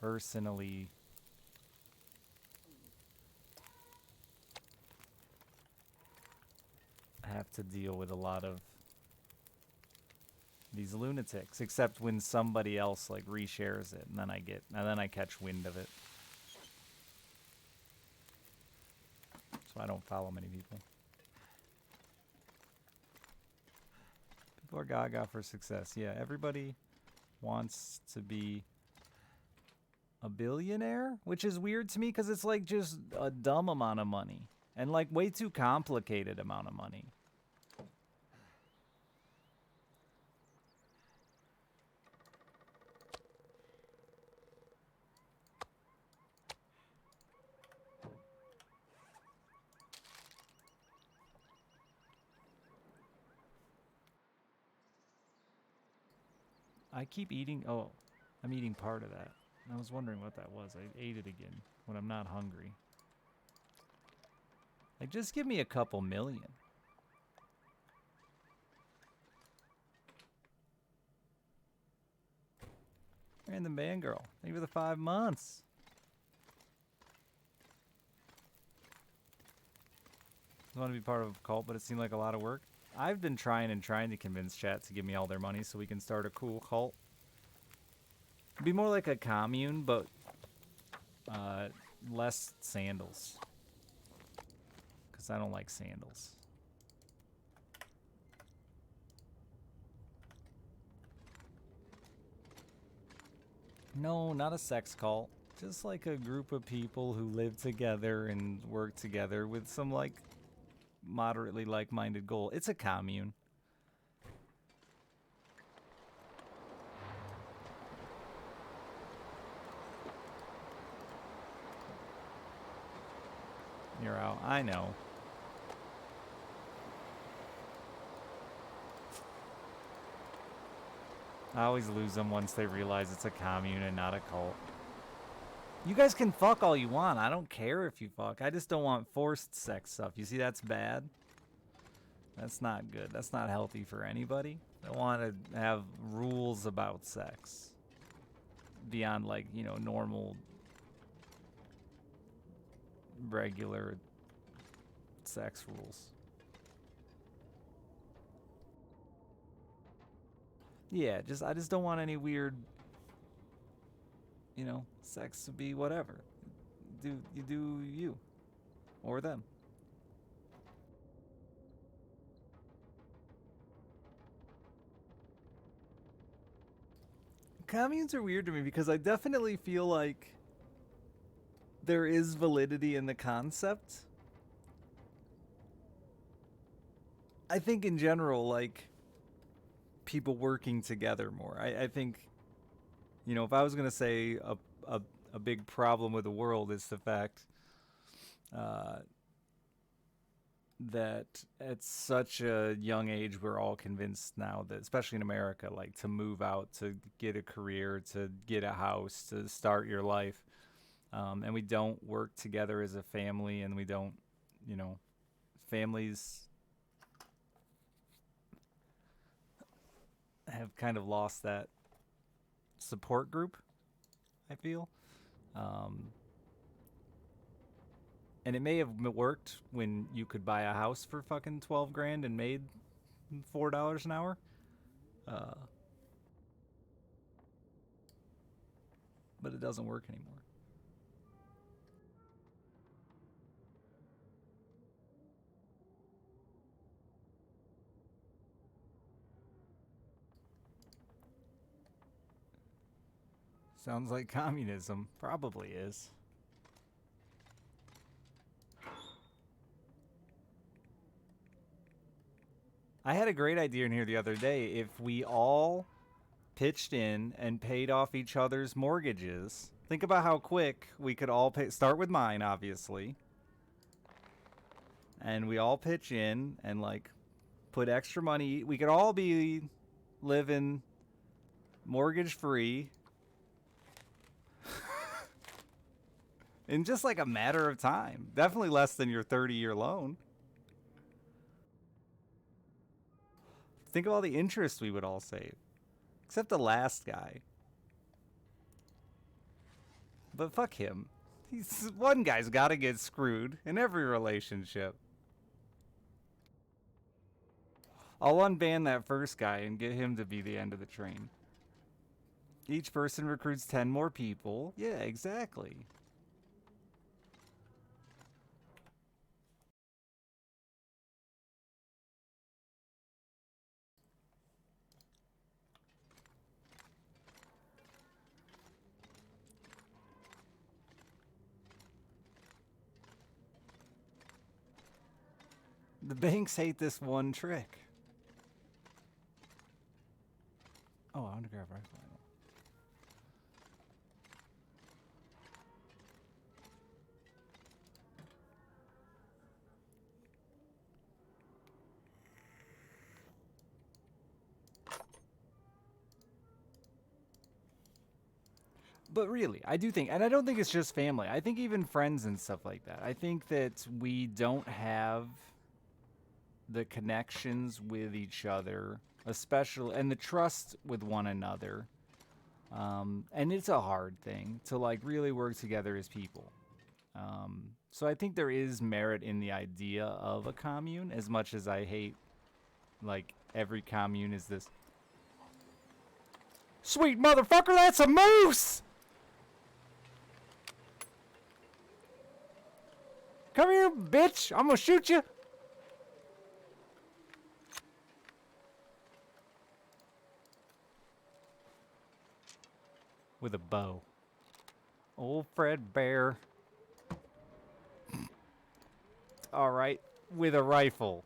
personally have to deal with a lot of these lunatics, except when somebody else like reshares it, and then I catch wind of it. So I don't follow many people. People are gaga for success. Yeah, everybody wants to be a billionaire, which is weird to me because it's like just a dumb amount of money and like way too complicated amount of money. I keep eating. Oh, I'm eating part of that. I was wondering what that was. I ate it again when I'm not hungry. Like, just give me a couple million. Random band girl. Thank you for the 5 months. I want to be part of a cult, but it seemed like a lot of work. I've been trying to convince chat to give me all their money so we can start a cool cult. It'd be more like a commune, but less sandals. Because I don't like sandals. No, not a sex cult. Just like a group of people who live together and work together with some like moderately like-minded goal. It's a commune. You're out. I know. I always lose them once they realize it's a commune and not a cult. You guys can fuck all you want. I don't care if you fuck. I just don't want forced sex stuff. You see, that's bad. That's not good. That's not healthy for anybody. I want to have rules about sex. Beyond, like, you know, normal, regular sex rules. Yeah, I just don't want any weird, you know, sex to be whatever. You do you. Or them. Communes are weird to me because I definitely feel like there is validity in the concept. I think in general, like, people working together more. I think, you know, if I was going to say a big problem with the world is the fact that at such a young age we're all convinced now that, especially in America, like, to move out, to get a career, to get a house, to start your life, and we don't work together as a family, and we don't, you know, families have kind of lost that support group, I feel. And it may have worked when you could buy a house for fucking 12 grand and made $4 an hour. But it doesn't work anymore. Sounds like communism. Probably is. I had a great idea in here the other day. If we all pitched in and paid off each other's mortgages, think about how quick we could all pay. Start with mine, obviously. and we all pitch in and like put extra money. We could all be living mortgage free in just like a matter of time. Definitely less than your 30-year loan. Think of all the interest we would all save. Except the last guy. But fuck him. One guy's gotta get screwed in every relationship. I'll unban that first guy and get him to be the end of the train. Each person recruits 10 more people. Yeah, exactly. The banks hate this one trick. Oh, I want to grab rifle ammo. But really, I do think, and I don't think it's just family. I think even friends and stuff like that. I think that we don't have the connections with each other, especially, and the trust with one another. And it's a hard thing to like really work together as people. So I think there is merit in the idea of a commune, as much as I hate like every commune is this. Sweet motherfucker, that's a moose! Come here, bitch! I'm gonna shoot you! With a bow. Old Fred Bear. Alright, with a rifle.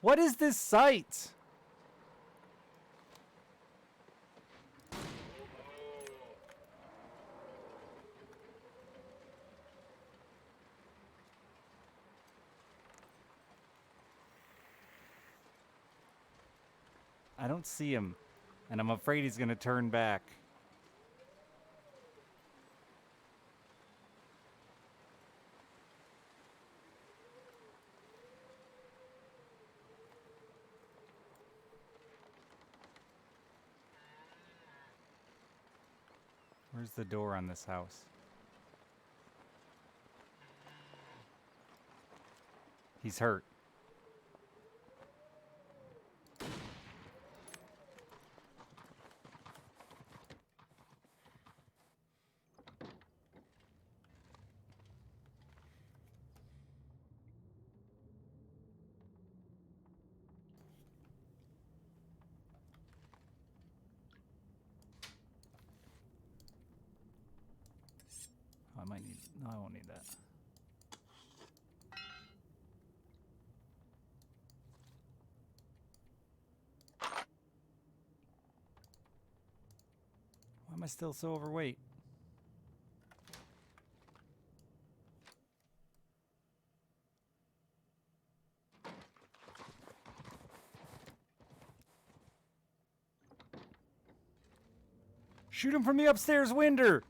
What is this site? I don't see him, and I'm afraid he's gonna turn back. Where's the door on this house? He's hurt. I might need... No, I won't need that. Why am I still so overweight? Shoot him from the upstairs window!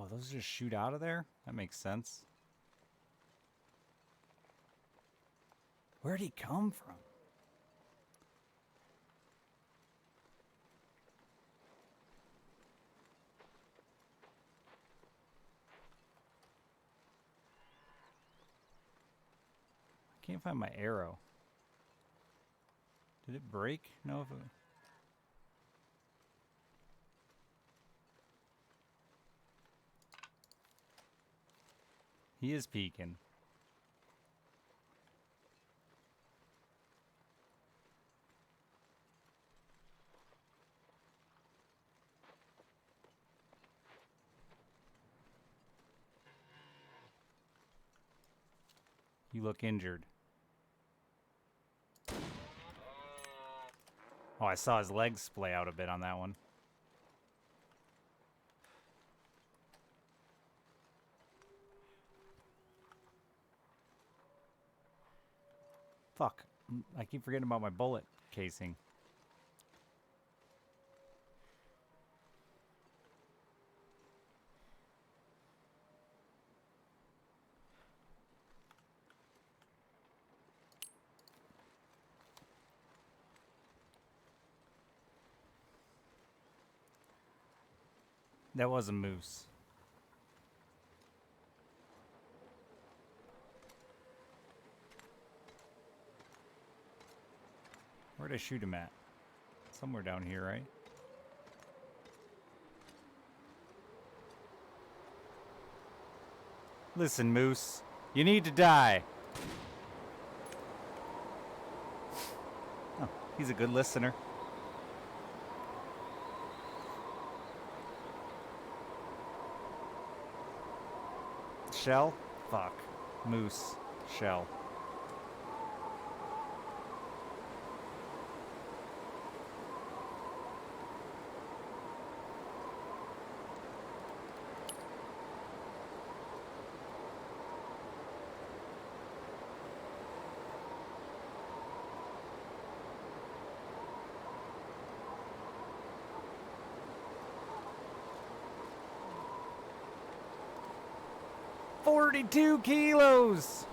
Oh, those just shoot out of there? That makes sense. Where'd he come from? I can't find my arrow. Did it break? No. If it... He is peeking. You look injured. Oh, I saw his legs splay out a bit on that one. Fuck. I keep forgetting about my bullet casing. That was a moose. Where'd I shoot him at? Somewhere down here, right? Listen, moose. You need to die. Oh, he's a good listener. Shell? Fuck. Moose. Shell. $42 kilos!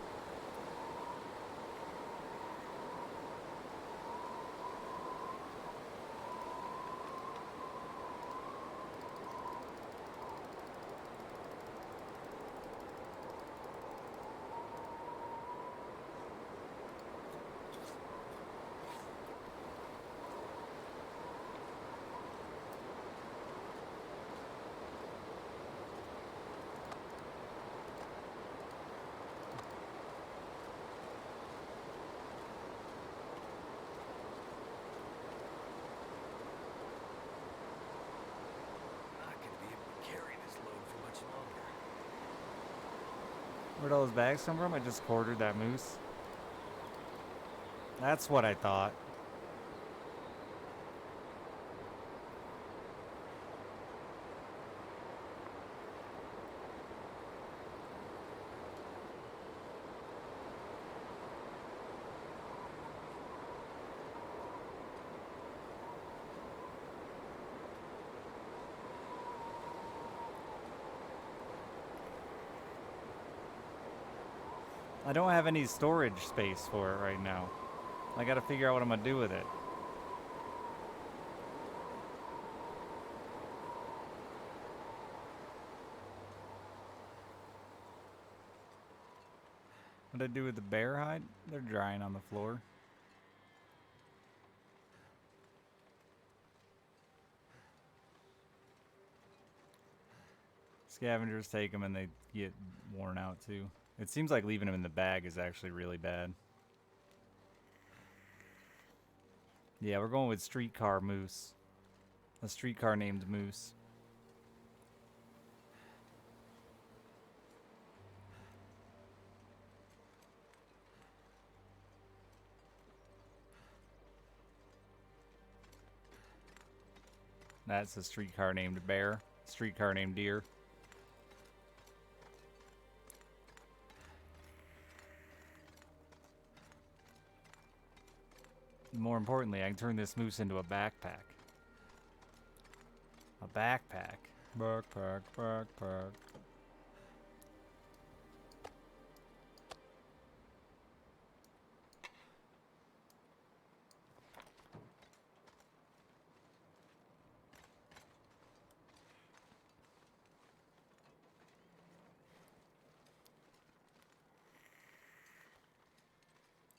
Not gonna be able to carry this load for much longer. Where'd all those bags come from? I just quartered that moose. That's what I thought. I don't have any storage space for it right now. I gotta figure out what I'm gonna do with it. What'd I do with the bear hide? They're drying on the floor. Scavengers take them and they get worn out too. It seems like leaving them in the bag is actually really bad. Yeah, we're going with Streetcar Moose. A streetcar named Moose. That's a streetcar named Bear. Streetcar named Deer. More importantly, I can turn this moose into a backpack. A backpack. Backpack, backpack.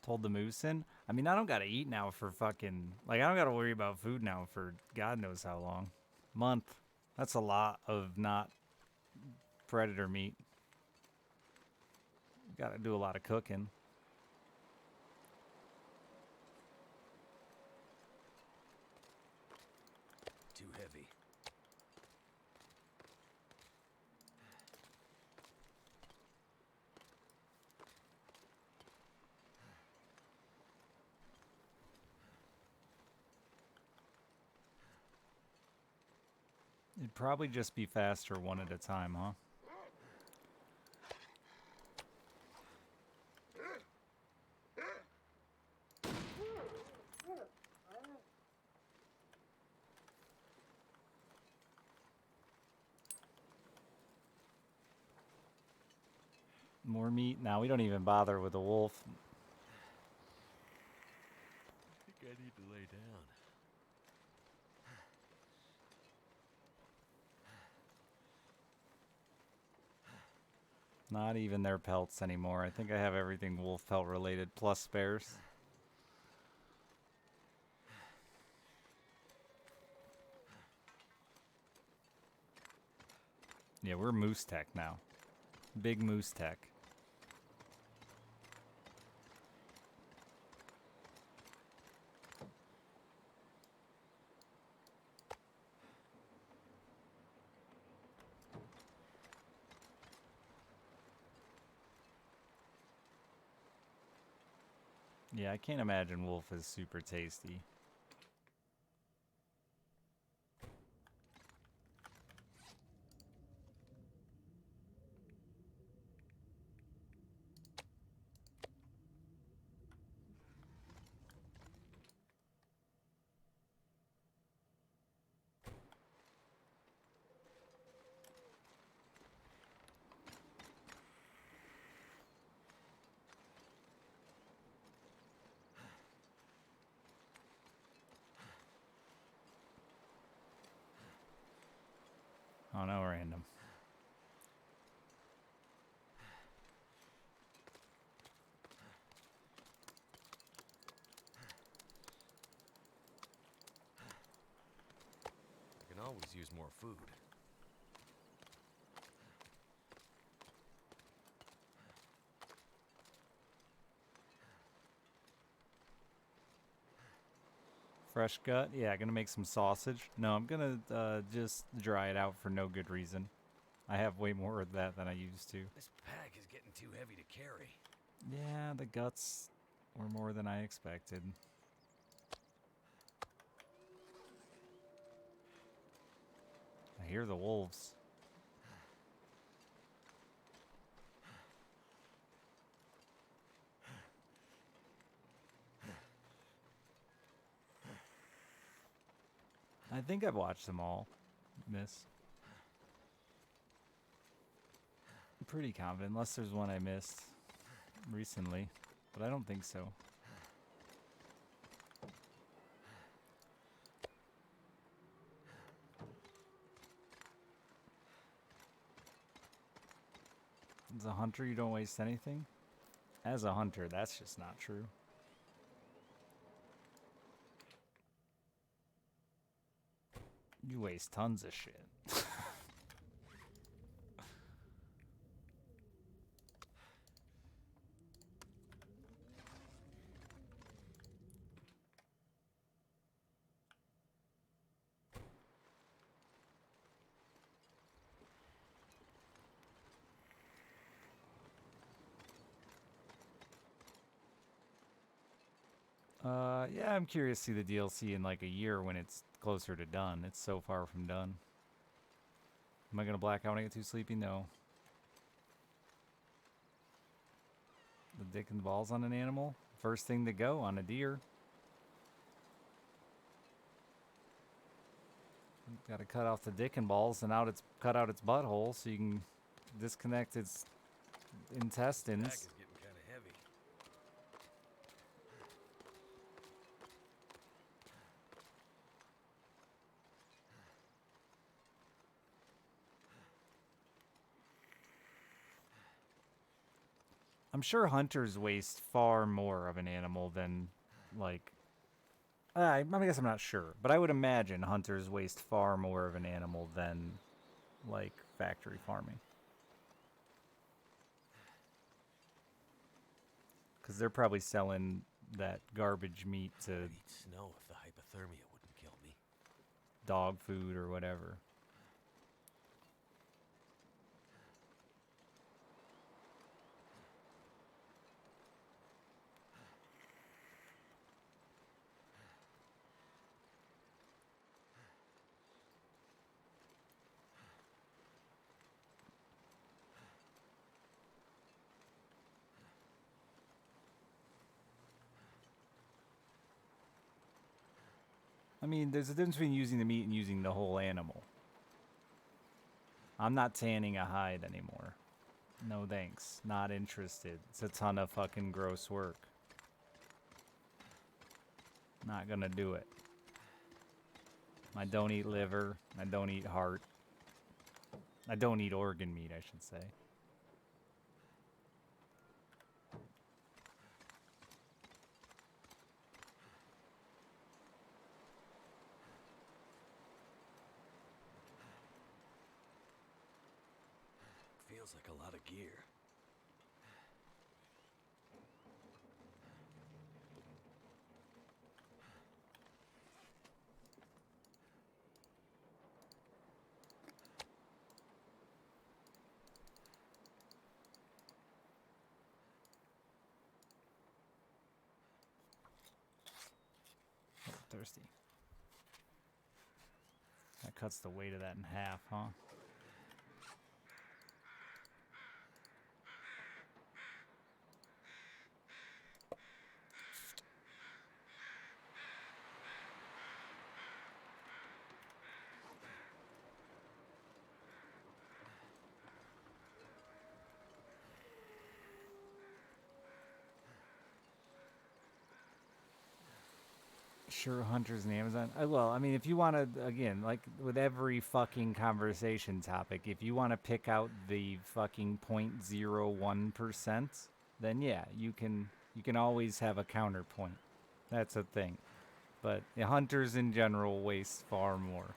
Told the moose in. I mean, I don't gotta eat now for fucking like I don't gotta worry about food now for God knows how long. Month. That's a lot of not predator meat. Gotta do a lot of cooking. Too heavy. It'd probably just be faster one at a time, huh? More meat? Now we don't even bother with the wolf. I think I need to lay down. Not even their pelts anymore. I think I have everything wolf pelt related plus spares. Yeah, we're moose tech now. Big moose tech. Yeah, I can't imagine wolf is super tasty. Oh no, random. I can always use more food. Fresh gut? Yeah, gonna make some sausage. No, I'm gonna just dry it out for no good reason. I have way more of that than I used to. This pack is getting too heavy to carry. Yeah, the guts were more than I expected. I hear the wolves. I think I've watched them all, miss. I'm pretty confident, unless there's one I missed recently, but I don't think so. As a hunter, you don't waste anything? As a hunter, that's just not true. You waste tons of shit. Yeah, I'm curious to see the DLC in like a year when it's closer to done. It's so far from done. Am I gonna black out when I get too sleepy? No. The dick and balls on an animal? First thing to go on a deer. Got to cut off the dick and balls, and cut out its butthole so you can disconnect its Pack intestines. is getting kind of heavy. I'm sure hunters waste far more of an animal than, like, I guess I'm not sure, but I would imagine hunters waste far more of an animal than, like, factory farming. Because they're probably selling that garbage meat to I'd eat snow if the hypothermia wouldn't kill me. dog food or whatever. I mean, there's a difference between using the meat and using the whole animal. I'm not tanning a hide anymore. No thanks. Not interested. It's a ton of fucking gross work. Not gonna do it. I don't eat liver. I don't eat heart. I don't eat organ meat, I should say. Feels like a lot of gear. Oh, thirsty. That cuts the weight of that in half, huh? Sure, hunters and Amazon. Well, I mean, if you want to, again, like with every fucking conversation topic, if you want to pick out the fucking 0.01%, then yeah, you can always have a counterpoint. That's a thing. But hunters in general waste far more.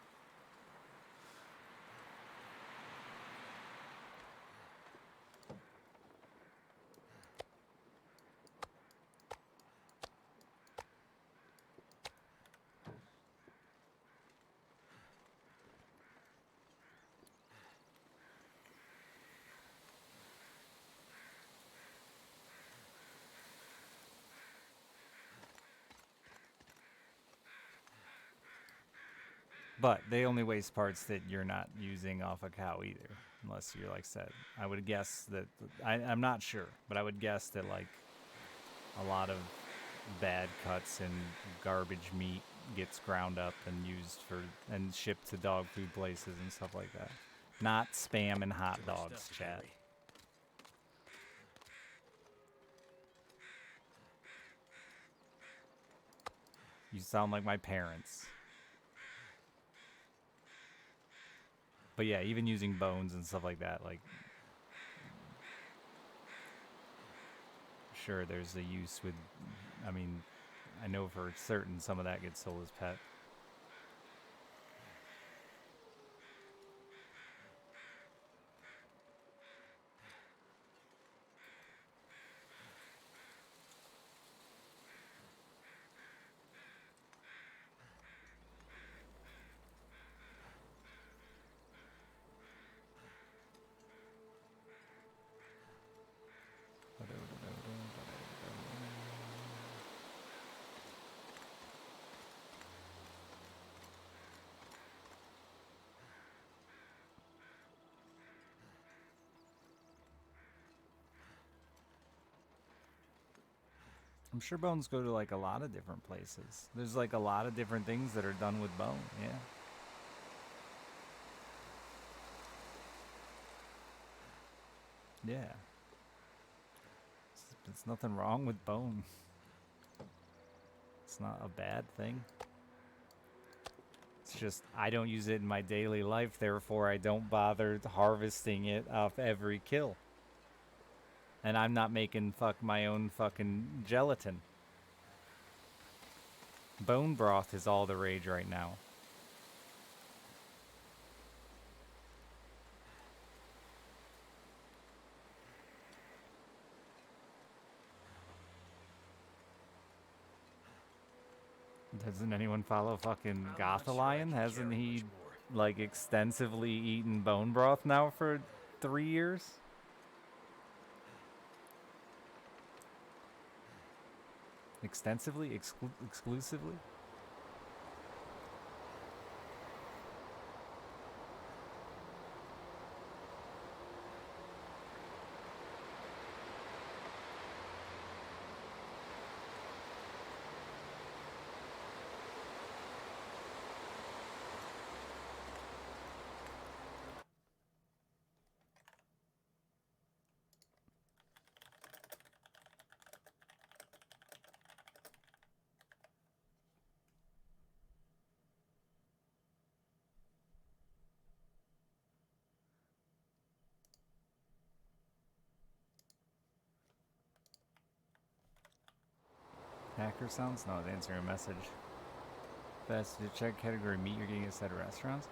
But they only waste parts that you're not using off a cow either, unless you're like said. I would guess that I'm not sure, but I would guess that like a lot of bad cuts and garbage meat gets ground up and used for and shipped to dog food places and stuff like that. Not spam and hot Too much dogs, stuff to chat. carry. You sound like my parents. But yeah, even using bones and stuff like that, like sure there's a use with I mean, I know for certain some of that gets sold as pet. I'm sure bones go to like a lot of different places. There's like a lot of different things that are done with bone, yeah. Yeah. There's nothing wrong with bone. It's not a bad thing. It's just I don't use it in my daily life, therefore I don't bother harvesting it off every kill. And I'm not making my own fucking gelatin. Bone broth is all the rage right now. Doesn't anyone follow fucking I'm not sure I Gothalion? can Hasn't carry he much more. like extensively eaten bone broth now for 3 years? Extensively? Exclusively? Hacker sounds? No, it's answering a message. Fast food check category meat you're getting at restaurants?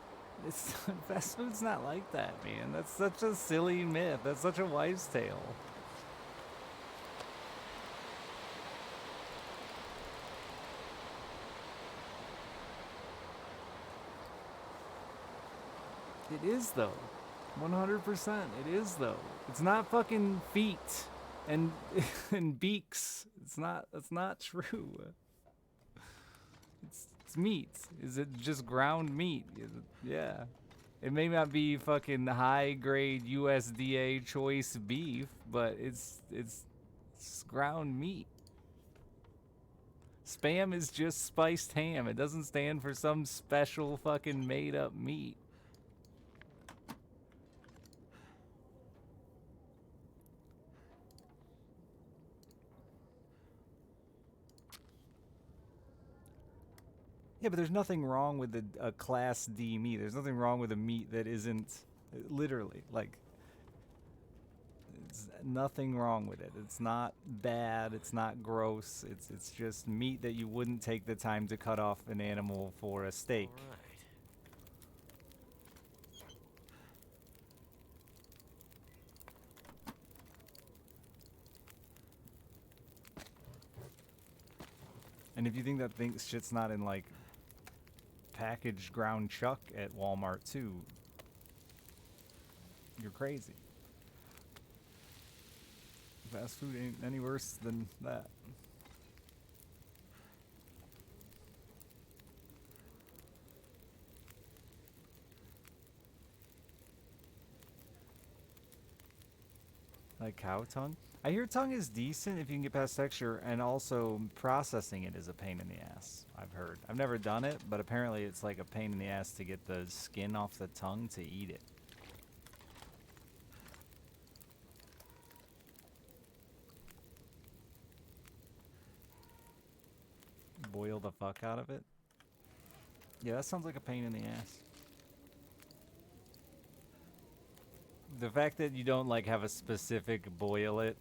It's fast food's not like that, man. That's such a silly myth. That's such a wives' tale. It is though. 100%. It is though. It's not fucking feet and and beaks. It's not. That's not true. It's meat. Is it just ground meat? Yeah. It may not be fucking high grade USDA choice beef, but it's ground meat. Spam is just spiced ham. It doesn't stand for some special fucking made up meat. Yeah, but there's nothing wrong with a class D meat. There's nothing wrong with a meat that isn't literally like. It's nothing wrong with it. It's not bad. It's not gross. It's just meat that you wouldn't take the time to cut off an animal for a steak. All right. And if you think that shit's not in like packaged ground chuck at Walmart too, you're crazy. Fast food ain't any worse than that. Like cow tongue? I hear tongue is decent if you can get past texture, and also processing it is a pain in the ass, I've heard. I've never done it, but apparently it's like a pain in the ass to get the skin off the tongue to eat it. Boil the fuck out of it? Yeah, that sounds like a pain in the ass. The fact that you don't like have a specific boil it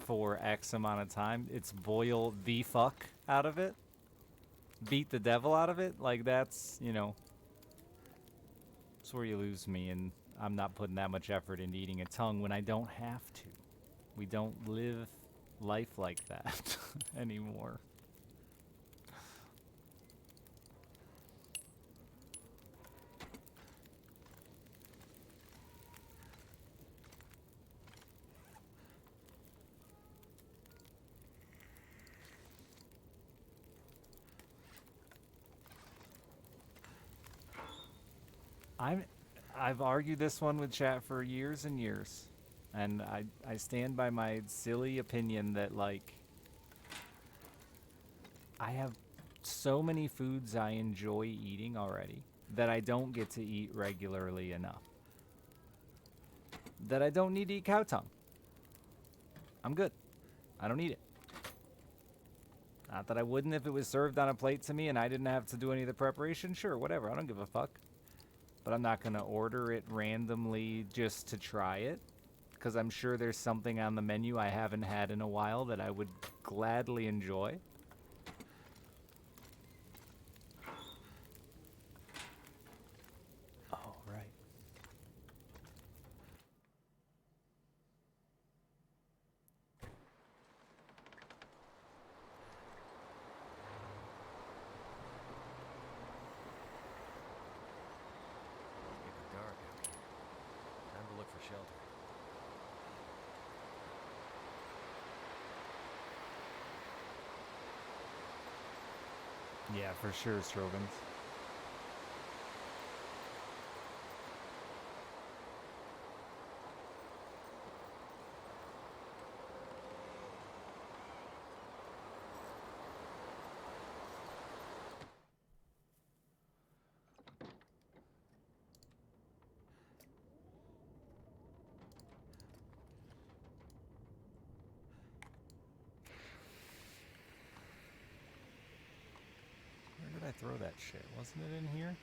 for X amount of time, it's boil the fuck out of it, beat the devil out of it, like that's, you know, that's where you lose me, and I'm not putting that much effort into eating a tongue when I don't have to. We don't live life like that anymore. I've argued this one with chat for years and years, and I stand by my silly opinion that like I have so many foods I enjoy eating already that I don't get to eat regularly enough. that I don't need to eat cow tongue. I'm good. I don't need it. Not that I wouldn't if it was served on a plate to me and I didn't have to do any of the preparation. Sure, whatever. I don't give a fuck. But I'm not going to order it randomly just to try it. Because I'm sure there's something on the menu I haven't had in a while that I would gladly enjoy. Oh, right. It's getting dark out here. Time to look for shelter. Yeah, for sure, Strogans. Where did I throw that shit? Wasn't it in here?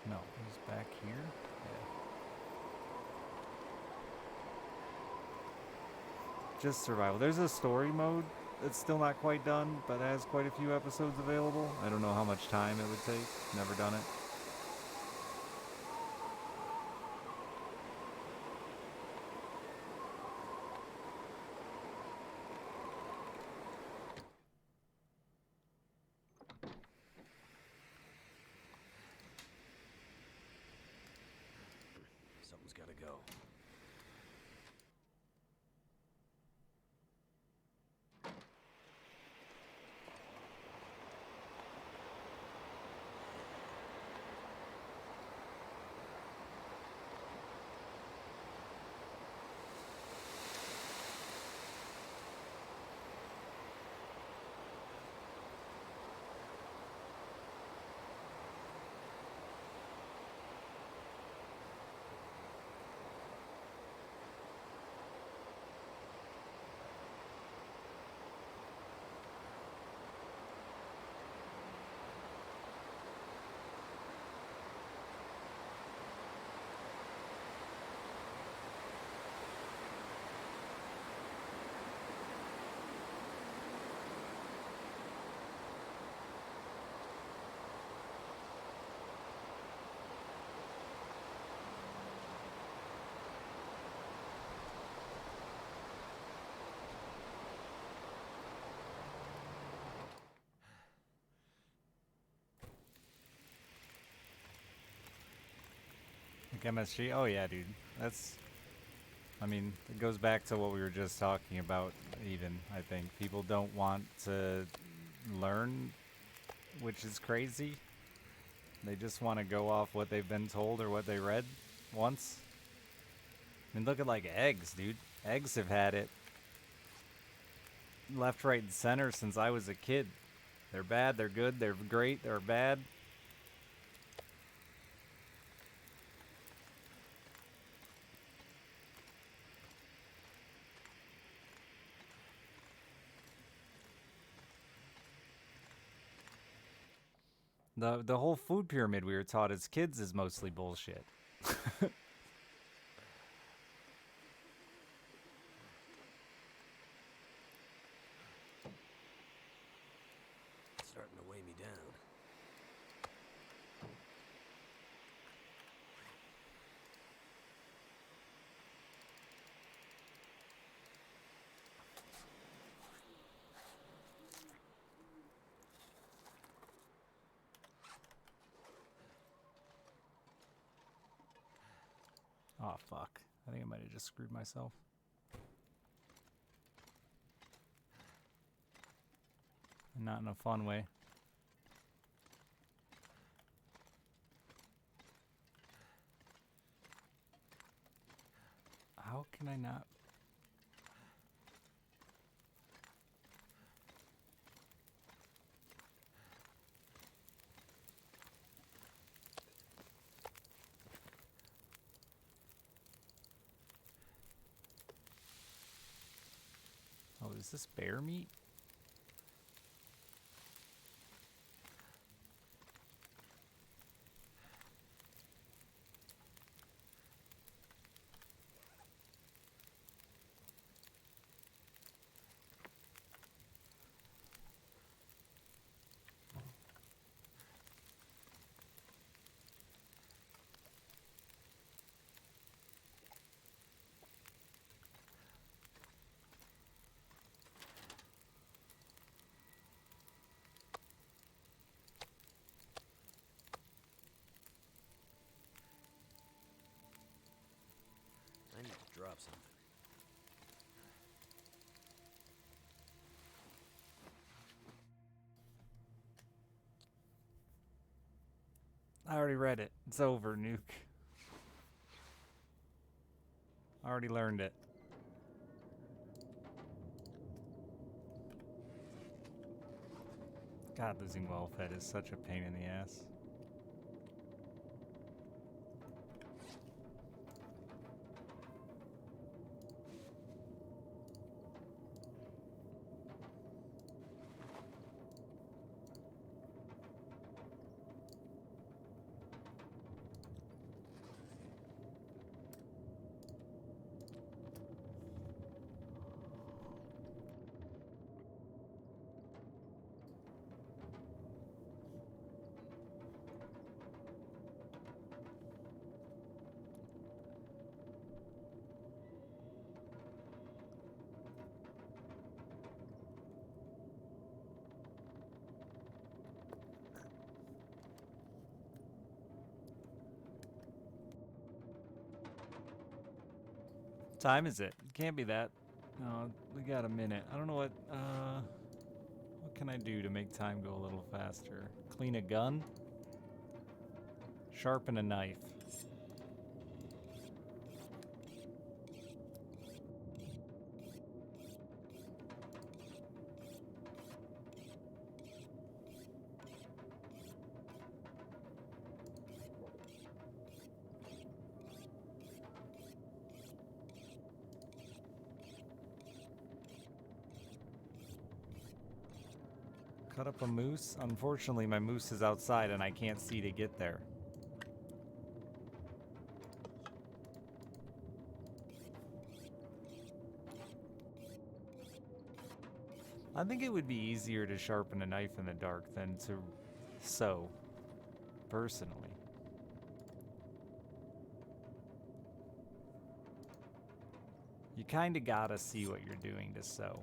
No, it was back here. Yeah. Just survival. There's a story mode that's still not quite done, but has quite a few episodes available. I don't know how much time it would take. Never done it. Something's gotta go. Like MSG? Oh yeah, dude. That's... I mean, it goes back to what we were just talking about, even, I think. People don't want to learn, which is crazy. They just want to go off what they've been told or what they read once. I mean, look at, like, eggs, dude. Eggs have had it left, right, and center since I was a kid. They're bad, they're good, they're great, they're bad. The whole food pyramid we were taught as kids is mostly bullshit. It's starting to weigh me down. Oh, fuck. I think I might have just screwed myself. Not in a fun way. can I not? Oh, is this bear meat? I need to drop something. I already read it. It's over, Nuke. I already learned it. God, losing well-fed is such a pain in the ass. Time is it? Can't be that. No, we got a minute. I don't know what can I do to make time go a little faster? Clean a gun? Sharpen a knife. Cut up a moose? Unfortunately, my moose is outside and I can't see to get there. I think it would be easier to sharpen a knife in the dark than to sew, personally. You kinda gotta see what you're doing to sew.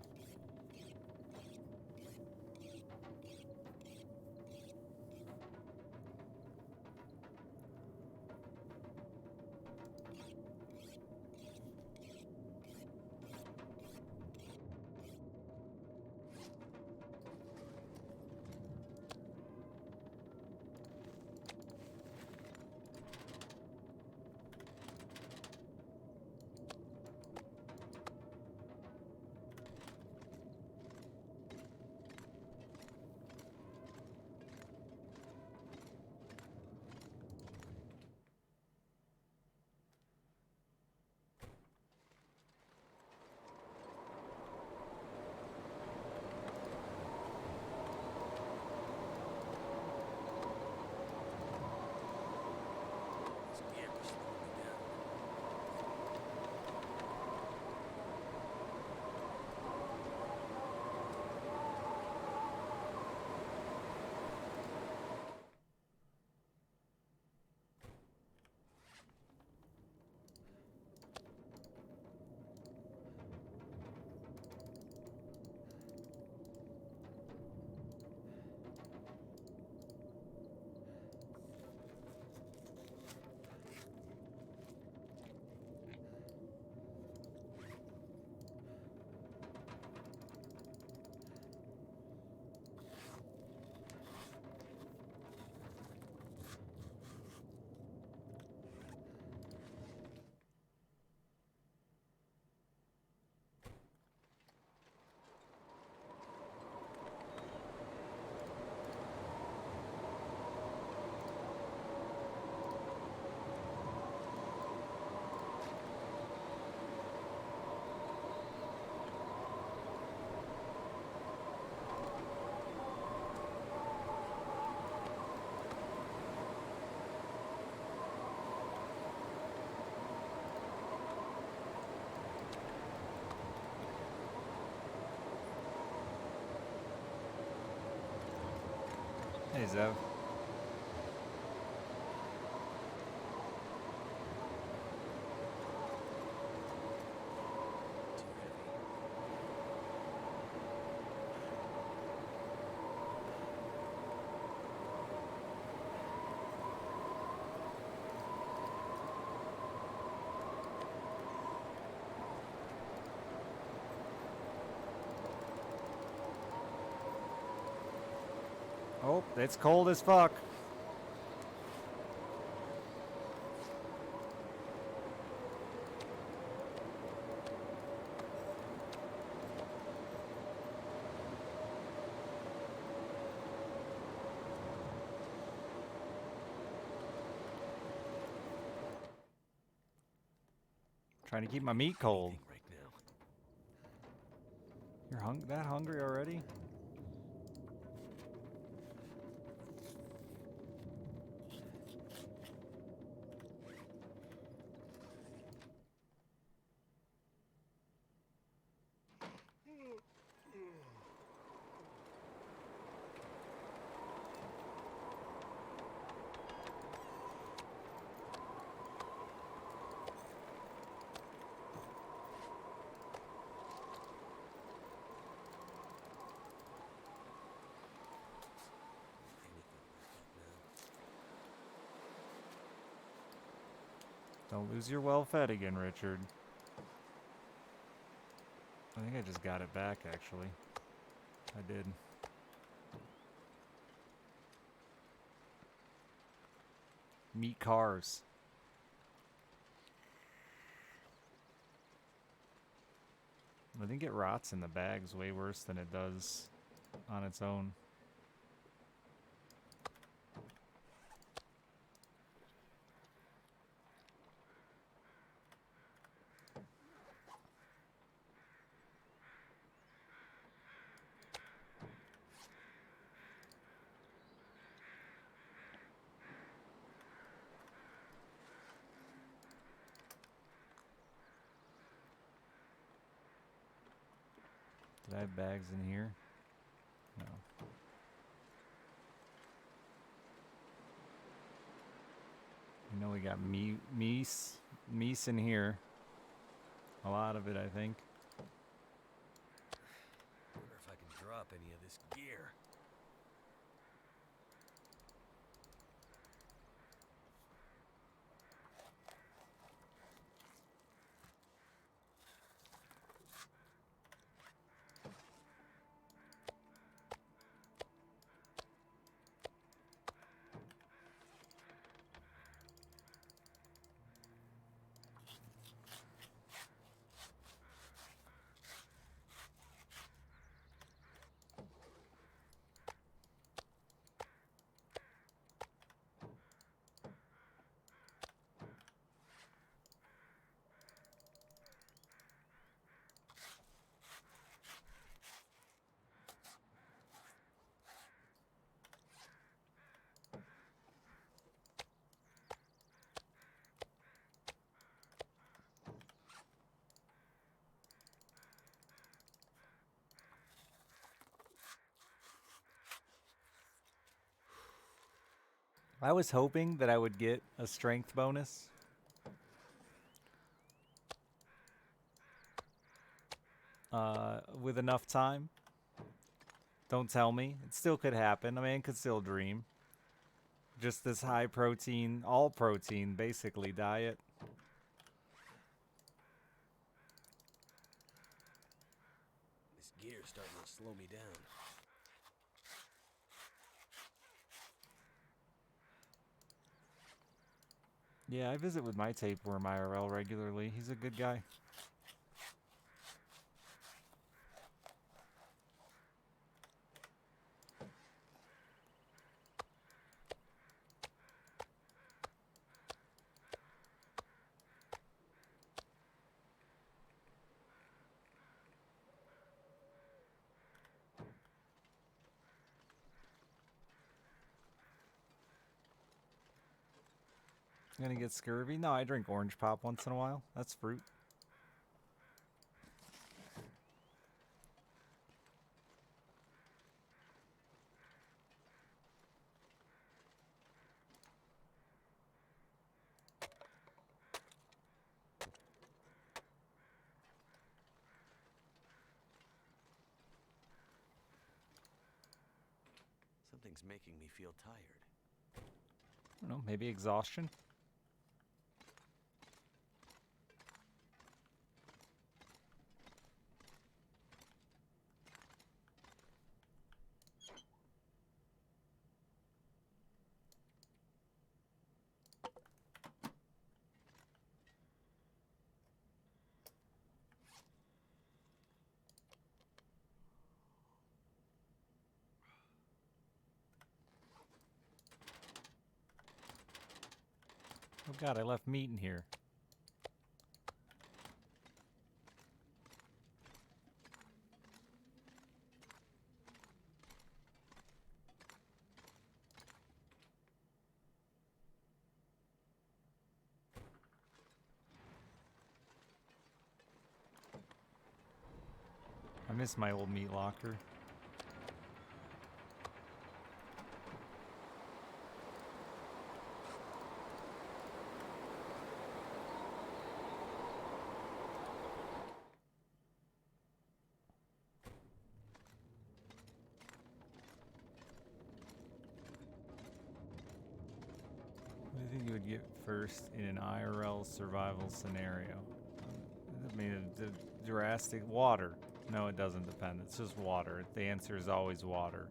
Hey, Zev. Too heavy. Oh, it's cold as fuck. Trying to keep my meat cold. Anything right now. You're that hungry already? Don't lose your well-fed again, Richard. I think I just got it back, actually. I did. Meat cars. I think it rots in the bags way worse than it does on its own. Did I have bags in here? No. You know we got meese in here. A lot of it, I think. Wonder if I can drop any of this gear. I was hoping that I would get a strength bonus. With enough time. Don't tell me. It still could happen. I mean, it could still dream. Just this high protein, all protein, basically, diet. This gear's starting to slow me down. Yeah, I visit with my tapeworm IRL regularly. He's a good guy. Gonna get scurvy? No, I drink orange pop once in a while. That's fruit. Something's making me feel tired. I don't know, maybe exhaustion? Oh god, I left meat in here. I miss my old meat locker. What do you think you would get first in an IRL survival scenario? I mean, the drastic water. No, it doesn't depend. It's just water. The answer is always water.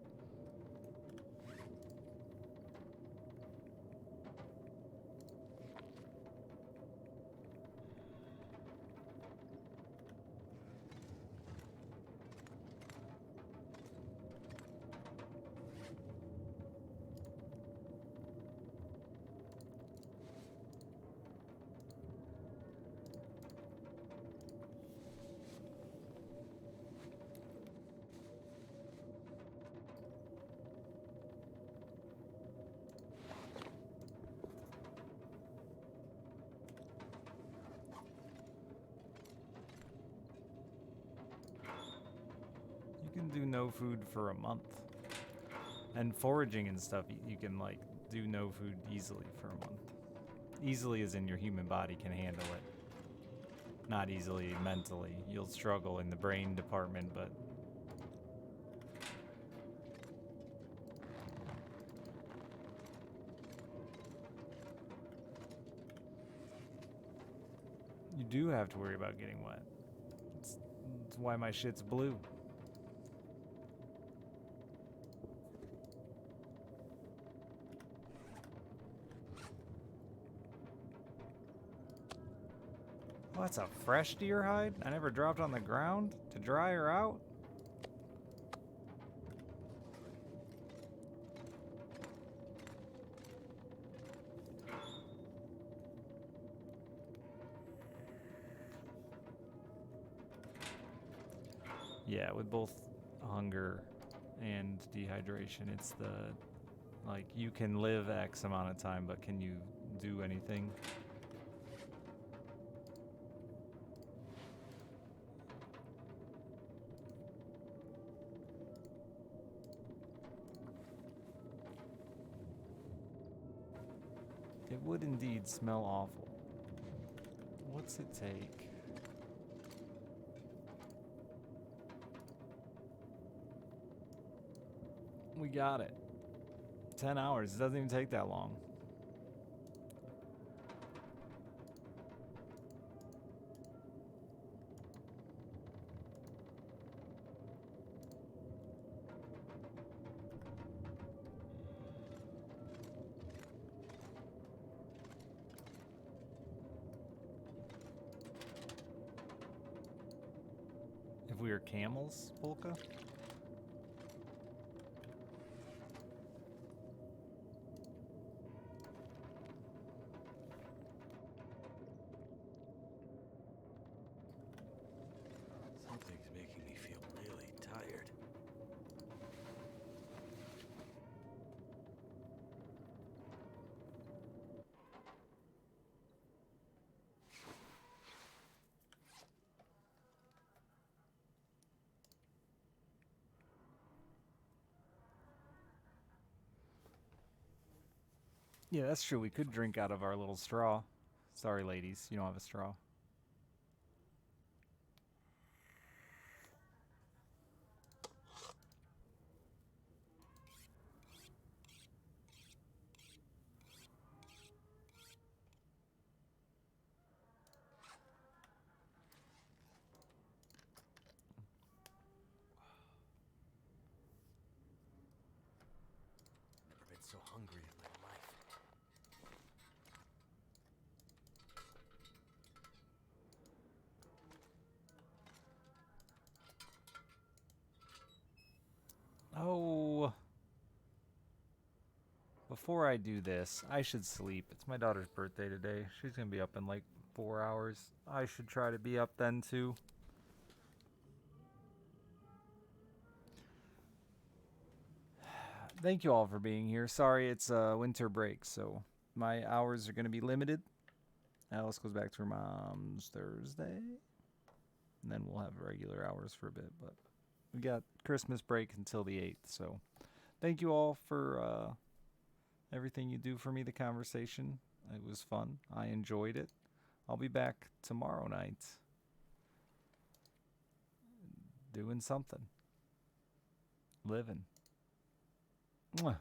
You can do no food for a month. And foraging and stuff, you can like do no food easily for a month. Easily as in your human body can handle it. Not easily mentally. You'll struggle in the brain department, but you do have to worry about getting wet. That's why my shit's blue. Oh, that's a fresh deer hide? I never dropped on the ground to dry her out? Yeah, with both hunger and dehydration, it's the, like, you can live X amount of time, but can you do anything? It would indeed smell awful. What's it take? We got it. 10 hours. It doesn't even take that long. If we were camels, Polka? Something's making me feel really tired. Yeah, that's true. We could drink out of our little straw. Sorry, ladies, you don't have a straw. so hungry in my life. Oh. Before I do this, I should sleep. It's my daughter's birthday today. She's going to be up in like 4 hours. I should try to be up then too. Thank you all for being here. Sorry, it's winter break, so my hours are going to be limited. Alice goes back to her mom's Thursday. And then we'll have regular hours for a bit. But we got Christmas break until the 8th. So thank you all for everything you do for me, the conversation. It was fun. I enjoyed it. I'll be back tomorrow night doing something. Living. Mwah.